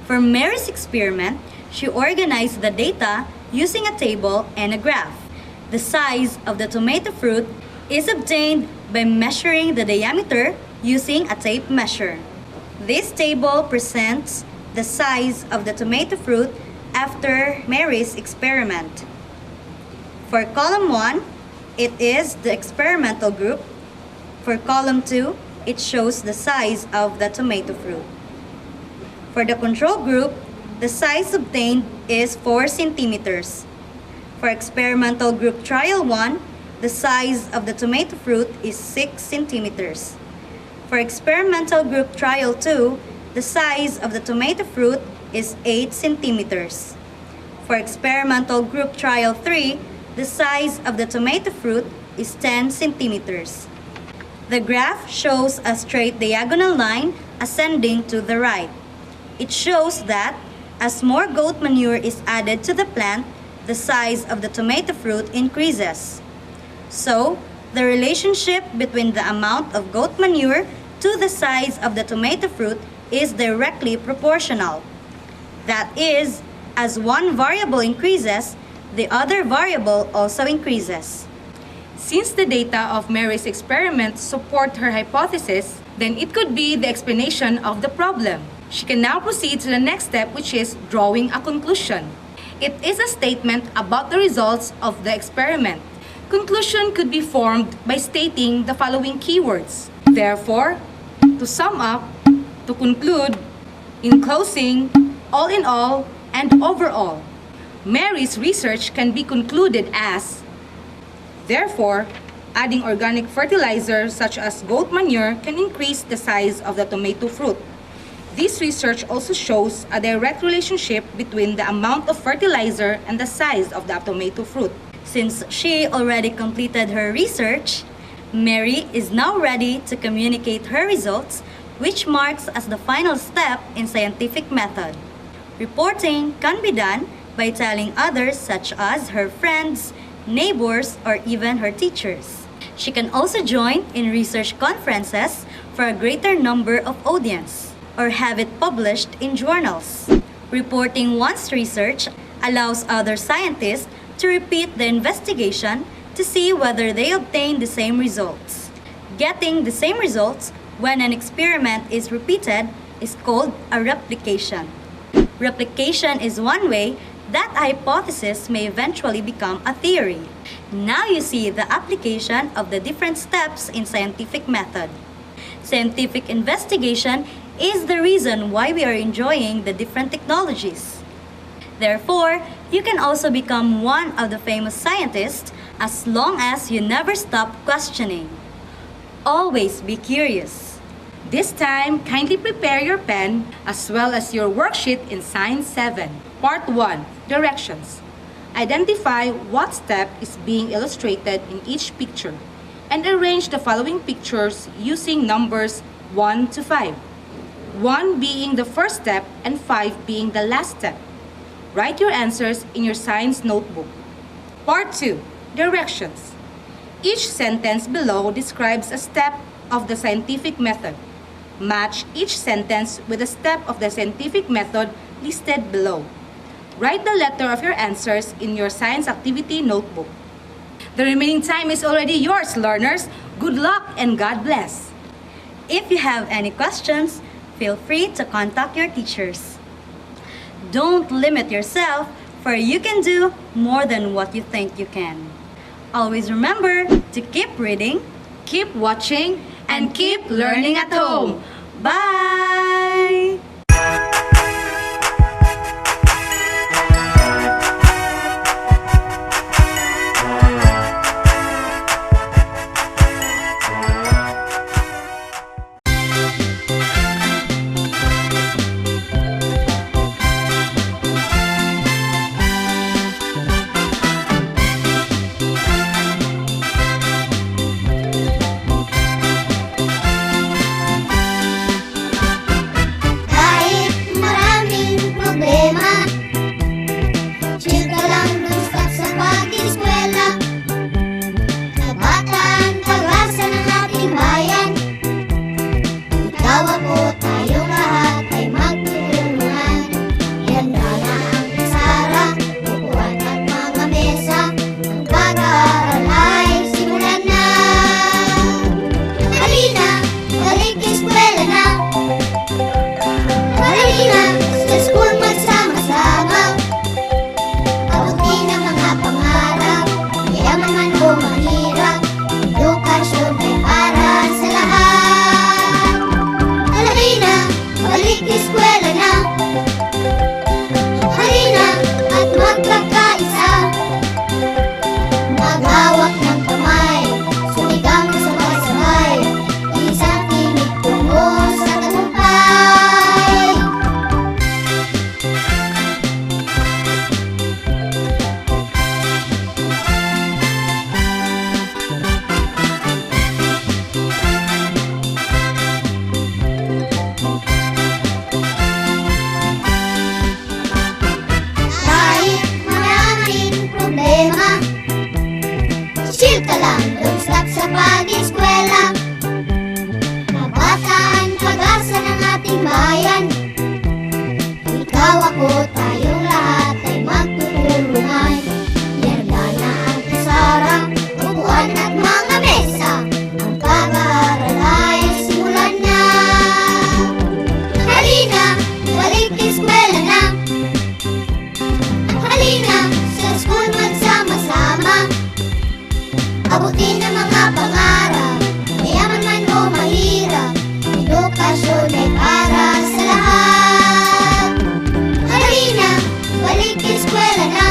For Mary's experiment, she organized the data using a table and a graph. The size of the tomato fruit is obtained by measuring the diameter using a tape measure. This table presents the size of the tomato fruit after Mary's experiment. For column 1, it is the experimental group. For column 2, it shows the size of the tomato fruit. For the control group, the size obtained is 4 centimeters. For experimental group trial 1, the size of the tomato fruit is 6 centimeters. For experimental group trial 2, the size of the tomato fruit is 8 centimeters. For experimental group trial 3, the size of the tomato fruit is 10 centimeters. The graph shows a straight diagonal line ascending to the right. It shows that as more goat manure is added to the plant, the size of the tomato fruit increases. So, the relationship between the amount of goat manure to the size of the tomato fruit is directly proportional. That is, as one variable increases, the other variable also increases. Since the data of Mary's experiment support her hypothesis, then it could be the explanation of the problem. She can now proceed to the next step, which is drawing a conclusion. It is a statement about the results of the experiment. Conclusion could be formed by stating the following keywords. Therefore, to sum up, to conclude, in closing, all in all, and overall. Mary's research can be concluded as, therefore, adding organic fertilizer such as goat manure can increase the size of the tomato fruit. This research also shows a direct relationship between the amount of fertilizer and the size of the tomato fruit. Since she already completed her research, Mary is now ready to communicate her results, which marks as the final step in scientific method. Reporting can be done by telling others such as her friends, neighbors, or even her teachers. She can also join in research conferences for a greater number of audience, or have it published in journals. Reporting one's research allows other scientists to repeat the investigation to see whether they obtain the same results. Getting the same results when an experiment is repeated is called a replication. Replication is one way that a hypothesis may eventually become a theory. Now you see the application of the different steps in scientific method. Scientific investigation is the reason why we are enjoying the different technologies. Therefore, you can also become one of the famous scientists as long as you never stop questioning. Always be curious. This time, kindly prepare your pen as well as your worksheet in Science 7. Part 1, Directions. Identify what step is being illustrated in each picture and arrange the following pictures using numbers 1 to 5. 1 being the first step and 5 being the last step. Write your answers in your science notebook. Part 2, Directions. Each sentence below describes a step of the scientific method. Match each sentence with a step of the scientific method listed below. Write the letter of your answers in your science activity notebook. The remaining time is already yours, learners. Good luck and God bless. If you have any questions, feel free to contact your teachers. Don't limit yourself, for you can do more than what you think you can. Always remember to keep reading, Keep watching and keep learning at home. bye! Kahit maraming problema, chill ka lang, don't stop sa pag-eskwela. Kabataan, pag-asa ng ating bayan. Ikaw, ako, tayong lahat ay magtutulungan. Ihanda na ang sara, upuan at mga mesa. Ang pag-aaral ay simulan na. Halina, balik eskwela na. Halina, sa school magsama-sama. Abutin ang mga pangarap, mayaman man o mahirap. Edukasyon ay para sa lahat. Halina, balik eskwela na. Halina, at magkakaisa. Maghawak ng kamay, sumigaw ng sabay-sabay. Isang tinig tungo sa tagumpay. Kahit maraming problema, chill ka lang, don't stop sa pag-eskwela. Kabataan, pag-asa ng ating bayan. Ikaw, ako, tayong lahat ay magtutulungan. Ihanda na ang isara, upuan at mga mesa. Ang pag-aaral ay simulan na. Halina, balik eskwela na. Halina, sa school magsama-sama. Abutin ang mga pangarap, mayaman man o mahirap. Edukasyon ay para sa lahat. Halina, balik eskwela na.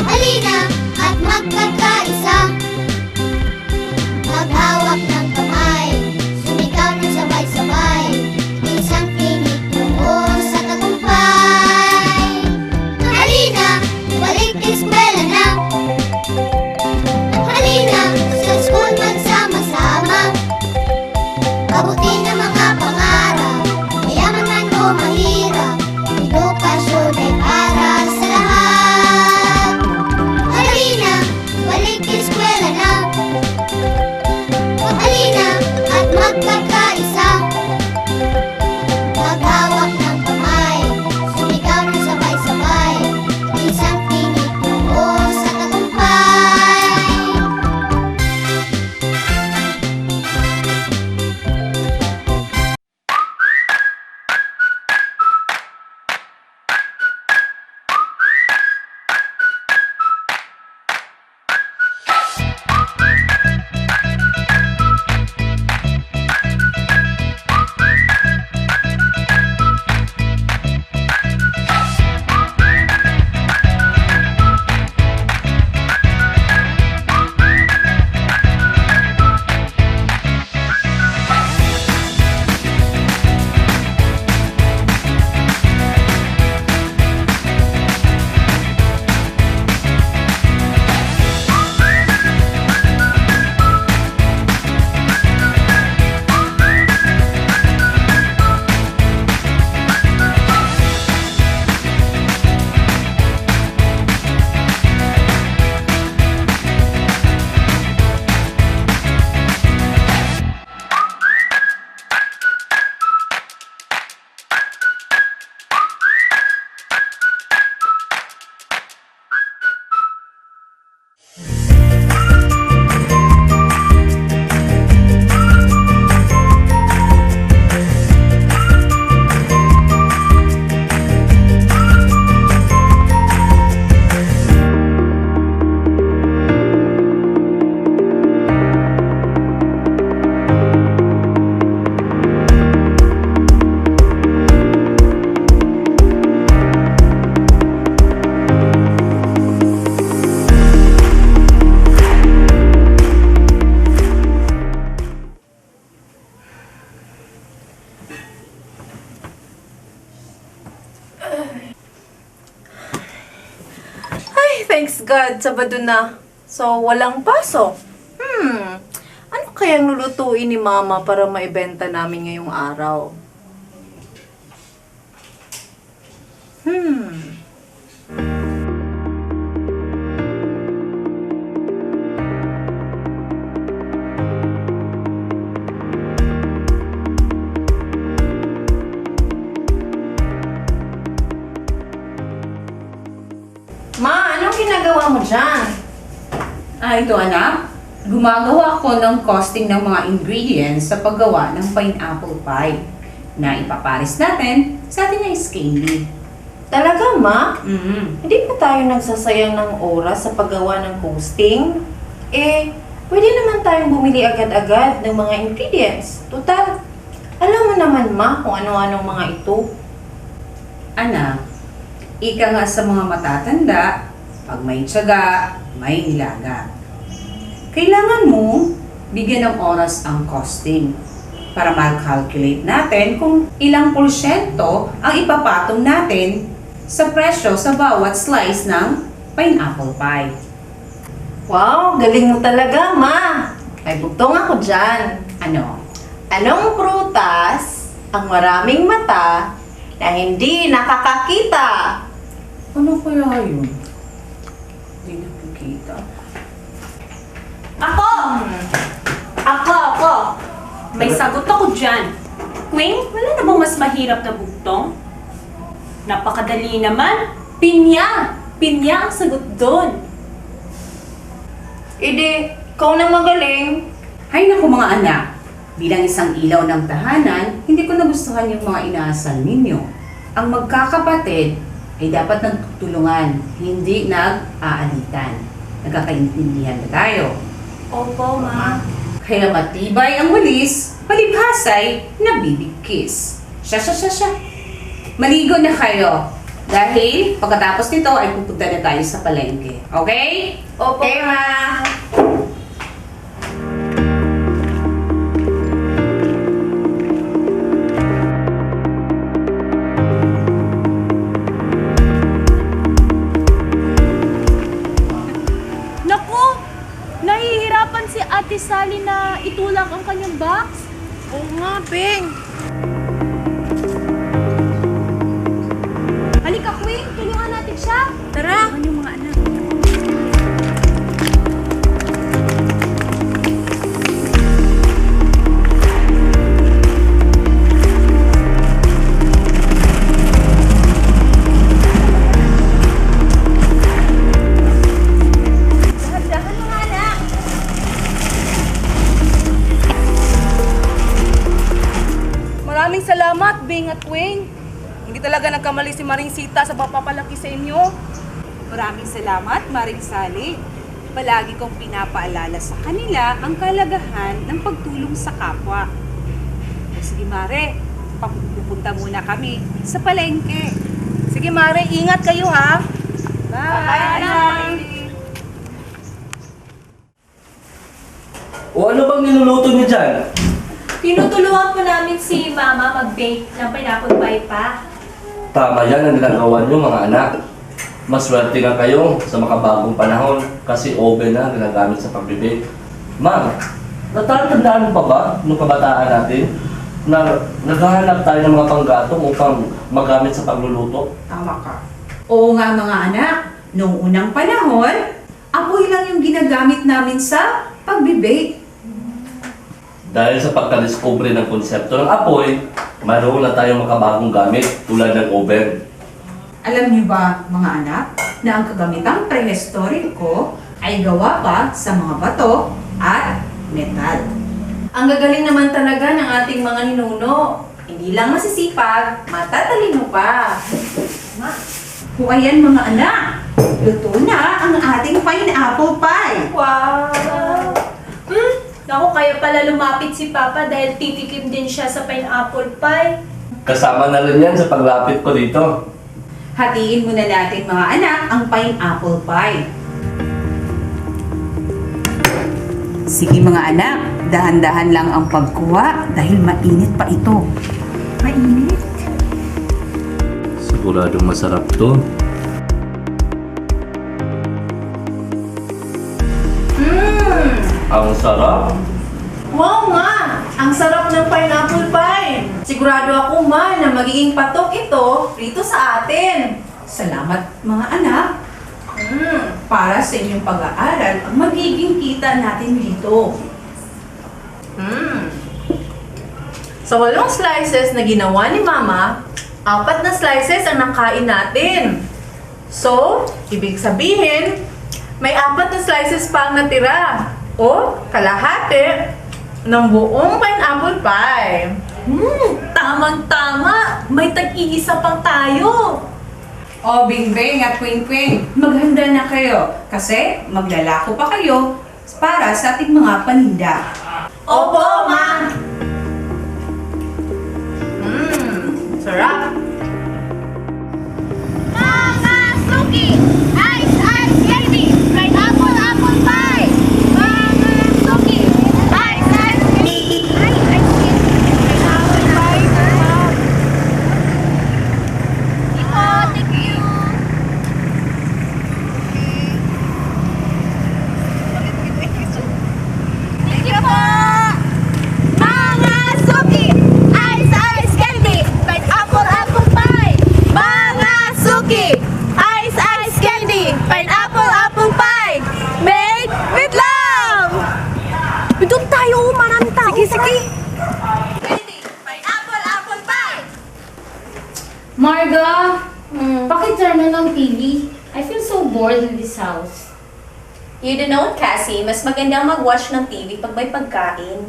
Halina, at magkakaisa. Maghawak ng kamay, sumigaw ng sabay-sabay. Isang tinig tungo sa tagumpay. Halina, balik eskwela na. Halina, sa school magsama-sama. God, Sabado na. So, walang pasok. Ano kayang lulutuin ni Mama para maibenta namin ngayong araw? Ma, anong ginagawa mo dyan? Ito anak, gumagawa ko ng costing ng mga ingredients sa paggawa ng pineapple pie na ipapares natin sa ating ice candy. Talaga, Ma? Hindi pa tayo nagsasayang ng oras sa paggawa ng costing? Pwede naman tayong bumili agad-agad ng mga ingredients. Total, alam mo naman, Ma, kung ano-anong mga ito. Anak, ika nga sa mga matatanda, pag may tiyaga, may nilaga. Kailangan mo bigyan ng oras ang costing para mag-calculate natin kung ilang porsyento ang ipapatong natin sa presyo sa bawat slice ng pineapple pie. Wow, galing mo talaga, Ma! Ay, bugtong ako dyan. Ano? Anong prutas ang maraming mata na hindi nakakakita? Ano kaya yun? Hindi nakikita. Ako! May sagot ako dyan. Queen, wala na bang mas mahirap na bugtong? Napakadali naman. Pinya! Pinya ang sagot doon. Ikaw na magaling. Hay naku mga anak, bilang isang ilaw ng tahanan, hindi ko nagustuhan yung mga inaasal ninyo. Ang magkakapatid ay dapat nagtutulungan, hindi nag-aalitan. Nagkakaintindihan na tayo. Opo, Ma. Kaya matibay ang walis, palibhasay, nabibigkis. Siya. Maligo na kayo. Dahil pagkatapos nito ay pupunta na tayo sa palengke. Okay? Opo, Ma. Naku! Nahihirapan si Ate Sally na itulak ang kanyang box. Oo nga, Ping. Halika, Queen! Tulungan natin siya! Tara! Tulungan yung mga anak. Dahan-dahan mga anak! Maraming salamat, Bing at Queen. Hindi talaga nagkamali si Maring Sita sa pagpapalaki sa inyo. Maraming salamat, Maring Sally. Palagi kong pinapaalala sa kanila ang kalagahan ng pagtulong sa kapwa. O sige, Mare, pupunta muna kami sa palengke. Sige, Mare, ingat kayo ha. Bye! O ano bang niluluto niyo dyan? Tinutulungan po namin si Mama mag-bake ng pineapple pie pa. Tama yan ang ginagawa niyo mga anak. Maswerte nga kayo sa makabagong panahon kasi oven na ginagamit sa pagbibake. Ma'am, natatandaan mo pa ba nung kabataan natin na naghahanap tayo ng mga panggatong upang magamit sa pagluluto? Tama ka. Oo nga mga anak, noong unang panahon, apoy lang yung ginagamit namin sa pagbibake. Dahil sa pagka-discovery ng konsepto ng apoy, mayroon na tayong makabagong gamit tulad ng oven. Alam niyo ba, mga anak, na ang kagamitang prehistoriko ay gawa pa sa mga bato at metal. Ang gagaling naman talaga ng ating mga ninuno. Hindi lang masisipag, matatalino pa. O ayan mga anak, luto na ang ating pineapple pie. Wow! Naku, kaya pala lumapit si Papa dahil titikim din siya sa pineapple pie. Kasama na rin yan sa paglapit ko dito. Hatiin muna natin mga anak ang pineapple pie. Sige mga anak, dahan-dahan lang ang pagkuha dahil mainit pa ito. Mainit. Siguradong masarap to. Ang sarap. Wow, ma! Ang sarap ng pineapple pie! Sigurado ako, ma, na magiging patok ito rito sa atin. Salamat mga anak. Para sa inyong pag-aaral, ang magiging kita natin dito. Sa 8 slices na ginawa ni mama, 4 na slices ang nakain natin. So, ibig sabihin, may 4 na slices pa ang natira. O, kalahati ng buong pineapple pie. Tamang-tama! May tag-iisa pang tayo! O, Bingbing at Quing-Quing, maghanda na kayo kasi maglalako pa kayo para sa ating mga paninda. Opo, ma! Sarap! Mga suki! Ice candy! Pineapple apple pie! Mga suki! Ice candy! Ice candy! Pineapple pie! Thank you! Thank you po! Mga suki! Ice candy! Pineapple apple pie! Mga suki! Ice candy! Pineapple apple pie! Made with love! Doon tayo! Marami tao! Sige! Candy! Pineapple apple pie! Marga, pakiturn na ng TV. I feel so bored in this house. You don't know, Cassie, mas magandang mag-watch ng TV pag may pagkain.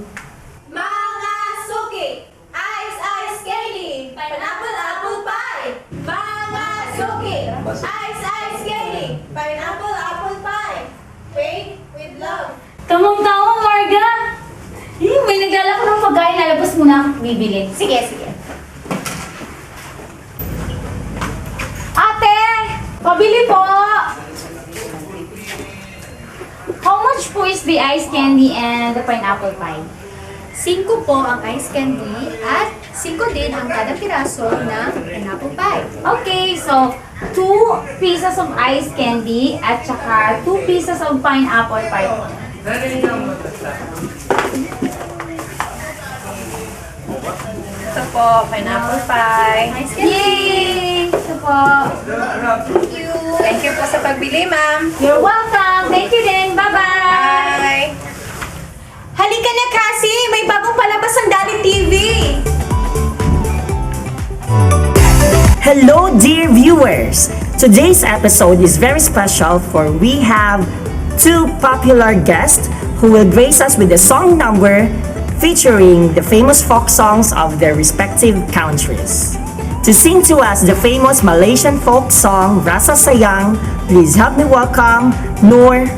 Mga suki! Ice candy! Pineapple apple pie! Mga suki! Ice candy! Pineapple apple pie! Made with love! Tamang-tama, Marga! May naglalako ng pagkain. Lalabas muna ako bibili. Sige. Ate! Pabili po! How much po is the ice candy and the pineapple pie? 5 po ang ice candy at 5 din ang kada piraso ng pineapple pie. Okay, so 2 pieces of ice candy at saka 2 pieces of pineapple pie. Ito po, pineapple pie. Ice candy! Yay! Ito po. Thank you. Thank you po sa pagbili, ma'am. You're welcome. Thank you din. Bye-bye! Bye! Halika na, Cassie! May bagong palabas ang Dali TV! Hello, dear viewers! Today's episode is very special for we have 2 popular guests who will grace us with a song number featuring the famous folk songs of their respective countries. To sing to us the famous Malaysian folk song Rasa Sayang, please help me welcome Noor.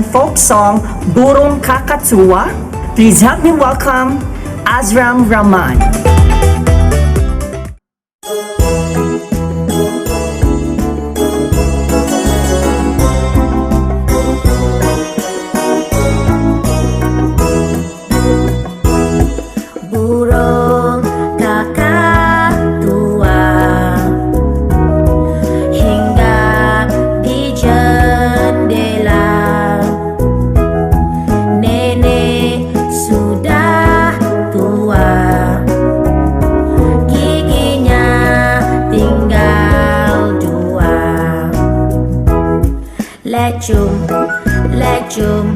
Folk song Burung Kakatuwa. Please help me welcome Azram Rahman. Burung kakatuwa hinggap di jendela. Nenek sudah tua, giginya tinggal 2. Lecum, lecum,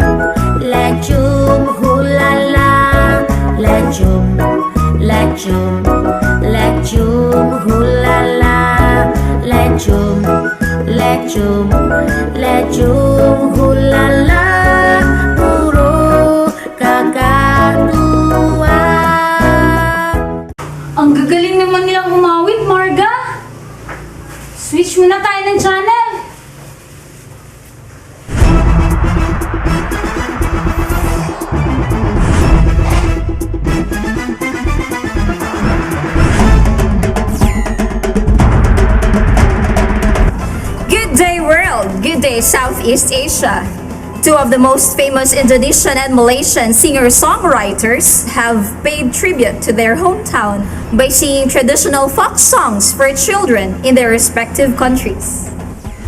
lecum hulala. Lecum, lecum, lecum hulala. Lecum, lecum, lecum hulala. Burung kakatuwa. Ang gagaling naman nilang umawit, Marga! Switch muna tayo ng channel! Southeast Asia. Two of the most famous Indonesian and Malaysian singer-songwriters have paid tribute to their hometown by singing traditional folk songs for children in their respective countries.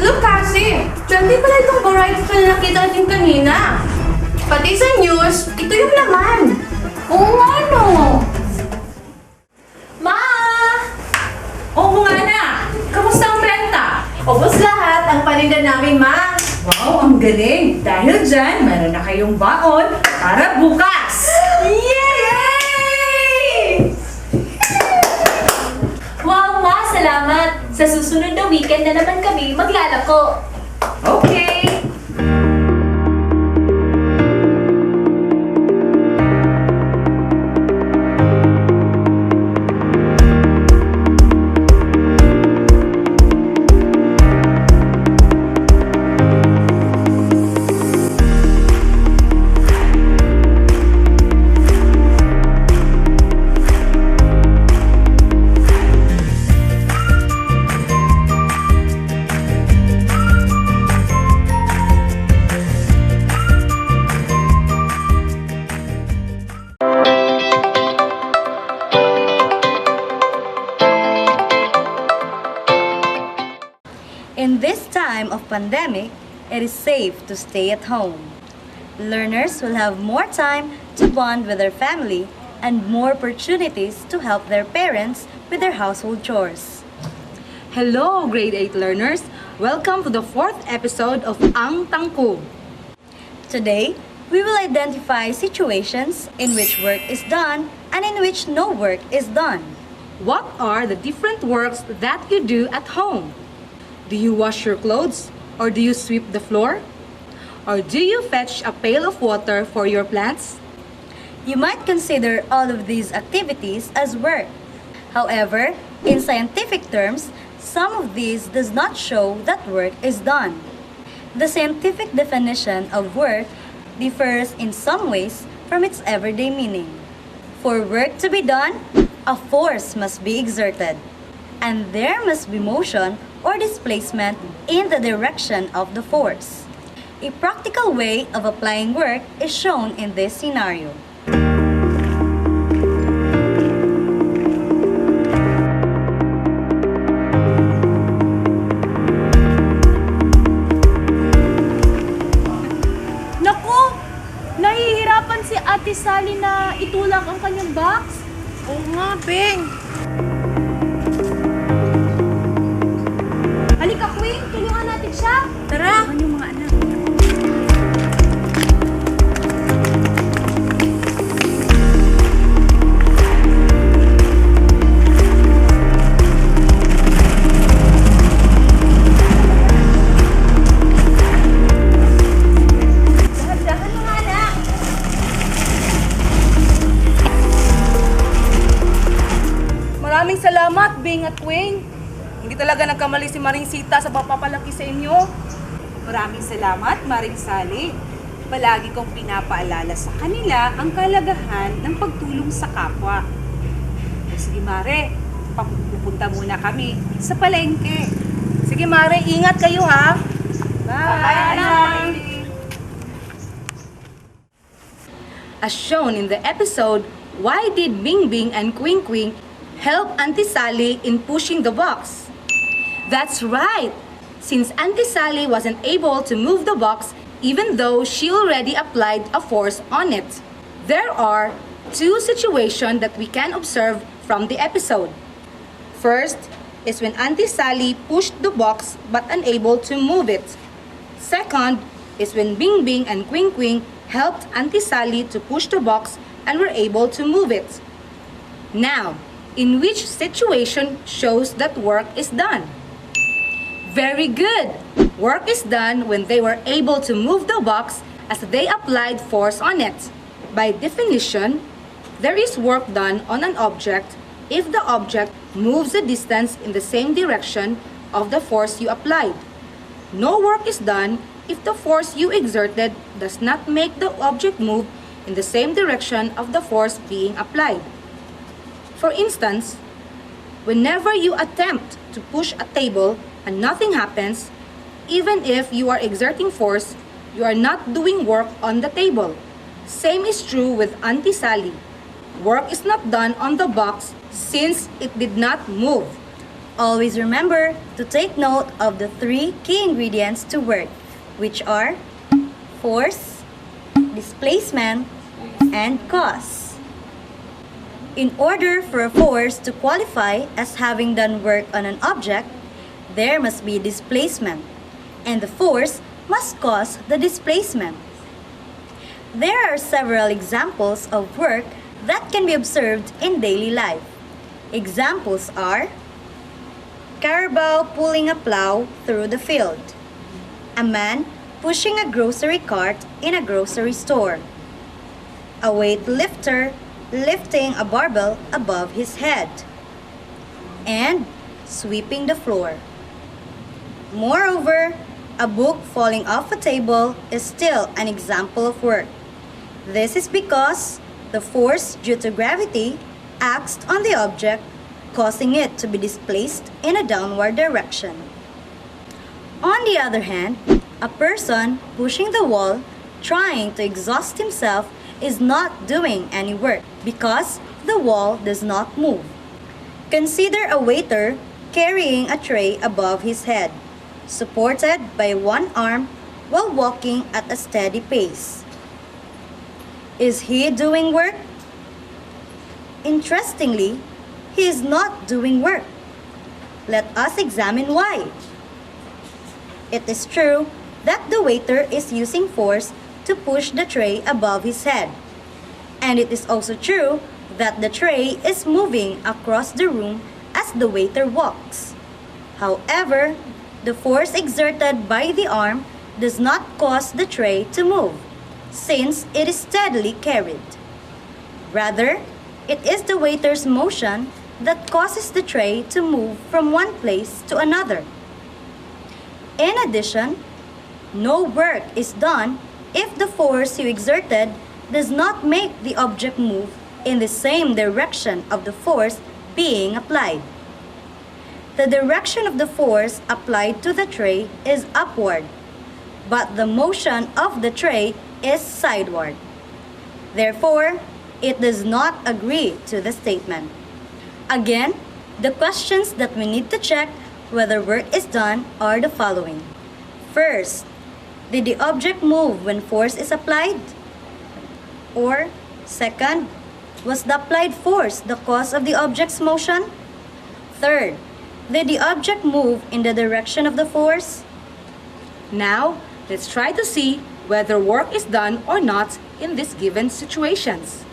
Look, kasi, 20 pala itong varieties na nakita natin kanina. Pati sa news, ito yung laman. Oo nga, no. Ma! Oo nga na. Kamusta ang benta? Ubus lahat ang paninda namin, ma. Wow, ang galing! Dahil dyan, meron na kayong baon para bukas! Yay! Wow, ma, salamat! Sa susunod na weekend na naman kami maglalako. Okay! In this time of pandemic, it is safe to stay at home. Learners will have more time to bond with their family and more opportunities to help their parents with their household chores. Hello, grade 8 learners! Welcome to the 4th episode of Ang TANGKUB. Today, we will identify situations in which work is done and in which no work is done. What are the different works that you do at home? Do you wash your clothes? Or do you sweep the floor? Or do you fetch a pail of water for your plants? You might consider all of these activities as work. However, in scientific terms, some of these does not show that work is done. The scientific definition of work differs in some ways from its everyday meaning. For work to be done, a force must be exerted, and there must be motion or displacement in the direction of the force. A practical way of applying work is shown in this scenario. Naku! Nahihirapan si Ate Sally na itulak ang kanyang box. Oo nga, Beng. Halika, Queen! Tulungan natin siya! Tara! Yung mga anak. Dahan-dahan mga anak! Maraming salamat, Beng at Queen. Hindi talaga nagkamali si Maring Sita sa papapalaki sa inyo. Maraming salamat, Maring Sally. Palagi kong pinapaalala sa kanila ang kalagahan ng pagtulong sa kapwa. O sige, Mare, pupunta muna kami sa palengke. Sige, Mare, ingat kayo ha. Bye! As shown in the episode, why did Bing Bing and Quing Quing help Auntie Sally in pushing the box? That's right! Since Auntie Sally wasn't able to move the box even though she already applied a force on it. There are two situations that we can observe from the episode. First is when Auntie Sally pushed the box but unable to move it. Second is when Bing Bing and Quing Quing helped Auntie Sally to push the box and were able to move it. Now, in which situation shows that work is done? Very good! Work is done when they were able to move the box as they applied force on it. By definition, there is work done on an object if the object moves a distance in the same direction of the force you applied. No work is done if the force you exerted does not make the object move in the same direction of the force being applied. For instance, whenever you attempt to push a table and nothing happens, Even if you are exerting force, you are not doing work on the table. Same is true with Auntie Sally. Work is not done on the box since it did not move. Always remember to take note of the 3 key ingredients to work, which are force, displacement, and cause. In order for a force to qualify as having done work on an object, there must be displacement, and the force must cause the displacement. There are several examples of work that can be observed in daily life. Examples are carabao pulling a plow through the field, a man pushing a grocery cart in a grocery store, a weightlifter lifting a barbell above his head, and sweeping the floor. Moreover, a book falling off a table is still an example of work. This is because the force due to gravity acts on the object, causing it to be displaced in a downward direction. On the other hand, a person pushing the wall, trying to exhaust himself, is not doing any work because the wall does not move. Consider a waiter carrying a tray above his head, supported by one arm while walking at a steady pace. Is he doing work? Interestingly, he is not doing work. Let us examine why. It is true that the waiter is using force to push the tray above his head. And it is also true that the tray is moving across the room as the waiter walks. However, the force exerted by the arm does not cause the tray to move, since it is steadily carried. Rather, it is the waiter's motion that causes the tray to move from one place to another. In addition, no work is done if the force you exerted does not make the object move in the same direction of the force being applied. The direction of the force applied to the tray is upward, but the motion of the tray is sideward. Therefore, it does not agree to the statement. Again, the questions that we need to check whether work is done are the following. First, did the object move when force is applied? Or, second, was the applied force the cause of the object's motion? Third, did the object move in the direction of the force? Now, let's try to see whether work is done or not in these given situations.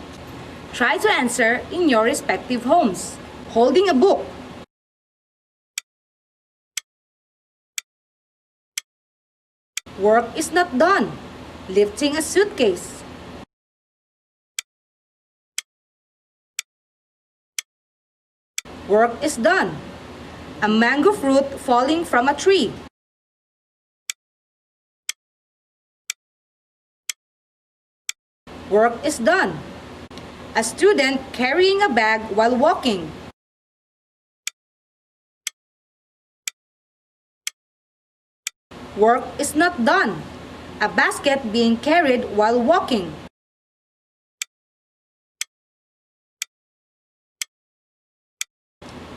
Try to answer in your respective homes, holding a book. Work is not done, lifting a suitcase. Work is done, a mango fruit falling from a tree. Work is done, a student carrying a bag while walking. Work is not done, a basket being carried while walking.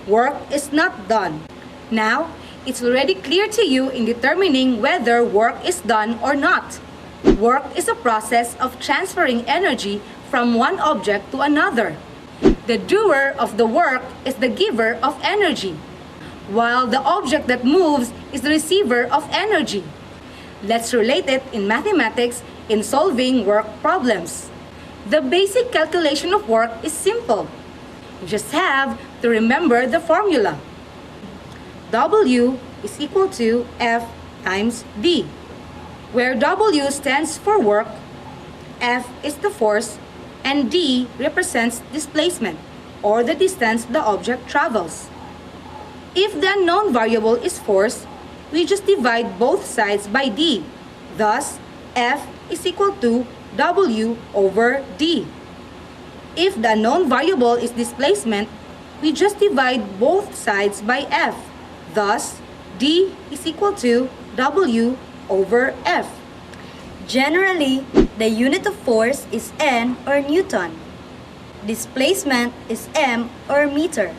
Work is not done. Now, it's already clear to you in determining whether work is done or not. Work is a process of transferring energy from one object to another. The doer of the work is the giver of energy, while the object that moves is the receiver of energy. Let's relate it in mathematics in solving work problems. The basic calculation of work is simple. You just have to remember the formula. W is equal to F times D, where W stands for work, F is the force, and D represents displacement, or the distance the object travels. If the unknown variable is force, we just divide both sides by D. Thus, F is equal to W over D. If the unknown variable is displacement, we just divide both sides by F. Thus, D is equal to W over F. Generally, the unit of force is N or Newton. Displacement is M or meter.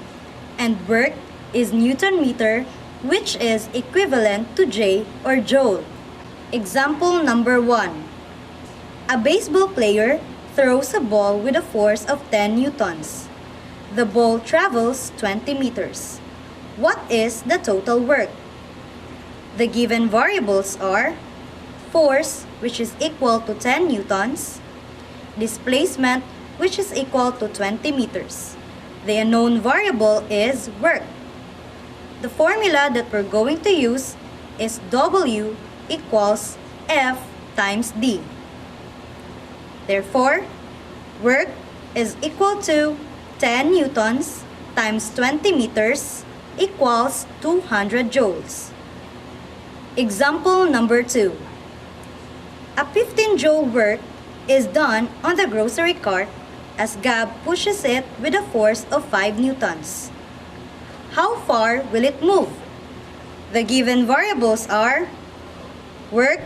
And work is Newton meter, which is equivalent to J or joule. Example number 1. A baseball player throws a ball with a force of 10 newtons. The ball travels 20 meters. What is the total work? The given variables are force, which is equal to 10 newtons, displacement, which is equal to 20 meters. The unknown variable is work. The formula that we're going to use is W equals F times D. Therefore, work is equal to 10 newtons times 20 meters equals 200 joules. Example number 2. A 15 joule work is done on the grocery cart as Gab pushes it with a force of 5 newtons. How far will it move? The given variables are work,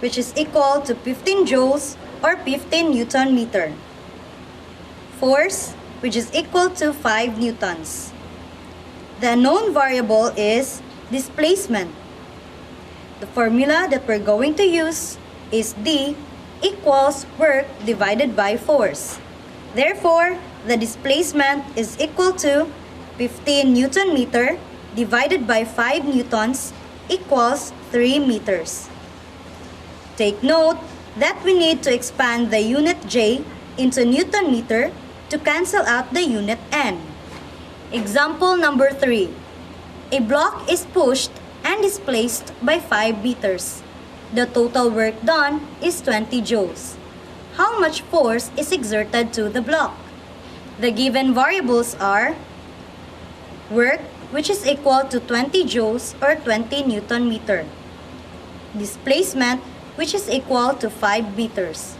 which is equal to 15 joules or 15 newton meter. Force, which is equal to 5 newtons. The unknown variable is displacement. The formula that we're going to use is D equals work divided by force. Therefore, the displacement is equal to 15 newton meter divided by 5 newtons equals 3 meters. Take note that we need to expand the unit J into newton meter to cancel out the unit N. Example number 3. A block is pushed and displaced by 5 meters. The total work done is 20 joules. How much force is exerted to the block? The given variables are work, which is equal to 20 joules or 20 newton meter. Displacement, which is equal to 5 meters.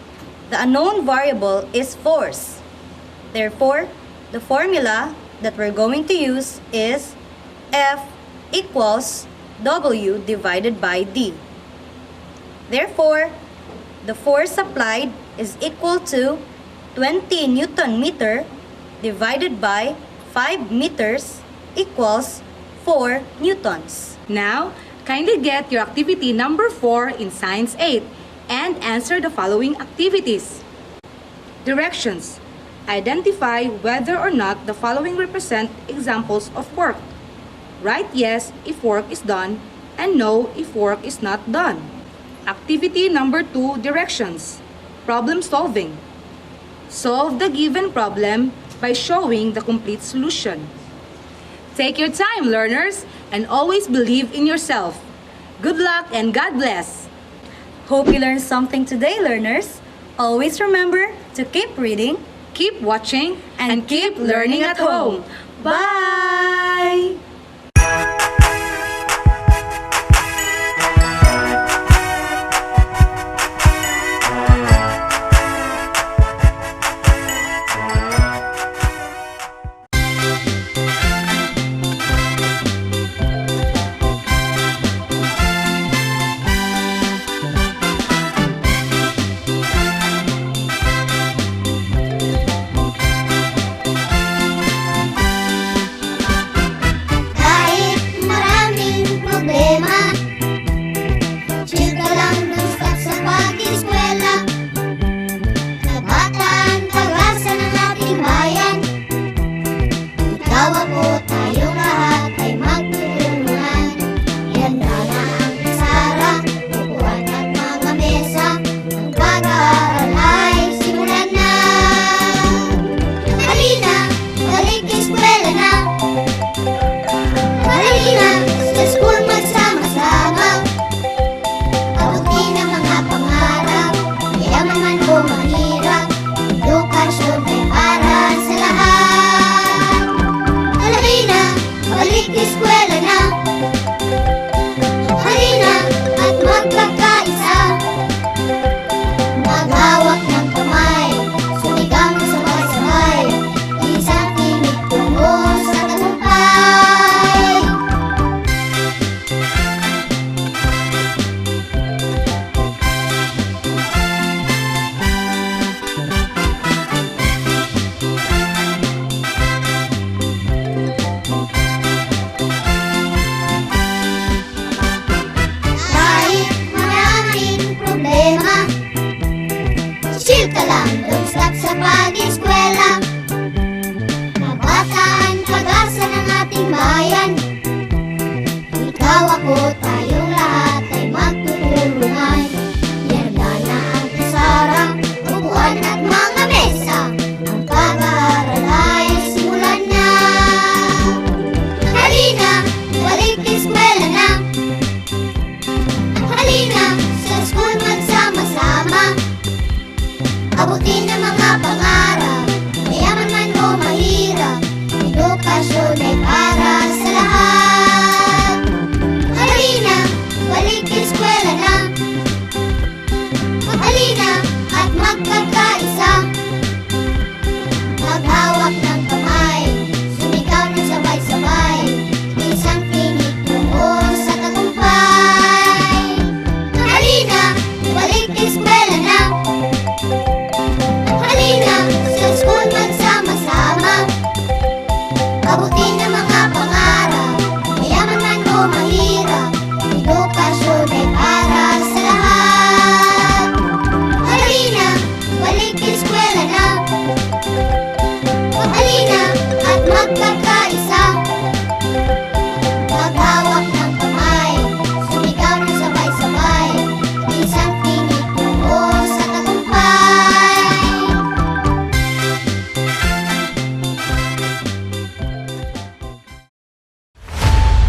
The unknown variable is force. Therefore, the formula that we're going to use is F equals W divided by D. Therefore, the force applied is equal to 20 newton meter divided by 5 meters equals 4 newtons. Now, kindly get your activity number 4 in Science 8 and answer the following activities. Directions. Identify whether or not the following represent examples of work. Write yes if work is done and no if work is not done. Activity number 2, directions. Problem solving. Solve the given problem by showing the complete solution. Take your time, learners, and always believe in yourself. Good luck and God bless. Hope you learned something today, learners. Always remember to keep reading, keep watching, and keep learning at home. Bye!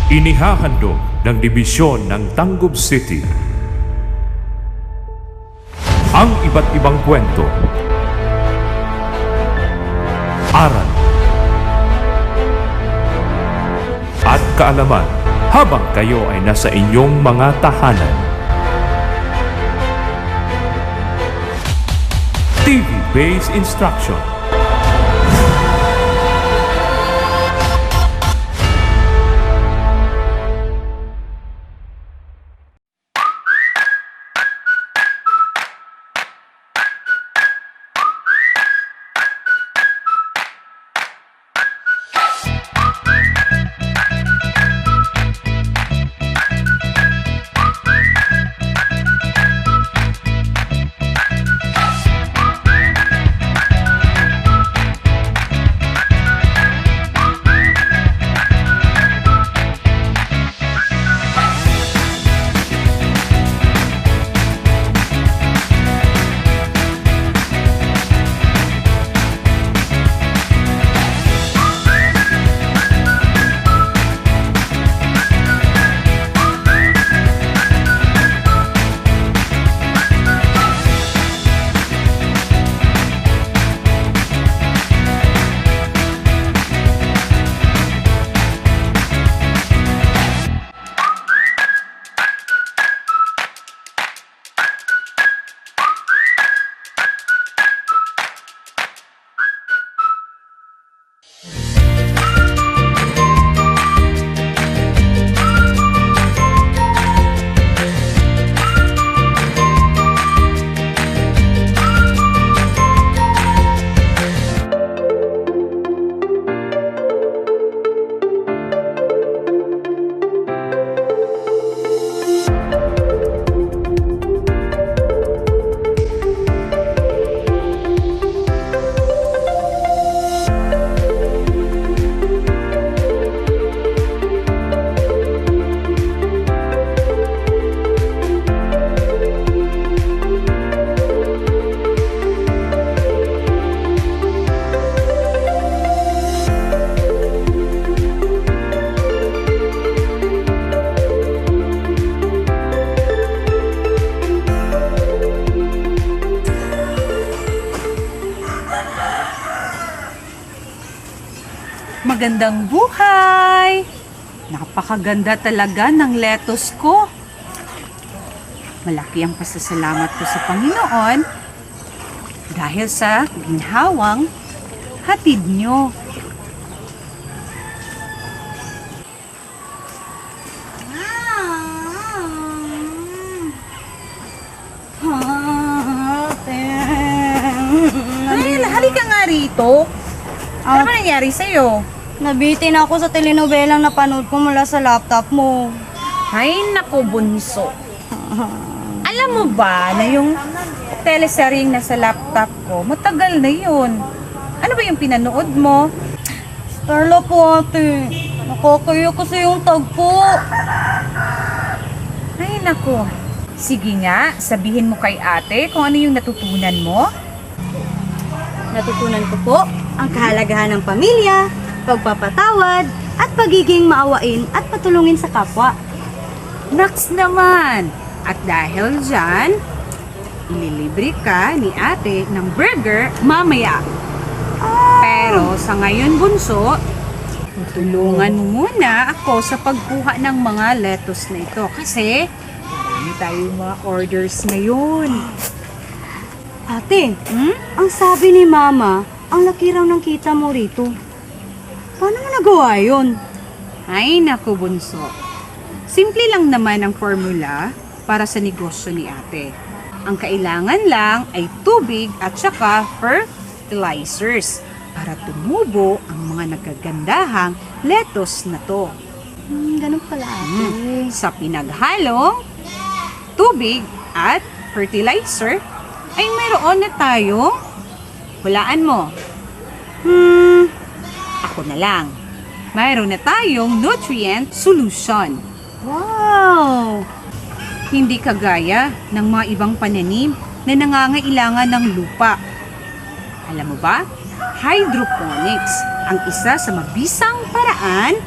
Inihahandog ng Dibisyon ng Tangkub City. Ang iba't ibang kwento, aral, at kaalaman habang kayo ay nasa inyong mga tahanan. TV-based instruction. Magandang buhay! Napakaganda talaga ng lettuce ko. Malaki ang pasasalamat ko sa Panginoon dahil sa ginhawang hatid nyo. Ay, halika nga rito. Ano ba nangyari sa'yo? Nabitin ako sa telenovelang napanood ko mula sa laptop mo. Ay, naku, bunso. Alam mo ba na yung teleseryeng nasa laptop ko, matagal na yun. Ano ba yung pinanood mo? Starla po, ate. Nakakaya kasi yung tagpo. Ay, naku. Sige nga, sabihin mo kay ate kung ano yung natutunan mo. Natutunan ko po ang kahalagahan ng pamilya, pagpapatawad, at pagiging maawain at patulungin sa kapwa. Naks naman! At dahil dyan, ililibre ka ni ate ng burger mamaya. Pero sa ngayon, bunso, tulungan mo muna ako sa pagkuha ng mga lettuce na ito. Kasi, marami tayong mga orders ngayon. Ate, ang sabi ni Mama, ang laki raw ng kita mo rito. Paano mo nagawa yun? Ay, naku, bunso. Simple lang naman ang formula para sa negosyo ni ate. Ang kailangan lang ay tubig at saka fertilizers para tumubo ang mga nagagandahang lettuce na to. Ganun pala, ate. Sa pinaghalong tubig at fertilizer ay mayroon na tayo. Hulaan mo. Ako na lang. Mayroon na tayong nutrient solution. Wow! Hindi kagaya ng mga ibang pananim na nangangailangan ng lupa. Alam mo ba? Hydroponics ang isa sa mabisang paraan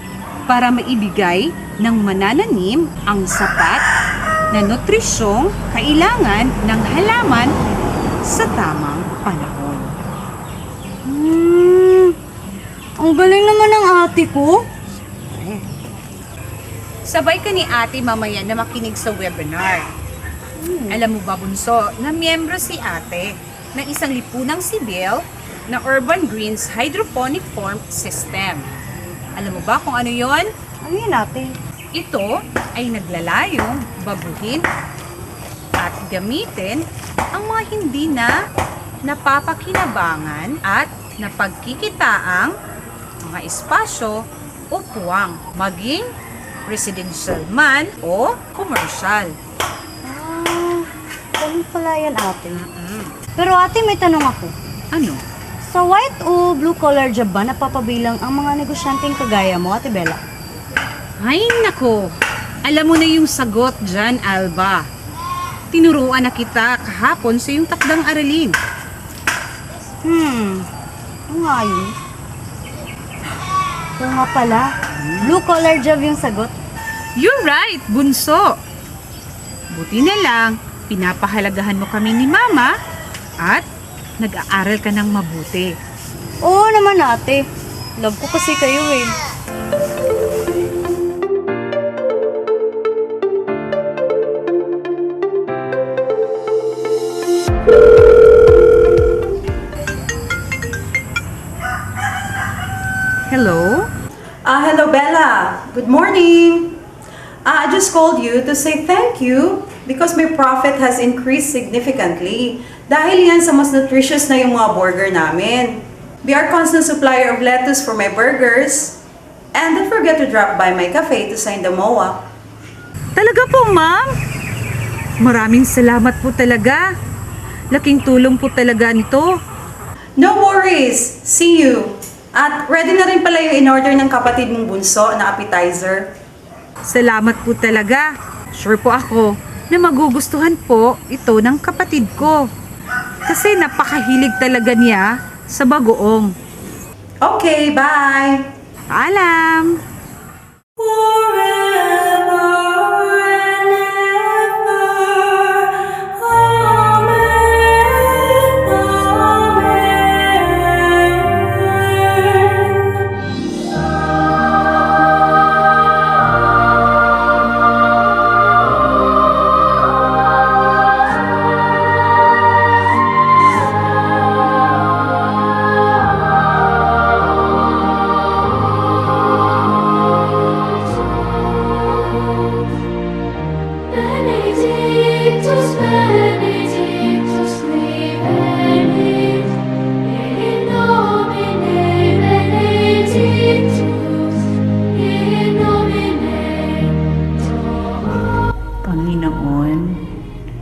para maibigay ng manananim ang sapat na nutrisyong kailangan ng halaman sa tamang panahon. Ang galing naman ng ate ko. Sabay ka ni ate mamaya na makinig sa webinar. Alam mo ba, Bunso, na miyembro si ate ng isang lipunang sibil na Urban Greens Hydroponic Farm System. Alam mo ba kung ano yon? Ano yun ate? Ito ay naglalayong baguhin at gamitin ang mga hindi na napapakinabangan at napagkikitaang mga espasyo o puwang, maging residential man o commercial. Ganun pala yan ate. Pero ate, may tanong ako. Ano? Sa white o blue collar job ba napapabilang ang mga negosyanteng kagaya mo, Ate Bella? Ay nako, alam mo na yung sagot dyan, Alba. Tinuruan na kita kahapon sa yung takdang aralin. Ano nga yun? Oo nga pala, blue collar job yung sagot. You're right, Bunso. Buti na lang, pinapahalagahan mo kami ni Mama at nag-aaral ka ng mabuti. Oo naman ate, love ko kasi kayo eh. Hello? Hello Bella. Good morning. I just called you to say thank you because my profit has increased significantly. Dahil yan sa mas nutritious na yung mga burger namin. We are constant supplier of lettuce for my burgers. And don't forget to drop by my cafe to sign the MOA. Talaga po, ma'am? Maraming salamat po talaga. Laking tulong po talaga nito. No worries. See you. At ready na rin pala yung in-order ng kapatid mong bunso na appetizer. Salamat po talaga. Sure po ako na magugustuhan po ito ng kapatid ko. Kasi napakahilig talaga niya sa bagoong. Okay, bye! Paalam!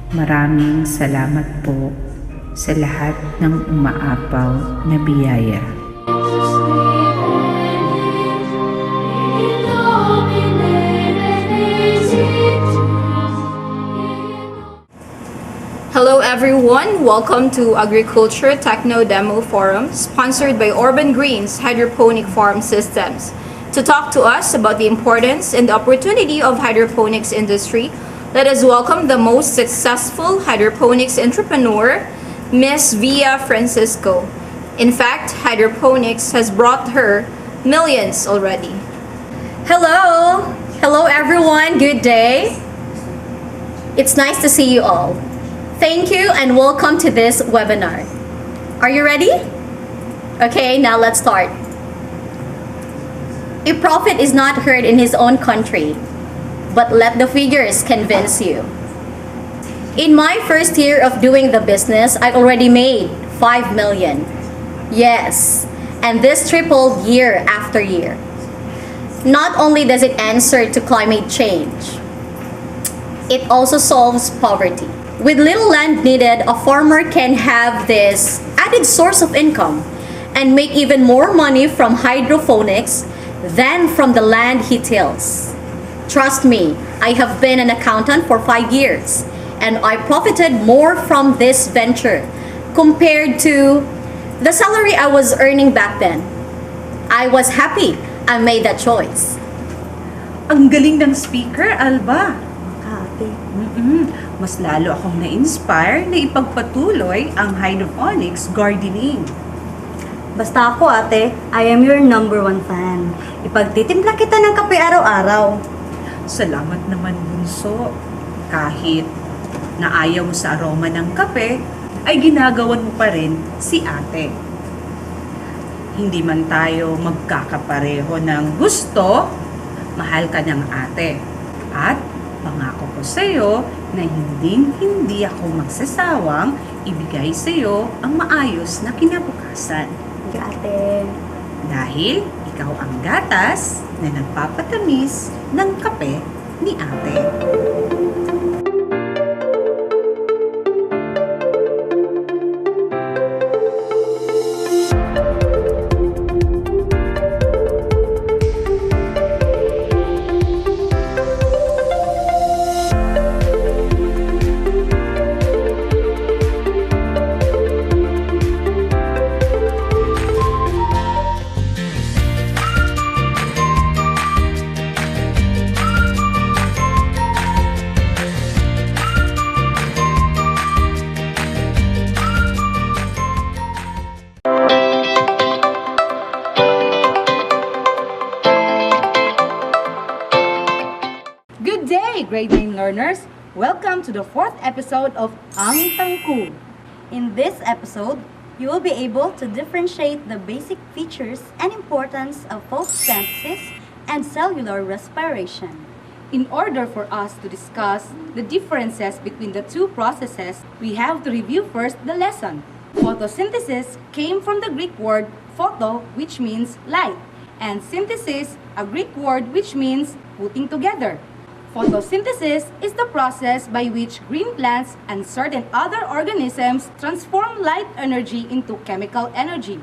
Maraming salamat po sa lahat ng umaapaw na biyaya. Hello everyone, welcome to Agriculture Techno Demo Forum sponsored by Urban Greens Hydroponic Farm Systems. To talk to us about the importance and the opportunity of hydroponics industry, let us welcome the most successful hydroponics entrepreneur, Miss Via Francisco. In fact, hydroponics has brought her millions already. Hello! Hello everyone, good day! It's nice to see you all. Thank you and welcome to this webinar. Are you ready? Okay, now let's start. A prophet is not heard in his own country, but let the figures convince you. In my first year of doing the business, I already made 5 million. Yes, and this tripled year after year. Not only does it answer to climate change, it also solves poverty. With little land needed, a farmer can have this added source of income and make even more money from hydroponics than from the land he tills. Trust me, I have been an accountant for 5 years and I profited more from this venture compared to the salary I was earning back then. I was happy I made that choice. Ang galing ng speaker, Alba. Kape. Mas lalo akong na-inspire na ipagpatuloy ang hydroponics gardening. Basta ako, ate, I am your #1 fan. Ipagtitimpla kita ng kape araw-araw. Salamat naman, bunso. Kahit na ayaw mo sa aroma ng kape, ay ginagawan mo pa rin si ate. Hindi man tayo magkakapareho ng gusto, mahal ka ng ate. At pangako ko sa iyo na hindi ako magsasawang ibigay sa iyo ang maayos na kinabukasan. Ate. Dahil ikaw ang gatas na nagpapatamis ng kape ni ate. Good day, grade 9 learners! Welcome to the 4th episode of Ang TANGKUB. In this episode, you will be able to differentiate the basic features and importance of photosynthesis and cellular respiration. In order for us to discuss the differences between the two processes, we have to review first the lesson. Photosynthesis came from the Greek word photo, which means light, and synthesis, a Greek word which means putting together. Photosynthesis is the process by which green plants and certain other organisms transform light energy into chemical energy.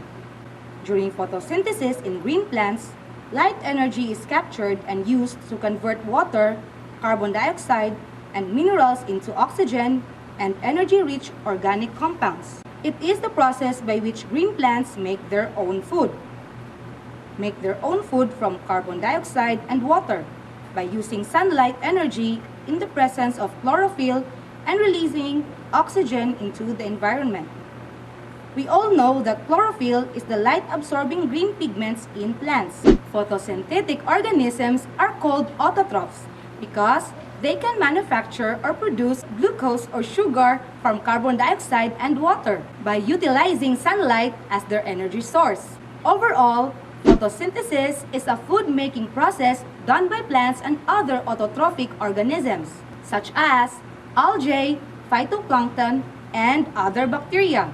During photosynthesis in green plants, light energy is captured and used to convert water, carbon dioxide, and minerals into oxygen and energy-rich organic compounds. It is the process by which green plants make their own food. Make their own food from carbon dioxide and water by using sunlight energy in the presence of chlorophyll and releasing oxygen into the environment. We all know that chlorophyll is the light-absorbing green pigments in plants. Photosynthetic organisms are called autotrophs because they can manufacture or produce glucose or sugar from carbon dioxide and water by utilizing sunlight as their energy source. Overall, photosynthesis is a food-making process done by plants and other autotrophic organisms, such as algae, phytoplankton, and other bacteria.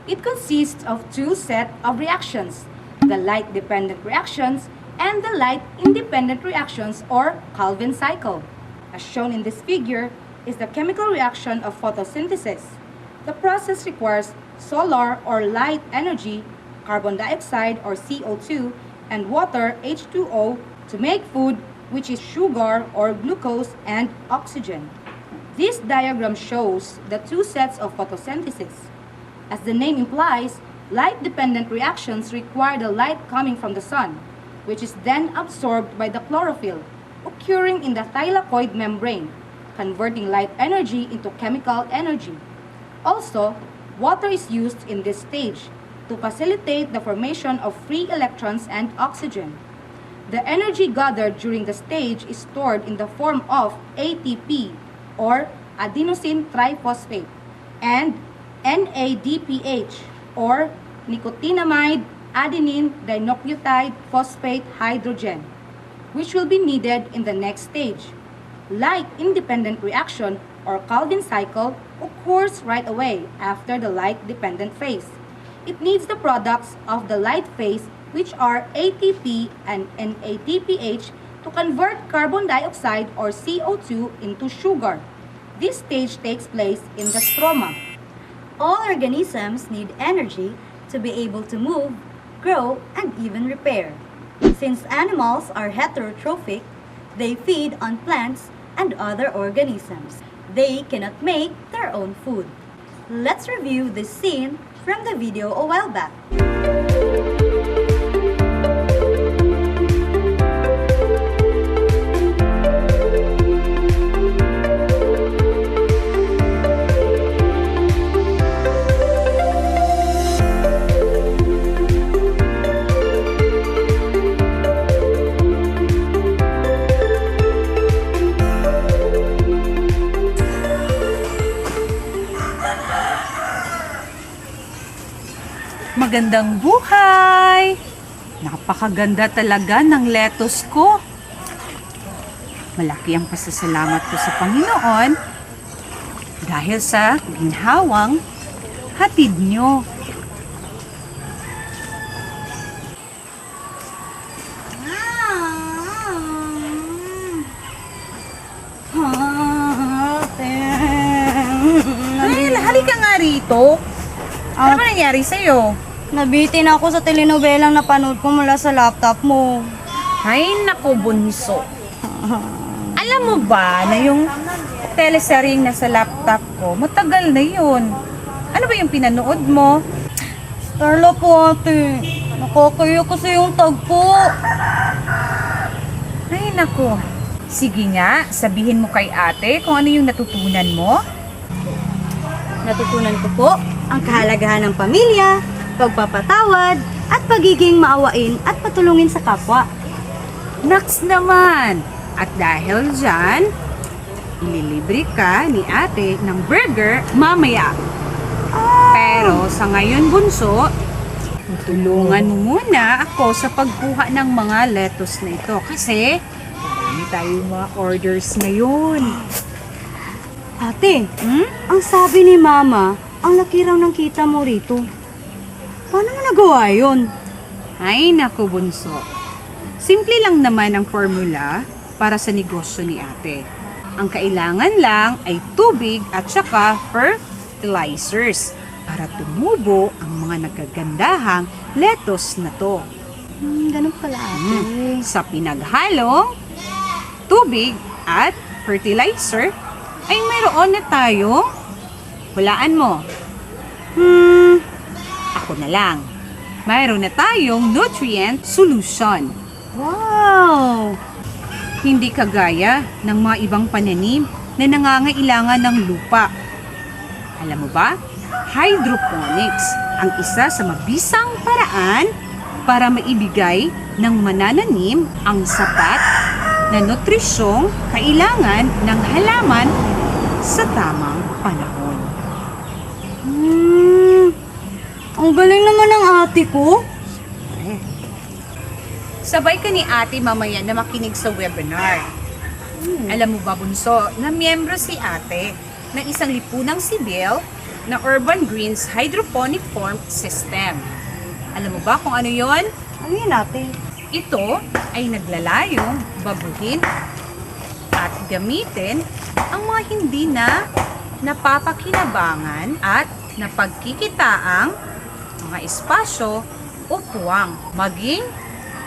It consists of two sets of reactions, the light-dependent reactions and the light-independent reactions or Calvin cycle. As shown in this figure is the chemical reaction of photosynthesis. The process requires solar or light energy, carbon dioxide or CO2, and water H2O to make food, which is sugar or glucose and oxygen. This diagram shows the two sets of photosynthesis. As the name implies, light-dependent reactions require the light coming from the sun, which is then absorbed by the chlorophyll, occurring in the thylakoid membrane, converting light energy into chemical energy. Also, water is used in this stage to facilitate the formation of free electrons and oxygen. The energy gathered during the stage is stored in the form of ATP or adenosine triphosphate and NADPH or nicotinamide adenine dinucleotide phosphate hydrogen, which will be needed in the next stage. Light-independent reaction or Calvin cycle occurs right away after the light-dependent phase. It needs the products of the light phase, which are ATP and NADPH, to convert carbon dioxide or CO2 into sugar. This stage takes place in the stroma. All organisms need energy to be able to move, grow, and even repair. Since animals are heterotrophic, they feed on plants and other organisms. They cannot make their own food. Let's review this scene from the video a while back. magandang buhay! Napakaganda talaga ng lettuce ko. Malaki ang pasasalamat ko sa Panginoon dahil sa ginhawang hatid nyo. Halika nga rito. Ano ba nangyari sa'yo? Nabitin ako sa telenovelang napanood ko mula sa laptop mo. Ay, naku, bunso. Alam mo ba na yung teleseryeng nasa laptop ko, matagal na yun. Ano ba yung pinanood mo? Starla po, ate. Nakakaya kasi yung tagpo. Ay, naku. Sige nga, sabihin mo kay ate kung ano yung natutunan mo. Natutunan ko po ang kahalagahan ng pamilya, pagpapatawad, at pagiging maawain at patulungin sa kapwa. Naks naman! At dahil dyan, ililibre ka ni ate ng burger mamaya. Pero sa ngayon, bunso, tulungan mo muna ako sa pagkuha ng mga lettuce na ito kasi marami tayong mga orders ngayon. Ate, ang sabi ni Mama, ang laki raw ng kita mo rito. Paano mo nagawa yun? Ay, naku, bunso. Simple lang naman ang formula para sa negosyo ni ate. Ang kailangan lang ay tubig at saka fertilizers para tumubo ang mga nagagandahang lettuce na to. Ganun pala, ate. Sa pinaghalong tubig at fertilizer, ay mayroon na tayo. Hulaan mo. Ako na lang. Mayroon na tayong nutrient solution. Wow! Hindi kagaya ng mga ibang pananim na nangangailangan ng lupa. Alam mo ba? Hydroponics ang isa sa mabisang paraan para maibigay ng manananim ang sapat na nutrisyong kailangan ng halaman sa tamang panahon. Ang galing naman ng ate ko. Sabay ka ni ate mamaya na makinig sa webinar. Alam mo ba, bunso, na miyembro si ate ng isang lipunang sibil na Urban Greens Hydroponic Farm System. Alam mo ba kung ano yon? Ano yun, ate? Ito ay naglalayong baguhin at gamitin ang mga hindi na napapakinabangan at napagkikitaang mga espasyo o puwang, maging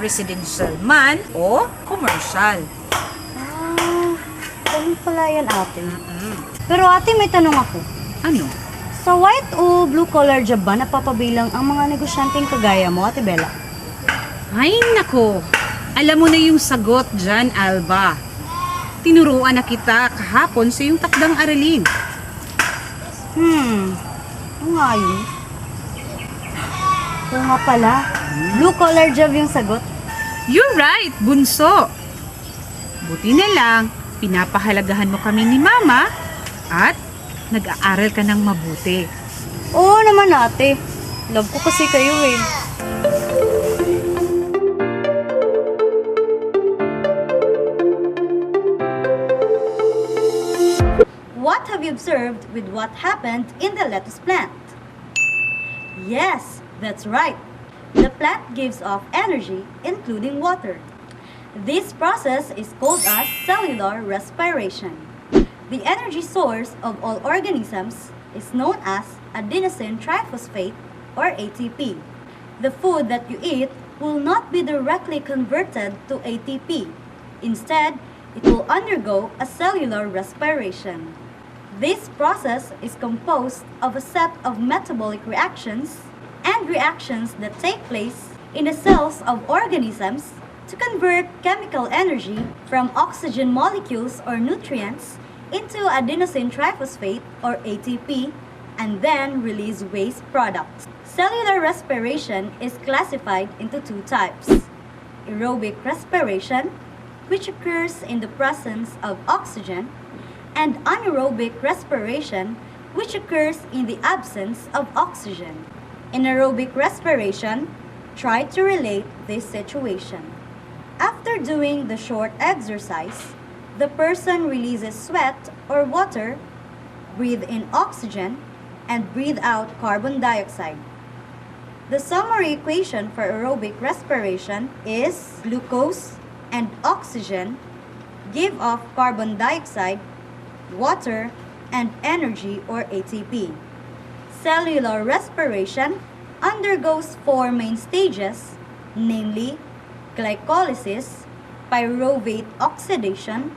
residential man o commercial. Ganun pala yan, ate. Pero ate, may tanong ako. Ano? Sa white o blue collar job ba napapabilang ang mga negosyanteng kagaya mo, Ate Bella? Ay, nako. Alam mo na yung sagot dyan, Alba. Tinuruan na kita kahapon sa yung takdang aralin. Ano nga yun? Oo nga pala. Blue collar job yung sagot. You're right, bunso. Buti na lang, pinapahalagahan mo kami ni Mama at nag-aaral ka ng mabuti. Oo naman, ate. Love ko kasi kayo eh. What have you observed with what happened in the lettuce plant? Yes, that's right. The plant gives off energy, including water. This process is called as cellular respiration. The energy source of all organisms is known as adenosine triphosphate or ATP. The food that you eat will not be directly converted to ATP. Instead, it will undergo a cellular respiration. This process is composed of a set of metabolic reactions and reactions that take place in the cells of organisms to convert chemical energy from oxygen molecules or nutrients into adenosine triphosphate or ATP and then release waste products. Cellular respiration is classified into two types: aerobic respiration, which occurs in the presence of oxygen, and anaerobic respiration, which occurs in the absence of oxygen. In aerobic respiration, try to relate this situation. After doing the short exercise, the person releases sweat or water, breathe in oxygen, and breathe out carbon dioxide. The summary equation for aerobic respiration is glucose and oxygen give off carbon dioxide, water, and energy or ATP. Cellular respiration undergoes 4 main stages, namely glycolysis, pyruvate oxidation,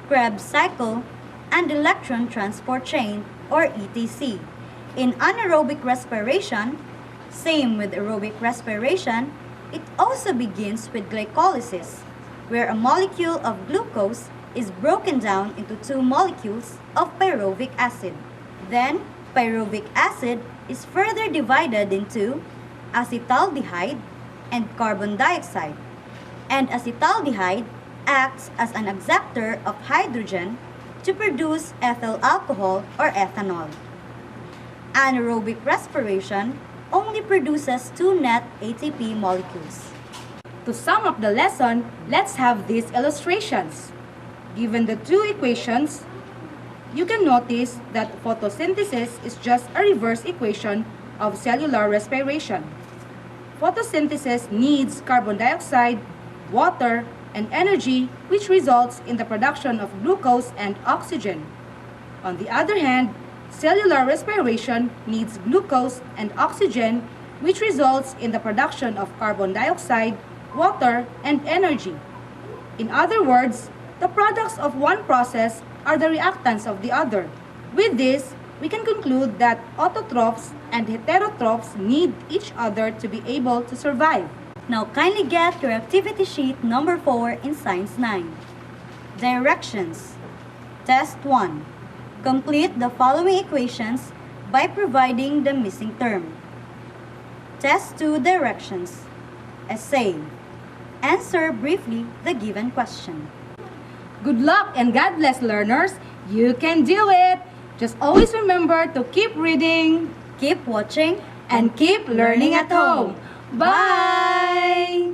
Krebs cycle, and electron transport chain or ETC. In anaerobic respiration, same with aerobic respiration, it also begins with glycolysis, where a molecule of glucose is broken down into 2 molecules of pyruvic acid. Then, pyruvic acid is further divided into acetaldehyde and carbon dioxide. And acetaldehyde acts as an acceptor of hydrogen to produce ethyl alcohol or ethanol. Anaerobic respiration only produces 2 net ATP molecules. To sum up the lesson, let's have these illustrations. Given the 2 equations, you can notice that photosynthesis is just a reverse equation of cellular respiration. Photosynthesis needs carbon dioxide, water, and energy, which results in the production of glucose and oxygen. On the other hand, cellular respiration needs glucose and oxygen, which results in the production of carbon dioxide, water, and energy. In other words, the products of one process are the reactants of the other. With this, we can conclude that autotrophs and heterotrophs need each other to be able to survive. Now kindly get your activity sheet number 4 in Science 9. Directions. Test 1. Complete the following equations by providing the missing term. Test 2 directions. Essay. Answer briefly the given question. Good luck and God bless, learners. You can do it. Just always remember to keep reading, keep watching, and keep learning at home. Bye!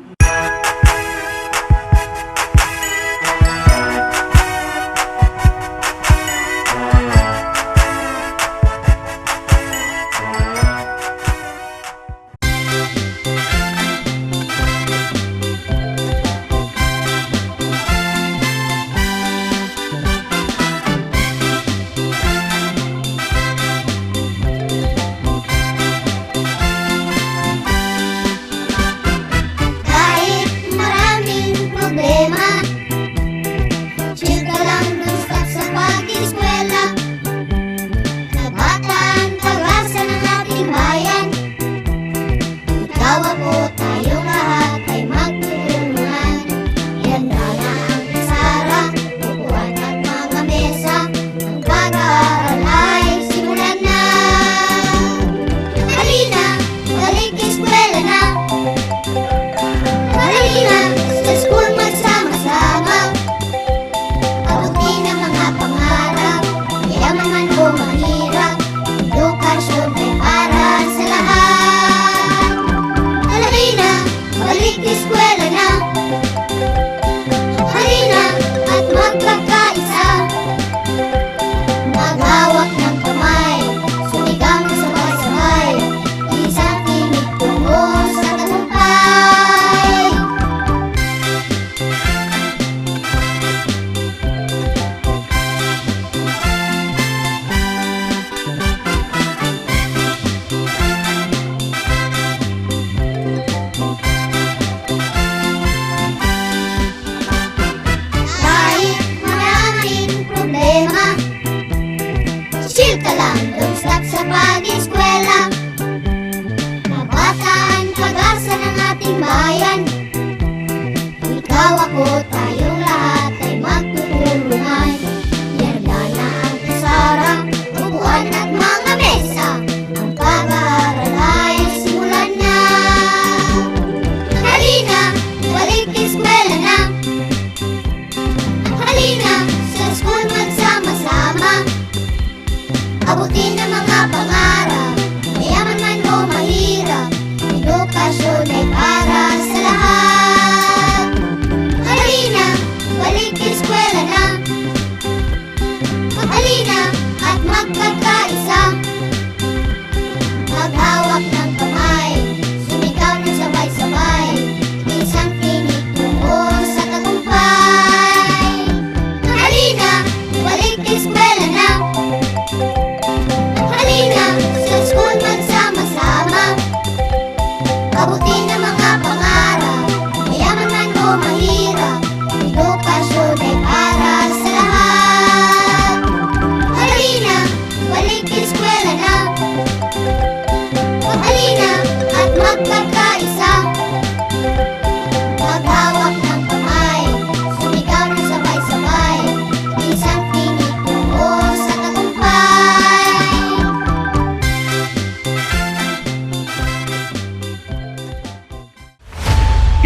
Abutin ang mga pangarap, mayaman man o mahirap.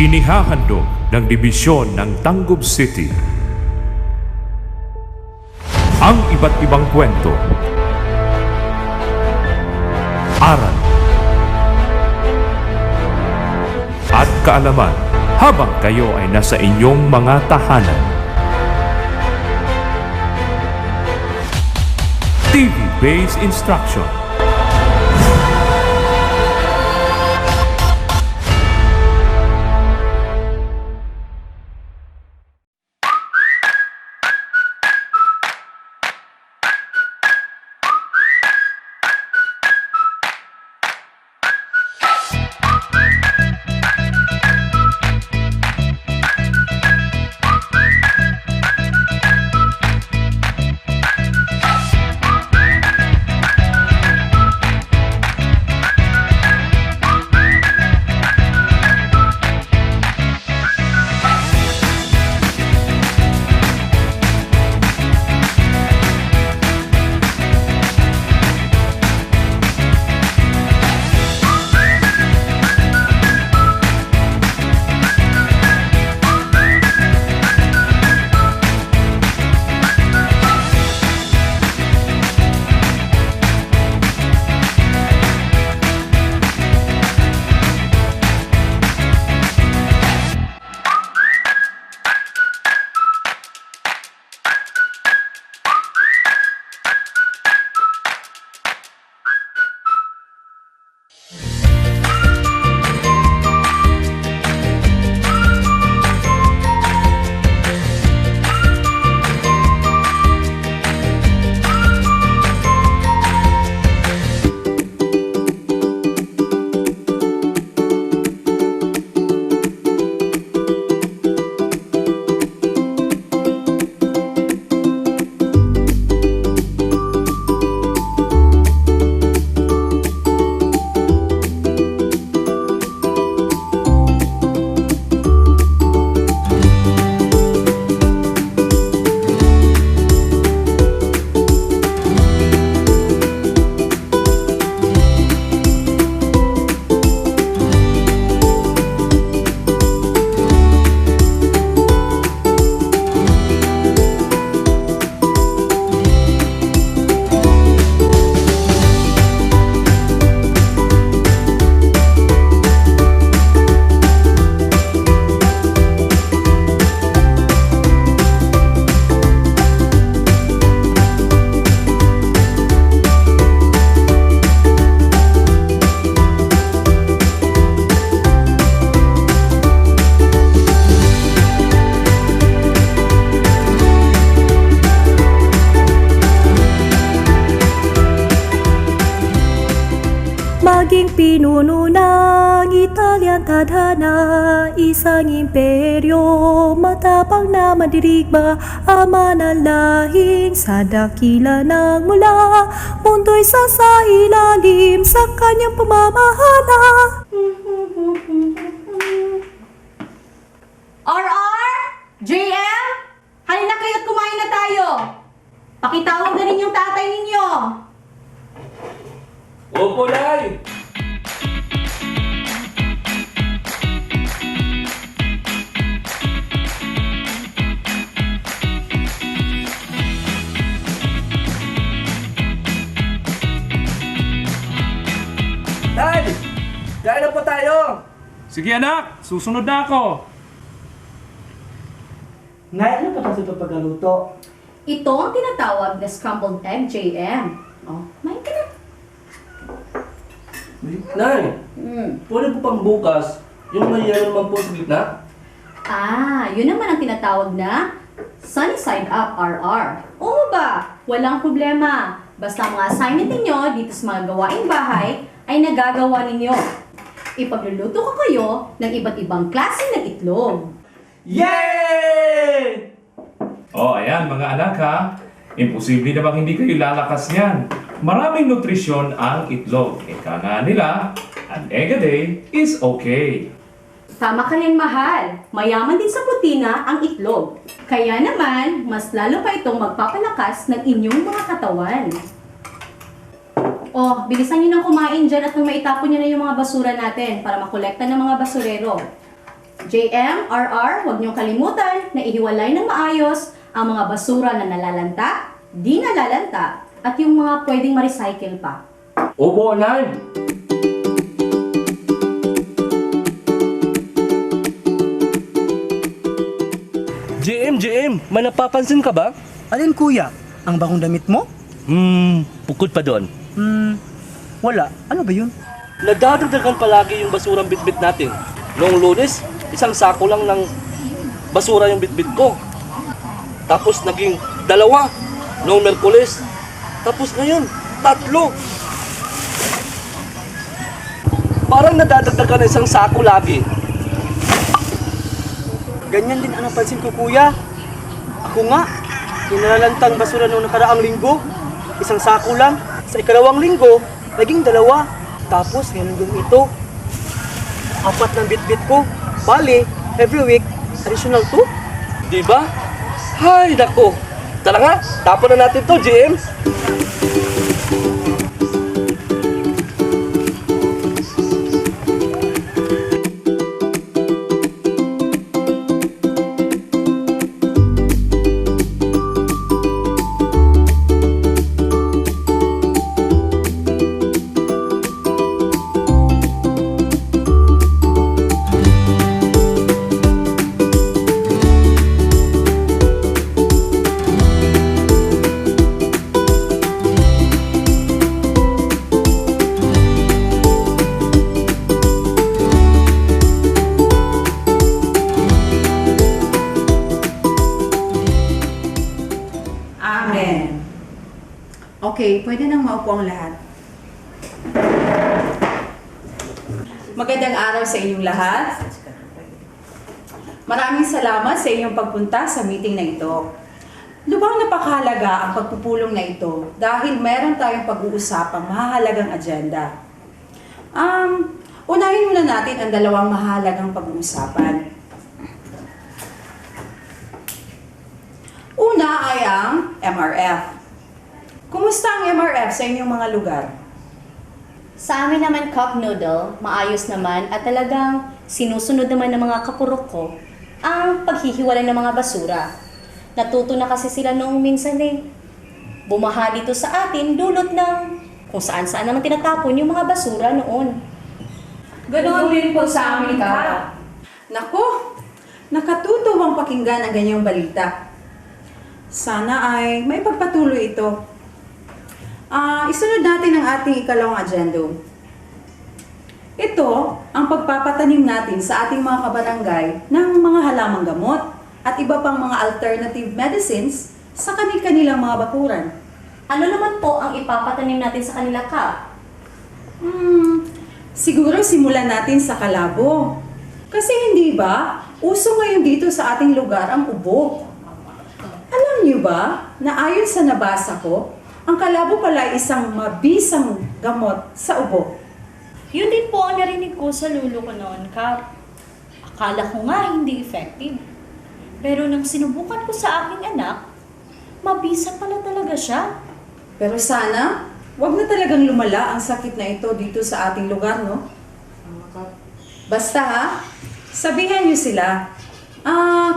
Inihahandog ng Dibisyon ng Tangkub City ang iba't ibang kwento, aral, at kaalaman habang kayo ay nasa inyong mga tahanan. TV-based instruction. Maging pinuno ng Italian tadhana, isang imperyo, matapang na mandirigma, ama ng lahing sa dakila ng mula, mundo'y sasailalim sa kanyang pamamahala. RR! JM! Halina kayo't kumain na tayo! Pakitawag na rin yung tatay ninyo! Opo, Nay! Tay! Kain na po tayo! Sige anak, susunod na ako. Nay, ano pa kasi ito pagkaluto? Ito ang tinatawag na scrambled egg, JM. Oh, main ka na. Nay, pwede po pang bukas, yung may yellow naman po sa gitna? Yun naman ang tinatawag na sunny side up, RR. Oo ba? Walang problema. Basta ang mga assignment ninyo dito sa mga gawaing bahay ay nagagawa ninyo. Ipagluluto ko kayo ng iba't ibang klase ng itlog. Yay! Oh, ayan mga anak ha. Imposible namang hindi kayo lalakas niyan. Maraming nutrisyon ang itlog. Ika nga nila, an egg a day is okay. Tama ka rin, mahal. Mayaman din sa protina ang itlog. Kaya naman, mas lalo pa itong magpapalakas ng inyong mga katawan. Oh, bilisan nyo nang kumain dyan at nang maitapon nyo na yung mga basura natin para makolekta ng mga basurero. JM, RR, huwag niyong kalimutan na ihiwalay ng maayos ang mga basura na nalalanta, di nalalanta, at yung mga pwedeng ma-recycle pa. Opo, Nay. JM, may napapansin ka ba? Alin kuya? Ang bagong damit mo? Bukod pa doon. Wala. Ano ba yun? Nadadagdagan palagi yung basurang bitbit natin. Noong Lunes, isang sako lang ng basura yung bitbit ko. Tapos naging 2 noong Merkules. Tapos ngayon, 3. Parang nadadagdagan ng isang sako lagi. Ganyan din ang napansin ko kuya. Ako nga, inalalantang basura noong nakaraang linggo. Isang sako lang. Sa ikalawang linggo, naging 2. Tapos ngayon yung ito. 4 ng bitbit ko. Bali, every week, additional 2. Diba? Hay, nako. Tara nga, tapon na natin to, JM. Okay, pwede nang maupo ang lahat. Magandang araw sa inyong lahat. Maraming salamat sa inyong pagpunta sa meeting na ito. Lubhang napakahalaga ang pagpupulong na ito dahil meron tayong pag-uusapang mahalagang agenda. Unahin muna natin ang 2 mahalagang pag-uusapan. Una ay ang MRF. Kumusta ang MRF sa inyong mga lugar? Sa amin naman, cup noodle, maayos naman at talagang sinusunod naman ng mga kapurok ko ang paghihiwalay ng mga basura. Natuto na kasi sila noong minsan bumaha dito sa atin, dulot ng kung saan-saan naman tinatapon yung mga basura noon. Ganoon din po sa amin, Kap. Naku, nakatutuwang pakinggan ang ganyang balita. Sana ay may pagpatuloy ito. Isunod natin ang ating ikalawang agenda. Ito ang pagpapatanim natin sa ating mga kabarangay ng mga halamang gamot at iba pang mga alternative medicines sa kanilang mga bakuran. Ano naman po ang ipapatanim natin sa kanila, Kap? Siguro simulan natin sa kalabo. Kasi hindi ba, uso ngayon dito sa ating lugar ang ubo. Alam niyo ba na ayon sa nabasa ko, ang kalabo pala ay isang mabisang gamot sa ubo. Yun din po ang narinig ko sa lulo ko noon, Kap. Akala ko nga hindi effective. Pero nang sinubukan ko sa aking anak, mabisa pala talaga siya. Pero sana, wag na talagang lumala ang sakit na ito dito sa ating lugar, no? Basta ha, sabihan niyo sila,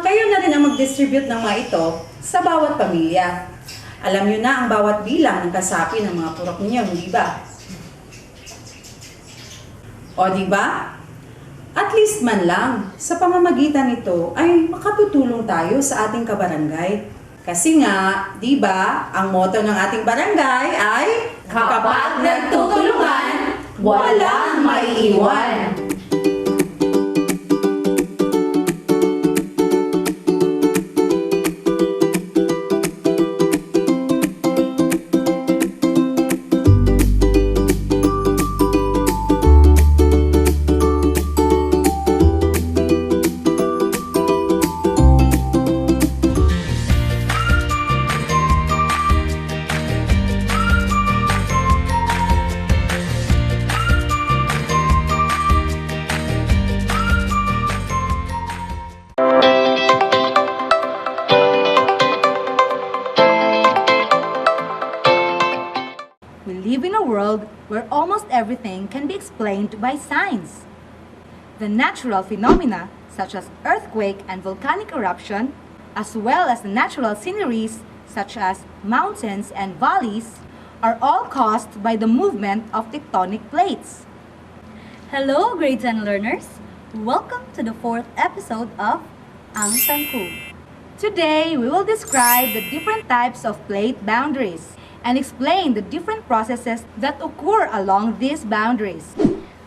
kayo na rin ang mag-distribute ng mga ito sa bawat pamilya. Alam niyo na ang bawat bilang ng kasapi ng mga purok ninyo, hindi ba? O di ba? At least man lang, sa pamamagitan nito ay makatutulong tayo sa ating kabarangay. Kasi nga, di ba, ang motto ng ating barangay ay Kapag nagtutulungan, walang maiiwan. We live in a world where almost everything can be explained by science. The natural phenomena such as earthquake and volcanic eruption, as well as the natural sceneries such as mountains and valleys, are all caused by the movement of tectonic plates. Hello, grade 10 learners! Welcome to the 4th episode of TANGKUB. Today, we will describe the different types of plate boundaries and explain the different processes that occur along these boundaries.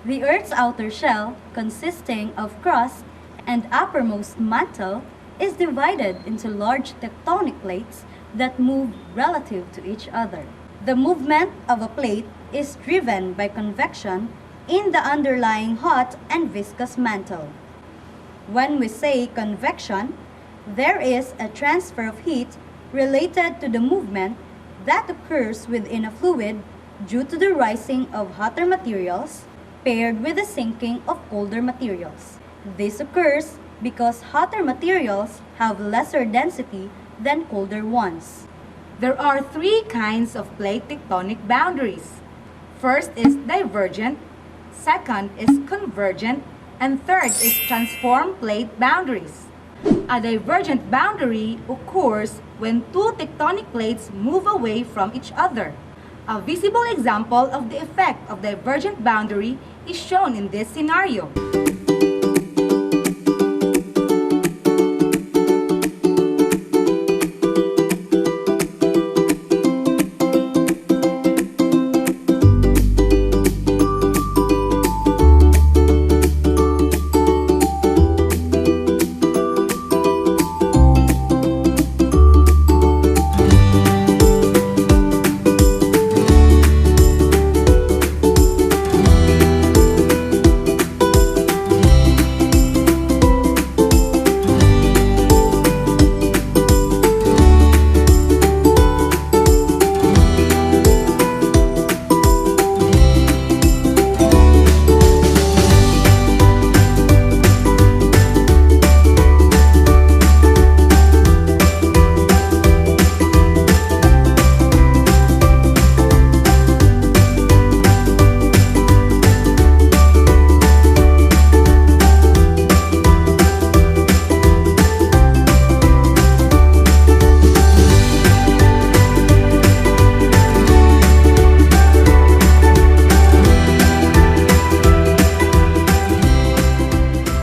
The Earth's outer shell, consisting of crust and uppermost mantle, is divided into large tectonic plates that move relative to each other. The movement of a plate is driven by convection in the underlying hot and viscous mantle. When we say convection, there is a transfer of heat related to the movement that occurs within a fluid due to the rising of hotter materials paired with the sinking of colder materials. This occurs because hotter materials have lesser density than colder ones. There are three kinds of plate tectonic boundaries. First is divergent, second is convergent, and third is transform plate boundaries. A divergent boundary occurs when two tectonic plates move away from each other. A visible example of the effect of divergent boundary is shown in this scenario.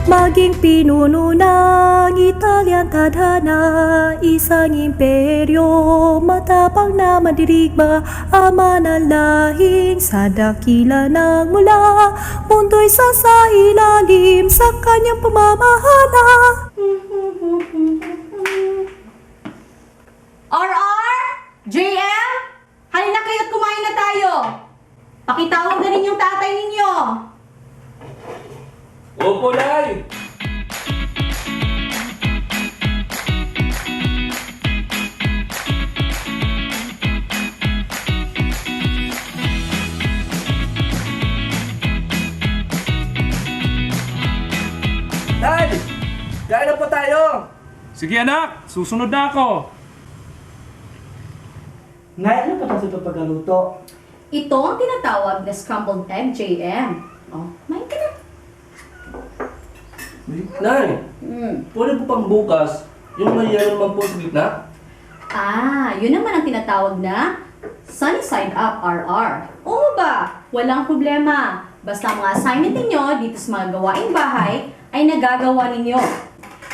Maging pinuno ng Italian tadhana, isang imperyo, matapang na madirigma, ama ng lahing sa dakila ng mula, mundo'y sasailalim sa kanyang pamamahala. RR! JM! Halina kayo't kumain na tayo! Pakitawag na rin yung tatay ninyo! Opo, Nay! Tay! Kain na po tayo! Sige anak, susunod na ako. Nay, ano pa sa pagkaluto? Ito ang tinatawag na scrambled egg, JM. Oh, may ka na. Nay, pwede po pang bukas yung may yellow naman po sa gitna? Yun naman ang tinatawag na sunny side up, RR. Oo ba? Walang problema. Basta ang mga assignment ninyo dito sa mga gawaing bahay ay nagagawa ninyo.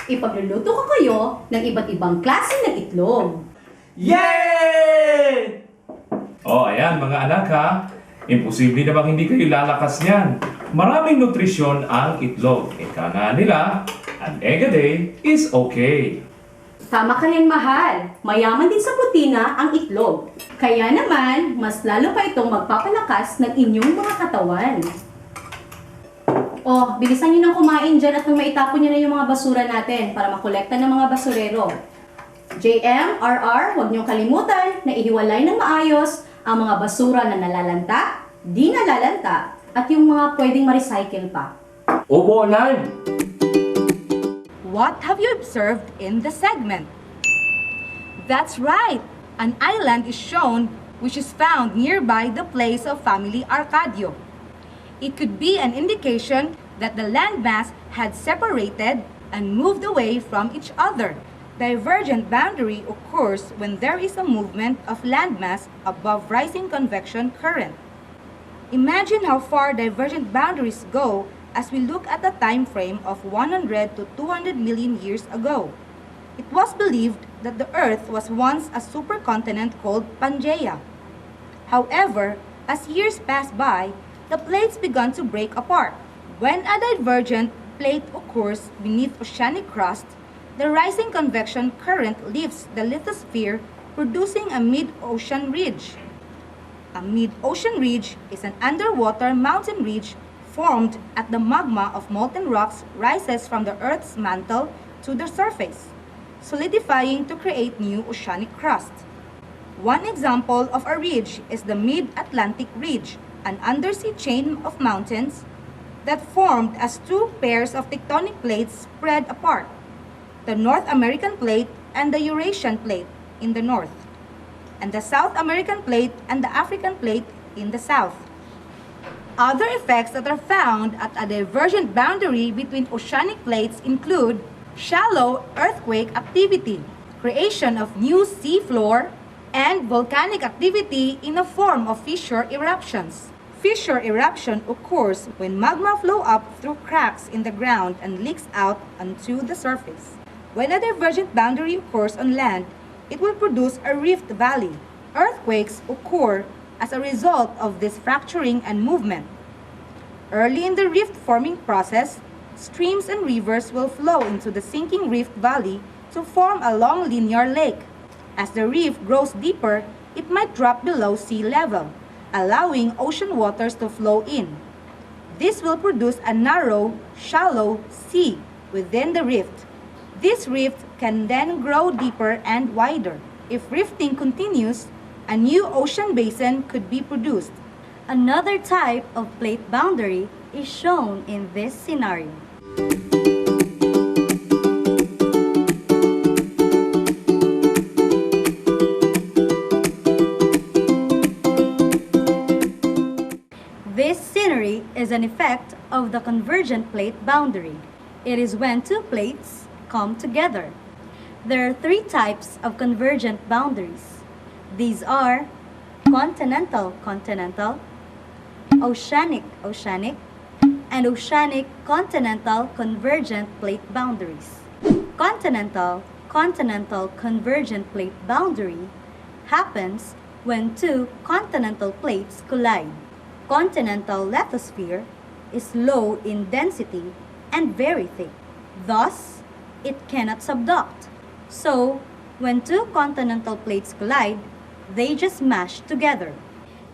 Ipagluluto ko kayo ng iba't ibang klase ng itlog. Yay! Oh, ayan mga anak ha. Imposible namang hindi kayo lalakas niyan. Maraming nutrisyon ang itlog. Ika nga nila, an egg a day is okay. Tama ka rin, mahal. Mayaman din sa protina ang itlog. Kaya naman, mas lalo pa itong magpapalakas ng inyong mga katawan. Oh, bilisan nyo nang kumain dyan at nang maitapon nyo na yung mga basura natin para makolekta ng mga basurero. JM, RR, huwag niyong kalimutan na ihiwalay ng maayos ang mga basura na nalalanta, di nalalanta, at yung mga pwedeng ma-recycle pa. Opo, Nay! What have you observed in the segment? That's right! An island is shown which is found nearby the place of family Arcadio. It could be an indication that the landmass had separated and moved away from each other. Divergent boundary occurs when there is a movement of landmass above rising convection current. Imagine how far divergent boundaries go as we look at a time frame of 100 to 200 million years ago. It was believed that the Earth was once a supercontinent called Pangaea. However, as years passed by, the plates began to break apart. When a divergent plate occurs beneath oceanic crust, the rising convection current lifts the lithosphere, producing a mid-ocean ridge. A mid-ocean ridge is an underwater mountain ridge formed as the magma of molten rocks rises from the Earth's mantle to the surface, solidifying to create new oceanic crust. One example of a ridge is the Mid-Atlantic Ridge, an undersea chain of mountains that formed as two pairs of tectonic plates spread apart, the North American Plate and the Eurasian Plate in the north, and the South American Plate and the African Plate in the south. Other effects that are found at a divergent boundary between oceanic plates include shallow earthquake activity, creation of new sea floor, and volcanic activity in the form of fissure eruptions. Fissure eruption occurs when magma flow up through cracks in the ground and leaks out onto the surface. When a divergent boundary occurs on land, it will produce a rift valley. Earthquakes occur as a result of this fracturing and movement. Early in the rift forming process, streams and rivers will flow into the sinking rift valley to form a long linear lake. As the rift grows deeper, it might drop below sea level, allowing ocean waters to flow in. This will produce a narrow, shallow sea within the rift. This rift can then grow deeper and wider. If rifting continues, a new ocean basin could be produced. Another type of plate boundary is shown in this scenario. This scenery is an effect of the convergent plate boundary. It is when two plates come together. There are three types of convergent boundaries. These are continental-continental, oceanic-oceanic, and oceanic-continental convergent plate boundaries. Continental-continental convergent plate boundary happens when two continental plates collide. Continental lithosphere is low in density and very thick. Thus, it cannot subduct. So, when two continental plates collide, they just mash together.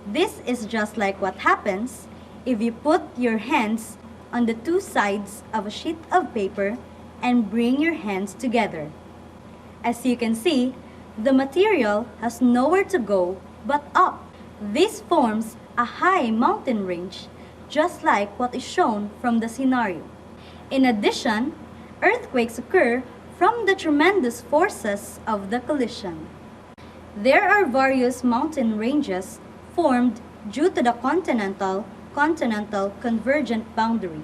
This is just like what happens if you put your hands on the two sides of a sheet of paper and bring your hands together. As you can see, the material has nowhere to go but up. This forms a high mountain range, just like what is shown from the scenario. In addition, earthquakes occur from the tremendous forces of the collision. There are various mountain ranges formed due to the continental convergent boundary,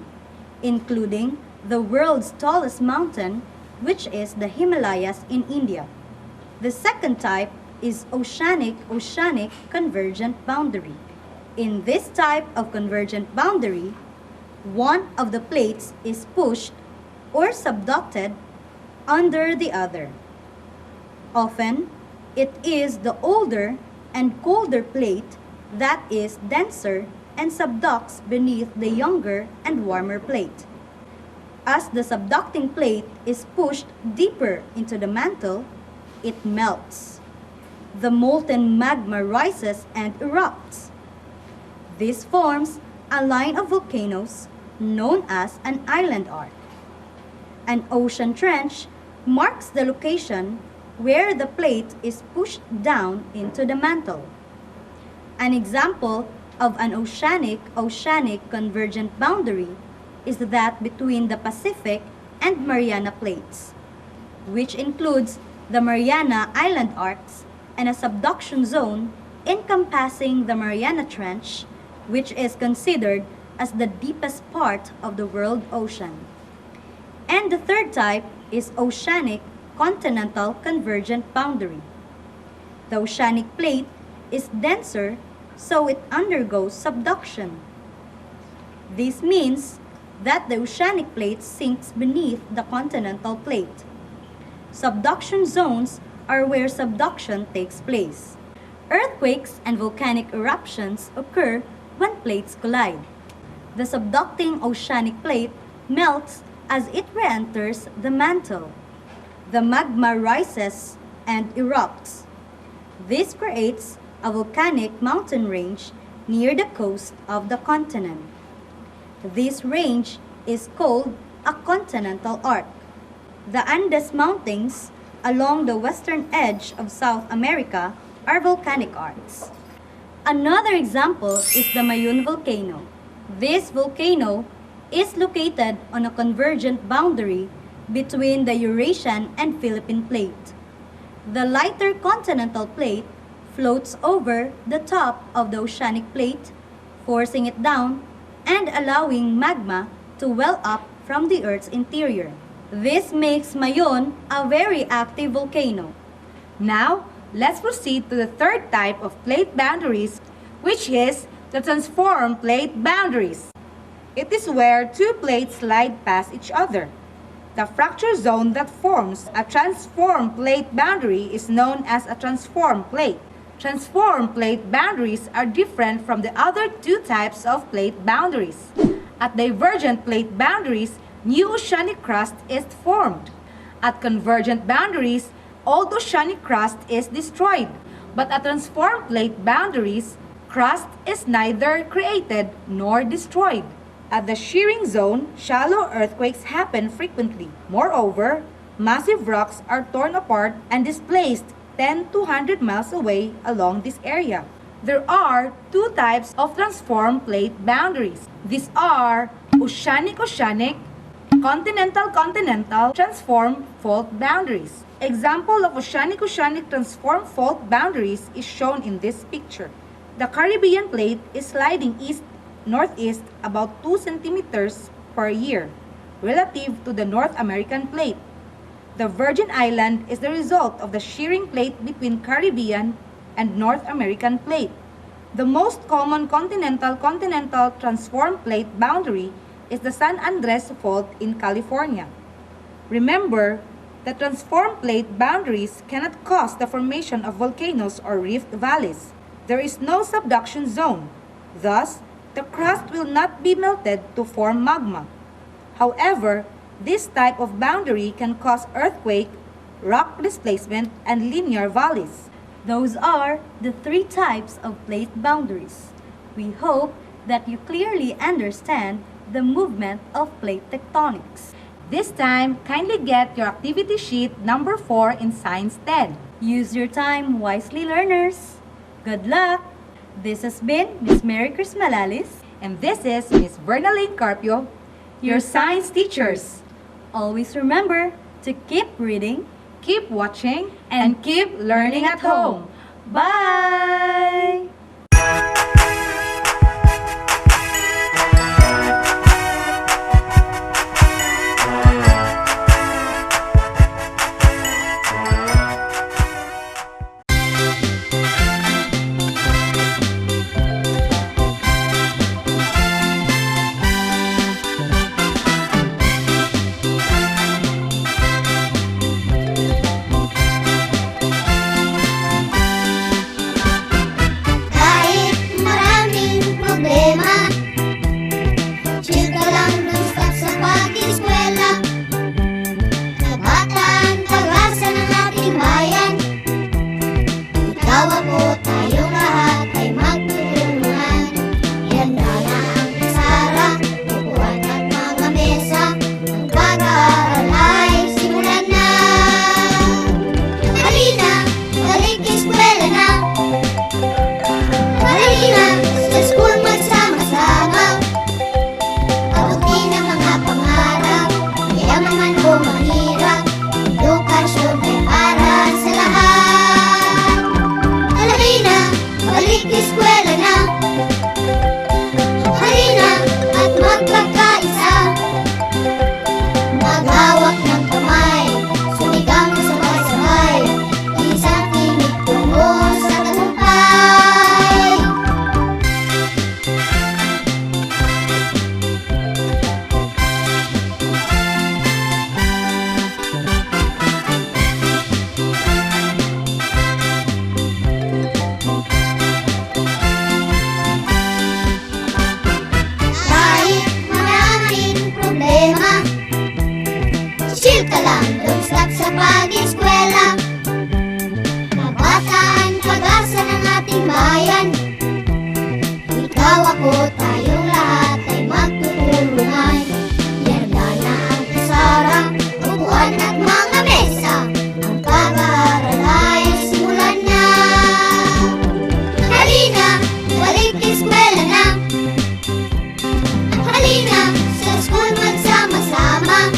including the world's tallest mountain, which is the Himalayas in India. The second type is oceanic convergent boundary. In this type of convergent boundary, one of the plates is pushed or subducted under the other. Often, it is the older and colder plate that is denser and subducts beneath the younger and warmer plate. As the subducting plate is pushed deeper into the mantle, it melts. The molten magma rises and erupts. This forms a line of volcanoes known as an island arc. An ocean trench marks the location where the plate is pushed down into the mantle. An example of an oceanic convergent boundary is that between the Pacific and Mariana plates, which includes the Mariana Island arcs and a subduction zone encompassing the Mariana Trench, which is considered as the deepest part of the world ocean. And the third type is oceanic continental convergent boundary. The oceanic plate is denser, so it undergoes subduction. This means that the oceanic plate sinks beneath the continental plate. Subduction zones are where subduction takes place. Earthquakes and volcanic eruptions occur when plates collide. The subducting oceanic plate melts as it re-enters the mantle. The magma rises and erupts. This creates a volcanic mountain range near the coast of the continent. This range is called a continental arc. The Andes Mountains along the western edge of South America are volcanic arcs. Another example is the Mayun volcano. This volcano is located on a convergent boundary between the Eurasian and Philippine plate. The lighter continental plate floats over the top of the oceanic plate, forcing it down and allowing magma to well up from the Earth's interior. This makes Mayon a very active volcano. Now, let's proceed to the third type of plate boundaries, which is the transform plate boundaries. It is where two plates slide past each other. The fracture zone that forms a transform plate boundary is known as a transform plate. Transform plate boundaries are different from the other two types of plate boundaries. At divergent plate boundaries, new oceanic crust is formed. At convergent boundaries, old oceanic crust is destroyed. But at transform plate boundaries, crust is neither created nor destroyed. At the shearing zone, shallow earthquakes happen frequently. Moreover, massive rocks are torn apart and displaced 10 to 100 miles away along this area. There are two types of transform plate boundaries. These are oceanic-oceanic, continental-continental transform fault boundaries. Example of oceanic-oceanic transform fault boundaries is shown in this picture. The Caribbean plate is sliding east-northeast about 2 centimeters per year relative to the North American plate. The Virgin Island is the result of the shearing plate between Caribbean and North American plate. The most common continental-continental transform plate boundary is the San Andres Fault in California. Remember that transform plate boundaries cannot cause the formation of volcanoes or rift valleys. There is no subduction zone. Thus, the crust will not be melted to form magma. However, this type of boundary can cause earthquake, rock displacement, and linear valleys. Those are the three types of plate boundaries. We hope that you clearly understand the movement of plate tectonics. This time, kindly get your activity sheet number 4 in Science 10. Use your time wisely, learners. Good luck! This has been Miss Mary Chris Malalis, and this is Miss Bernaline Carpio, your science teachers. Always remember to keep reading, keep watching, and keep learning at home. Bye! Don't stop sa pag-eskwela. Kabataan, pag-asa ng ating bayan. Ikaw, ako, tayong lahat ay magtutulungan. Yarda na ang kasarang, upuan at mga mesa. Ang pag-aaral ay simulan na. Halina, balik eskwela na. Halina, sa school magsama-sama.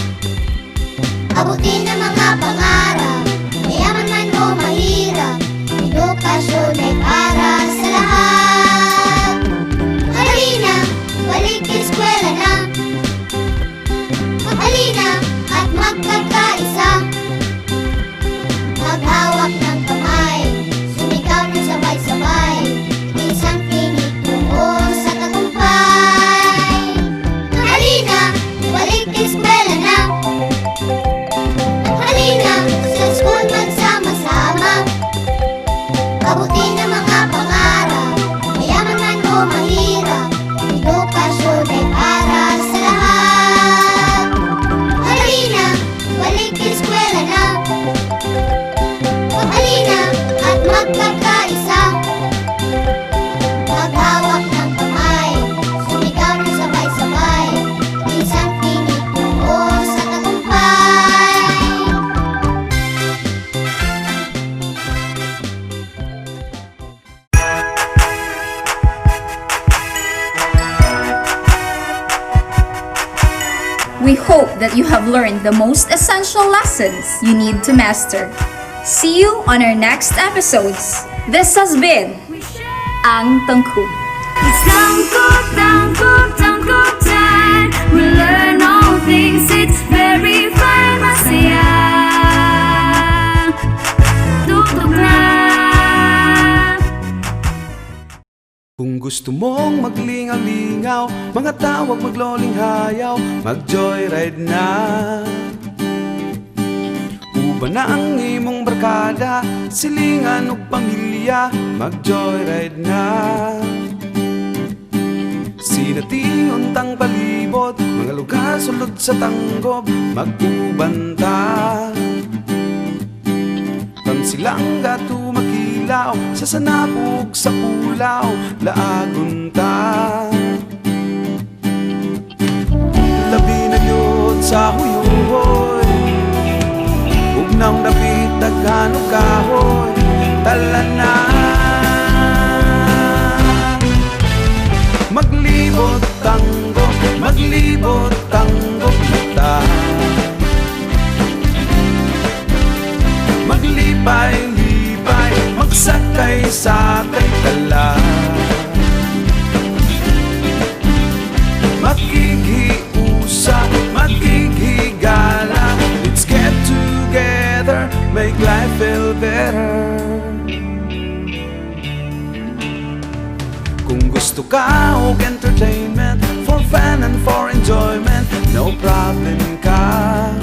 Abutin ang mga pangarap, mayaman man o mahirap. Edukasyon ay para sa lahat. Halina, balik eskwela na. Halina, at magkakaisa. Maghawak ng kamay, sumigaw ng sabay-sabay. Isang tinig tungo sa tagumpay. Halina, balik eskwela na. Halina, sa school magsama-sama. Abutin ang mga pangarap, mayaman man o mahirap. Edukasyon ay para sa lahat. Halina, balik eskwela na. Halina, at magkakaisa. Maghawak ng kamay, sumigaw ng sabay-sabay. Isang tinig tungo sa tagumpay. We hope that you have learned the most essential lessons you need to master. See you on our next episodes. This has been Ang Tangkub. It's TANGKUB, TANGKUB, TANGKUB time. We learn all things, it's very fun, masaya. Tutok na. Kung gusto mong maglingaw-lingaw, mga tawag magloling hayaw, mag-joyride na. Uba na ang imong barkada, silingan o pamilya, mag-joyride na. Sinating untang palibot, mga lugar sulod sa tanggob, mag-ubanta. Tamsilangga tumakilaw, sa sanabog sa pulaw, laagunta. Labi na yun sa huyuhoy, ugnang dapit dagano kahoy, talanan. Maglibot tango, maglibot tango mata. Maglipay-lipay, magsakay-sakay tala. Maghihiusa, maghihigala. Let's get together, make life feel better. Kung gusto ka og entertainment, for fun and for enjoyment, no problem ka.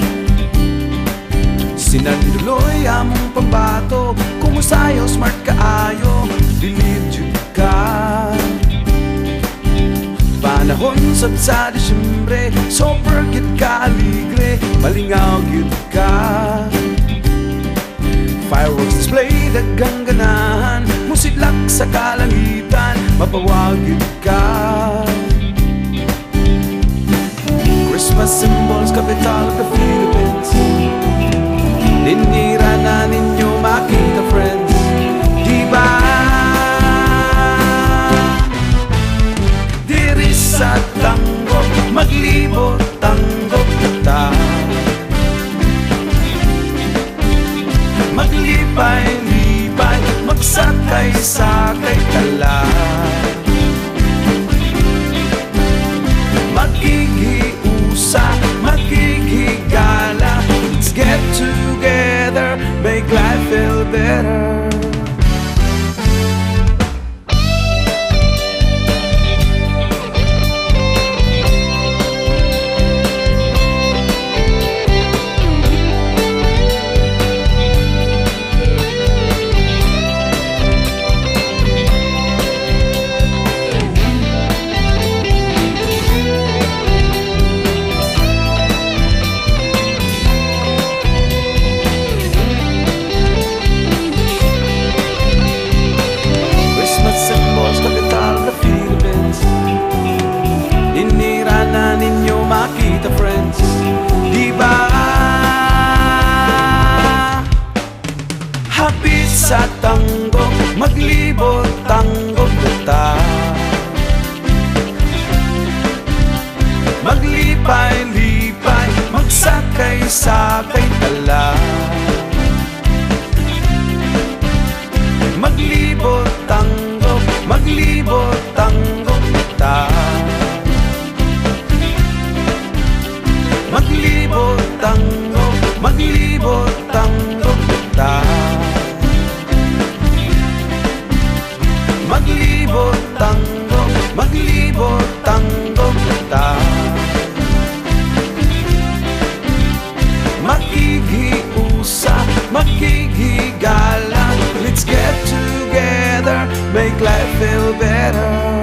Sinagduloy among pambato, kung usayo smart kaayo, believe you ka. Panahon sab sa Disyembre, super git ka aligre, malingaw gid ka. Fireworks display daghang ganahan, musidlak sa kalangitan, mapawagid ka. Christmas symbols, capital of the Philippines. Ninira na ninyo makita, friends, diba? Diri sa tanggop, maglibot tanggop ta. Maglipay-lipay, magsakay-sakay tala. Maghihiusa, maghihigala. Let's get together, make life feel better. sa tanggok, maglibot tanggok kita. Maglipay-lipay, magsakay-sakay tala. Maglibot tanggok, maglibot tanggok kita. Maglibot tanggok, maglibot tanggok kita. Maglibot tanggok, maglibot tanggok kita. Makikiusa, makikigala. Let's get together, make life feel better.